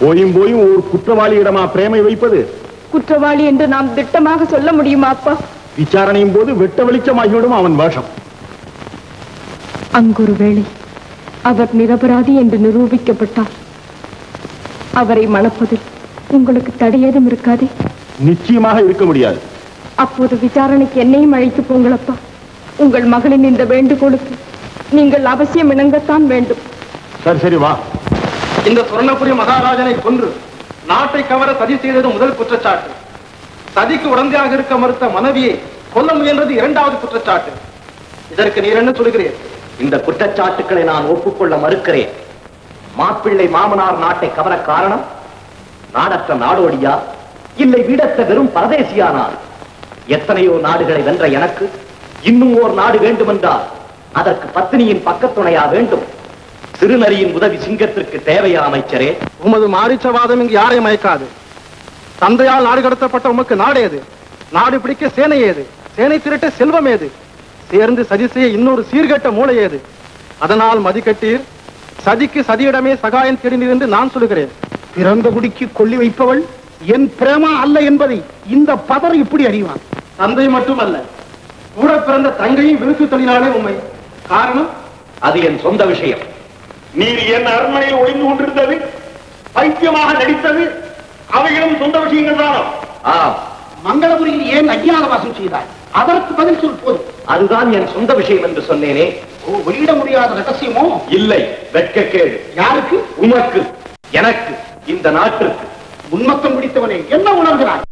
போயும் போயும் ஒரு குற்றவாளியிடமா பிரேமை வைப்பது? குற்றவாளி என்று நாம் திட்டமாக சொல்ல முடியுமா அப்பா? விசாரணையும் போது வெட்ட வெளிச்சமாகிவிடும் அவன் வேஷம். அங்கொரு வேளை அவர் நிரபராதி என்று நிரூபிக்கப்பட்டார், அவரை மணப்பதில் உங்களுக்கு தடையேதும் இருக்காதே? நிச்சயமாக இருக்க முடியாது. அப்போது விசாரணைக்கு என்னையும் அழைத்து போங்களப்பா. உங்கள் மகளின் இந்த வேண்டுகோளுக்கு நீங்கள் அவசியம் இணங்கத்தான் வேண்டும். சரி சரி, வா. இந்த சுவர்ணபுரி மகாராஜனை கொன்று நாட்டை கவர சதி செய்தது முதல் குற்றச்சாட்டு. சதிக்கு உடந்தையாக இருக்க மறுத்த மனைவியை கொல்ல முயன்றது இரண்டாவது குற்றச்சாட்டு. இதற்கு நீர் என்ன சொல்கிறேன்? இந்த குற்றச்சாட்டுக்களை நான் ஒப்புக்கொள்ள மறுக்கிறேன். மாப்பிள்ளை மாமனார் நாட்டை கவர காரணம் நாடற்ற நாடோடியா, இல்லை வீடற்ற வெறும் பரதேசியானார்? எத்தனையோ நாடுகளை வென்ற எனக்கு இன்னும் ஓர் நாடு வேண்டுமென்றால் அதற்கு பத்தினியின் பக்கத்துணையா வேண்டும்? சிறுநரியின் உதவி சிங்கத்திற்கு தேவையா அமைச்சரே? உமது மாரிச்சவாதம் இங்கு யாரை மயக்காது. தந்தையால் நாடு கடத்தப்பட்ட உமக்கு நாடு ஏது? நாடு பிடிக்க சேனை ஏது? சேனை திரட்ட செல்வம் ஏது? சேர்ந்து சதி செய்ய இன்னொரு சீர்கெட்ட மூளை ஏது? அதனால் மதிக்கட்டீர், சதிக்கு சதியிடமே சகாயம் தேடினீர் என்று நான் சொல்லுகிறேன். பிறந்த குடிக்கு கொள்ளி வைப்பவள் என் பிரேமா அல்ல என்பதை இந்த பதர் இப்படி அறிவான். தந்தை மட்டுமல்ல, கூட பிறந்த தங்கையும் விழுத்து தள்ளினாலே உண்மை. காரணம்? அது என் சொந்த விஷயம். நீர் என் அரண்மனையில் ஒளிந்து கொண்டிருந்தது, பைத்தியமாக நடித்தது, அவைகளும் சொந்த விஷயங்கள் தானோ? ஆம். மங்களபுரியில் ஏன் அஜ்ஞாத வாசம் செய்தாய்? அதற்கு பதில் சொல் போதும். அதுதான் என் சொந்த விஷயம் என்று சொன்னேனே. வெளியிட முடியாத ரகசியமோ? இல்லை, வெட்கக்கேடு. யாருக்கு? உமக்கு, எனக்கு, இந்த நாட்டிற்கு. உன்மத்தம் பிடித்தவனே, என்ன உணர்கிறாய்?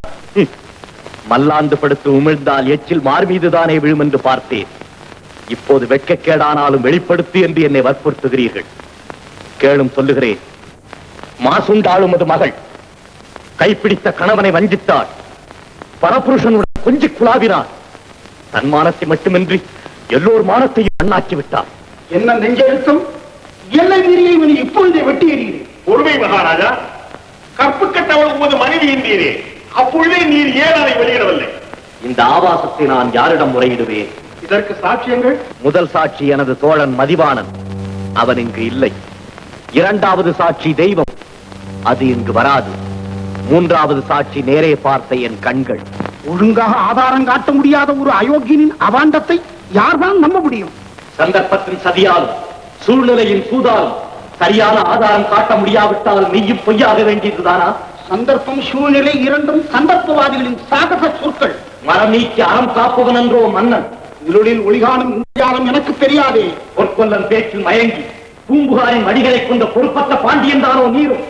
மல்லாந்து படுத்து உமிழ்ந்தால் எச்சில் மார்மீதுதானே விழும் என்று பார்த்தேன். இப்போது வெட்கக்கேடானாலும் வெளிப்படுத்து என்று என்னை வற்புறுத்துகிறீர்கள். கேளும், சொல்லுகிறேன். மாசுண்டாளும் அது மகள் கைப்பிடித்த கணவனை வஞ்சித்தாள். பரபுருஷனுடன் கொஞ்சி குழாவினார். தன் மானத்தை மட்டுமின்றி எல்லோர் மானத்தையும் அண்ணாக்கி விட்டார். என்ன நெஞ்செழுத்தம்! எல்லை மீறியை இவனை இப்பொழுதே வெட்டி எறிகிறேன். பொறுமை மகாராஜா, கற்பு கட்டவள் உமது மனைவி என்றீரே, அப்பொழுதே நீர் ஏன் அதை வெளியிடவில்லை? இந்த ஆபாசத்தை நான் யாரிடம் முறையிடுவேன்? இதற்கு சாட்சியங்கள்? முதல் சாட்சி எனது தோழன் மதிவாணன், அவன் இங்கு இல்லை. இரண்டாவது சாட்சி தெய்வம், அது இங்கு வராது. மூன்றாவது சாட்சி நேரே பார்த்த என் கண்கள். ஒழுங்காக ஆதாரம் காட்ட முடியாத ஒரு அயோக்கியனின் அவாண்டத்தை யார்தான் நம்ப முடியும்? சந்தர்ப்பத்தின் சதியாலும் சூழ்நிலையின் சூதாலும் சரியான ஆதாரம் காட்ட முடியாவிட்டால் மெய்யும் பொய்யாக வேண்டியதுதானா? சந்தர்ப்பம் சூழ்நிலை இரண்டும் சந்தர்ப்பவாதிகளின் சாகச சொற்கள். மரம் நீக்கி அறம் காப்பவன் என்றோ மன்னன். இருளில் ஒளிகாணும் இந்தியானம் எனக்கு தெரியாதே. பொற்கொல்லன் பேச்சில் மயங்கி பூம்புகாரின் வடிகளை கொண்ட பொறுப்பற்ற பாண்டியன் தானோ நீரும்?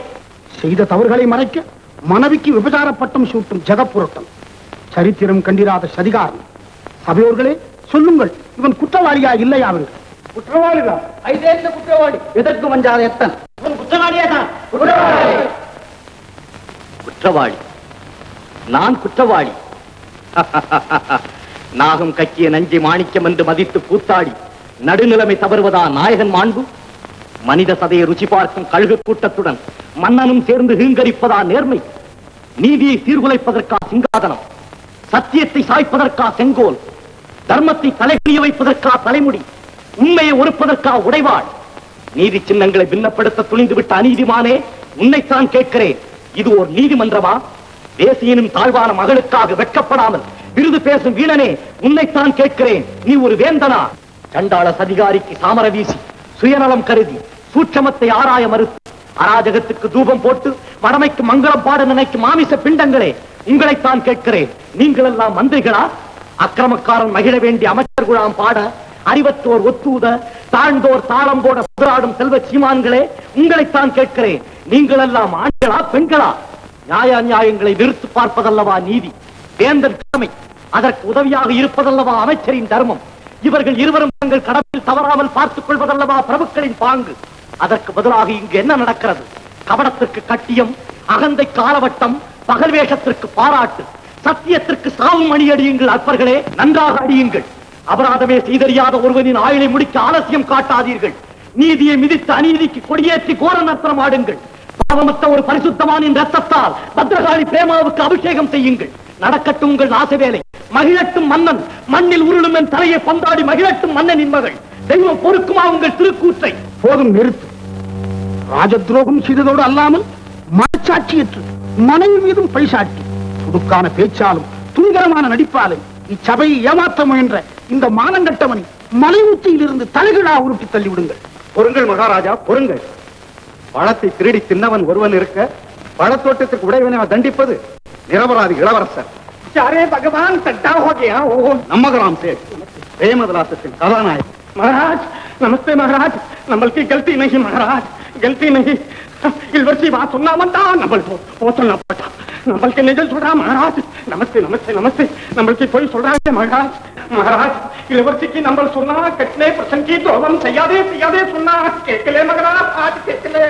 செய்த தவறுகளை மறைக்க மனைவிக்கு விபச்சார பட்டம் சூட்டும் ஜெகப்புரட்டம், சரித்திரம் கண்டிராத சதிகாரன். சபையோர்களே சொல்லுங்கள், இவன் குற்றவாளியா இல்லையா? குற்றவாளிதான். குற்றவாளி. எதற்கு வஞ்சாத எத்தன்? குற்றவாளியே தான். குற்றவாளி. நான் குற்றவாளி. நாகம் கக்கிய நஞ்சை மாணிக்கம் என்று மதித்து கூத்தாடி நடுநிலைமை தவறுவதா நாயகன் மாண்பு? மனித சதையை ருச்சி பார்க்கும் கழுகு கூட்டத்துடன் மன்னனும் சேர்ந்து ஹீங்கரிப்பதா நேர்மை? நீதியை சீர்குலைப்பதற்கா சிங்காதனம்? சத்தியத்தை சாய்ப்பதற்கா செங்கோல்? தர்மத்தை தலைகுனிய வைப்பதற்கா தலைமுடி? உண்மையை ஒருப்பதற்கா உடைவாள்? நீதி சின்னங்களை பின்னப்படுத்த துணிந்துவிட்ட அநீதிமானே, உன்னைத்தான் கேட்கிறேன், இது ஒரு நீதிமன்றமா? தேசியனும் தாழ்வான மகளுக்காக வெட்கப்படாமல் விருது பேசும் வீணனே, உன்னைத்தான் கேட்கிறேன், நீ ஒரு வேந்தனா? சண்டாள சதிகாரிக்கு சாமர வீசி சுயநலம் கருதி சூட்சமத்தை ஆராய மறுத்து அராஜகத்துக்கு தூபம் போட்டு வடமைக்கு மங்களம் பாட நினைக்கும் மாமிச பிண்டங்களே, உங்களைத்தான் கேட்கிறேன், நீங்கள் எல்லாம் மந்திரிகளா? அக்கிரமக்காரன் மகிழ வேண்டிய அமைச்சர் குழாம் பாட, அறிவத்தோர் ஒத்தூத, தாழ்ந்தோர் தாளம் போட புதராடும் செல்வ சீமான்களே, உங்களைத்தான் கேட்கிறேன், நீங்கள் எல்லாம் ஆண்களா பெண்களா? நியாய நியாயங்களை நிறுத்து பார்ப்பதல்லவா நீதி, வேந்தன் கடமை. அதற்கு உதவியாக இருப்பதல்லவா அமைச்சரின் தர்மம். இவர்கள் இருவரும் தங்கள் கடமையில் தவறாமல் பார்த்துக் கொள்வதல்லவா பிரபுக்களின் பாங்கு. அதற்கு பதிலாக இங்கு என்ன நடக்கிறது? கபடத்திற்கு கட்டியம், அகந்தை காலவட்டம், பகல் வேஷத்திற்கு பாராட்டு, சத்தியத்திற்கு சாவும் அணி அடியுங்கள். அற்பர்களே, நன்றாக அடியுங்கள். அபராதமே செய்தறியாத ஒருவனின் ஆயுளை முடிக்க ஆலசியம் காட்டாதீர்கள். நீதியை மிதித்து அநீதிக்கு கொடியேற்றி கோர நர்த்தனம் ஆடுங்கள். பாவமற்ற ஒரு பரிசுத்தமானின் ரத்தத்தால் பத்ரகாளி பிரேமாவுக்கு அபிஷேகம் செய்யுங்கள். நடக்கட்டும் உங்கள் ஆசவேலை, மகிழட்டும் மன்னன், மண்ணில் உருளும் என் தலையை பந்தாடி மகிழட்டும் மன்னனின் மகள். தெய்வம் பொறுக்குமா உங்கள் திருக்கூற்றை? போதும், நிறுத்து. ராஜ துரோகம் செய்ததோடு அல்லாமல் மனச்சாட்சியற்று மனைவி மீதும் பழிசாட்டி துடுக்கான பேச்சாலும் துணிகரமான நடிப்பாலும் இச்சபையை ஏமாற்ற முயன்ற இந்த மானங்கட்டவனை மலை உச்சியில் இருந்து தலைகீழா உருட்டி தள்ளிவிடுங்கள். பொருங்கள் மகாராஜா, பொருங்கள். பழத்தை திருடி தின்னவன் ஒருவன் இருக்க பழத்தோட்டத்திற்கு உடையவனை தண்டிப்பது நிரபராதி இளவரசர். யாரே பகவான் சட்டா हो गया हो. நம்மகராம் சேட், பிரேமவிலாசத்தின் கதாநாயகன். महाराज नमस्ते महाराज, नंबल की गलती नहीं महाराज, गलती नहीं. इलवर्सी बात सुनना बनता, नंबल वो सुनना पड़ता. नंबल के निजल छोड़ा महाराज. नमस्ते नमस्ते नमस्ते. नंबल की कोई सुन रहा है महाराज? महाराज इलवर्सी की नंबल सुनना, कितने प्रसंग की तो हम सयादे सुनना. केकले मगरा आज केकले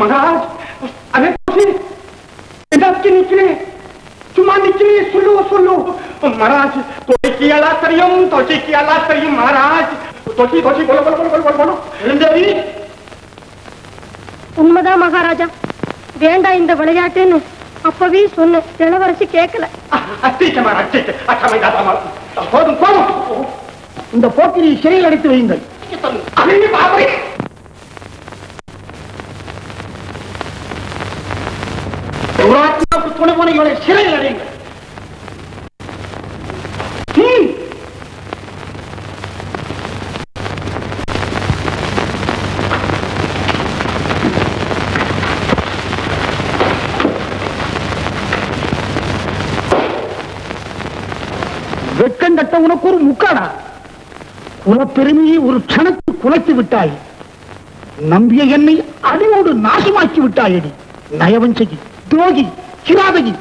महाराज. अरे की निकले चुमा निकले, सुलो महाराज. तोची की अला करियम महाराज. तोची बोलो. உண்மைதான் மகாராஜா, வேண்டாம் இந்த விளையாட்டுன்னு அப்பவே சொன்ன. இளவரசி கேட்கல. போதும். இந்த போக்கிரி சிறையில் அடைத்து வையுங்கள். துணை போன இவனை சிறையில் அடையுங்கள். வெட்கங்கட்ட உனக்கு ஒரு முக்காடா? குலப்பெருமையை ஒரு க்ஷணத்தில் குலைத்து விட்டாய். நம்பிய என்னை அடியோடு நாசமாக்கி விட்டாயடி. நயவஞ்சகி, துரோகி, கிராதகி,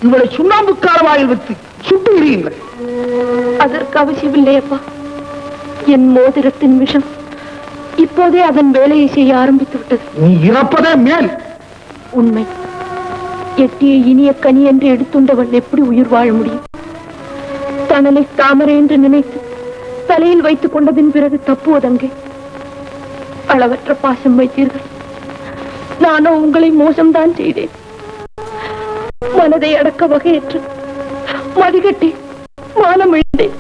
இவளை சுண்ணாம்பு காலவாயில் வைத்து சுட்டு எறியுங்கள். அதற்கு அவசியமில்லை அப்பா. என் மோதிரத்தின் விஷம் இப்போதே அதன் வேலையை செய்ய ஆரம்பித்து விட்டது. நீ இறப்பதே மேல். உண்மை. எட்டிய இனிய கனி என்று எடுத்துண்டவன் எப்படி உயிர் வாழ முடியும்? தனலை தாமரை என்று நினைத்து தலையில் வைத்துக் கொண்டதின் பிறகு தப்புவதங்கே. அளவற்ற பாசம் வைத்தீர்கள். நானோ உங்களை மோசம்தான் செய்தேன். மனதை அடக்க வகையற்று மதிகட்டி மானம் இழந்தேன்.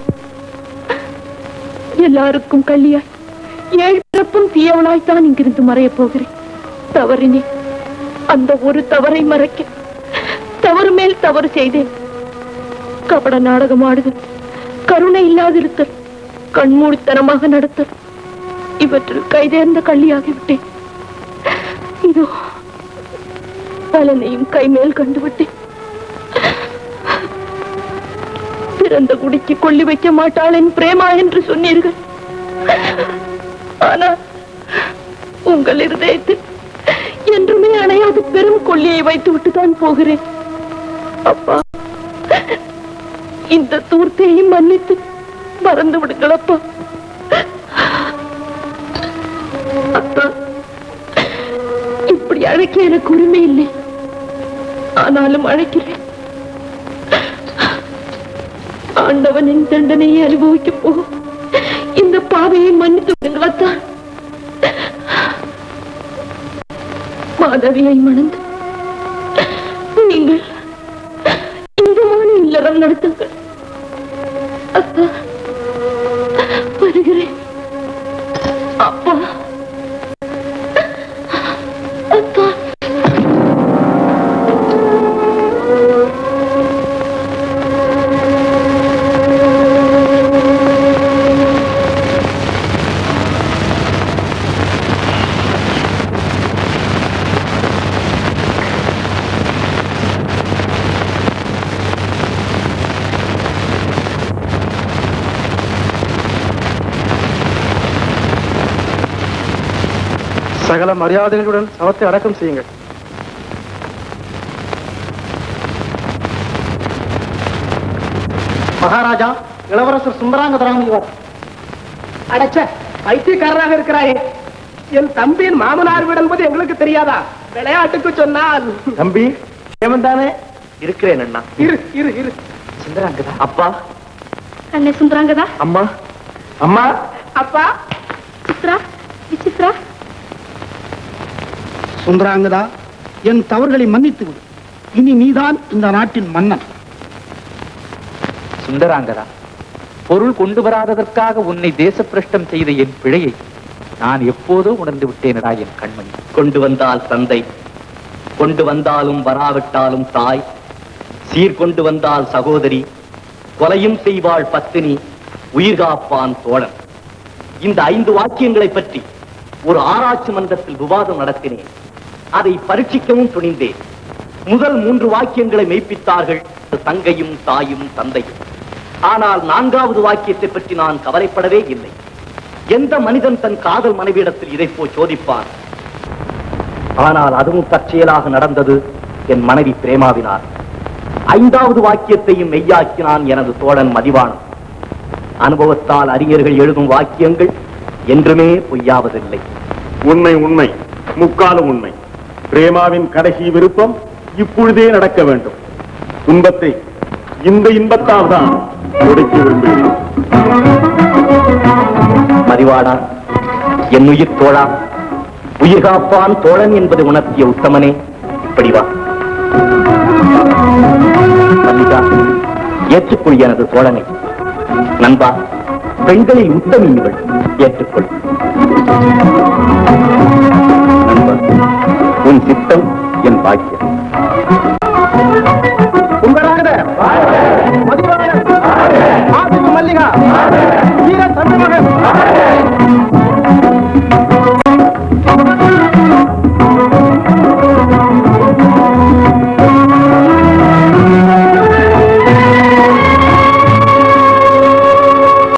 எல்லாருக்கும் கள்ளியாய் 7 பிறப்பும் தீயவனாய்த்தான் இங்கிருந்து மறையப் போகிறேன். தவறினேன். அந்த ஒரு தவறை மறைக்க தவறு மேல் தவறு செய்தேன். கபட நாடகம் ஆடுதல், கருணை இல்லாதிருத்தல், கண்மூடித்தனமாக நடத்தல், இவற்றில் கைதேர்ந்த கள்ளியாகிவிட்டேன். இதோ பலனையும் கைமேல் கண்டுவிட்டேன். பிறந்த குடிக்கு கொள்ளி வைக்க மாட்டாள் என் பிரேமா என்று சொன்னீர்கள். ஆனா உங்கள் இருதயத்தில் என்றுமே அணையாது பெரும் கொள்ளியை வைத்து விட்டுதான் போகிறேன். அப்பா, இந்த தூர்த்தையும் மன்னித்து மறந்து விடுங்கள் அப்பா. அப்பா, இப்படி அழைக்க எனக்கு உரிமை இல்லை, ஆனாலும் அழைக்கிறேன். ஆண்டவனின் தண்டனையை அனுபவிக்க போகும் இந்த பாவையை மன்னித்து விடுங்களா. மாதவியை மணந்து நீங்கள் இன்பமான இல்லறம் நடத்துங்கள். அத்தா, வருகிறேன். அப்பா, அத்தா. சகல மரியாதைகளுடன் சவத்தை அடக்கம் செய்யுங்கள். மகாராஜா, இளவரசர் சுந்தராங்கதராமன் இவர். அடைச்ச பைத்தியக்காரராக இருக்கிறாயே. என் தம்பியின் மாமனார் வீடு என்பது எங்களுக்கு தெரியாதா? விளையாட்டுக்கு சொன்னால். தம்பி ஏமன் தானே இருக்கிறேன் அண்ணா. இரு இரு இரு. சுந்தராங்கதா அப்பா. அண்ணே சுந்தராங்கதா. அம்மா அம்மா. அப்பா. சித்ரா, விசித்ரா. சுந்தராங்கதா, என் தவறுகளை மன்னித்து விடு. இனி நீதான் இந்த நாட்டின் மன்னன். சுந்தராங்கதா, பொருள் கொண்டு வராததற்காக உன்னை தேசப்பிரஷ்டம் செய்த என் பிழையை நான் எப்போதோ உணர்ந்து விட்டேனடா என் கண்மணி. கொண்டு வந்தால் தந்தை, கொண்டு வந்தாலும் வராவிட்டாலும் தாய், சீர்கொண்டு வந்தால் சகோதரி, கொலையும் செய்வாள் பத்தினி, உயிர் காப்பான் தோழன். இந்த 5 வாக்கியங்களை பற்றி ஒரு ஆராய்ச்சி மன்றத்தில் விவாதம் நடத்தினேன். அதை பரீட்சிக்கவும் துணிந்தேன். முதல் 3 வாக்கியங்களை மெய்ப்பித்தார்கள் தங்கையும் தாயும் தந்தையும். ஆனால் 4வது வாக்கியத்தை பற்றி நான் கவலைப்படவே இல்லை. எந்த மனிதன் தன் காதல் மனைவியிடத்தில் இதை போய் சோதிப்பான்? ஆனால் அதுவும் தற்செயலாக நடந்தது என் மனைவி பிரேமாவினார். 5வது வாக்கியத்தையும் மெய்யாக்கினான் எனது தோழன் மதிவாணன். அனுபவத்தால் அறிஞர்கள் எழுதும் வாக்கியங்கள் என்றுமே பொய்யாவதில்லை. உண்மை உண்மை, முக்காலும் உண்மை. பிரேமாவின் கடைசி விருப்பம் இப்பொழுதே நடக்க வேண்டும். துன்பத்தை இந்த இன்பத்தால் தான் ஒடுக்கி விரும்புகிறேன். மதிவாடா, என் உயிர் தோழா, உயிர் காப்பான் தோழன் என்பது உணர்த்திய உத்தமனே, இப்படி வா. மல்லிகா, ஏற்றுக்கொள் எனது தோழனை. நண்பா, பெண்களில் உத்தமி இவள், ஏற்றுக்கொள். நண்பா, உன் சித்தம் என் பாக்கியம். மல்லிகா, வீர தமிழ் மகன்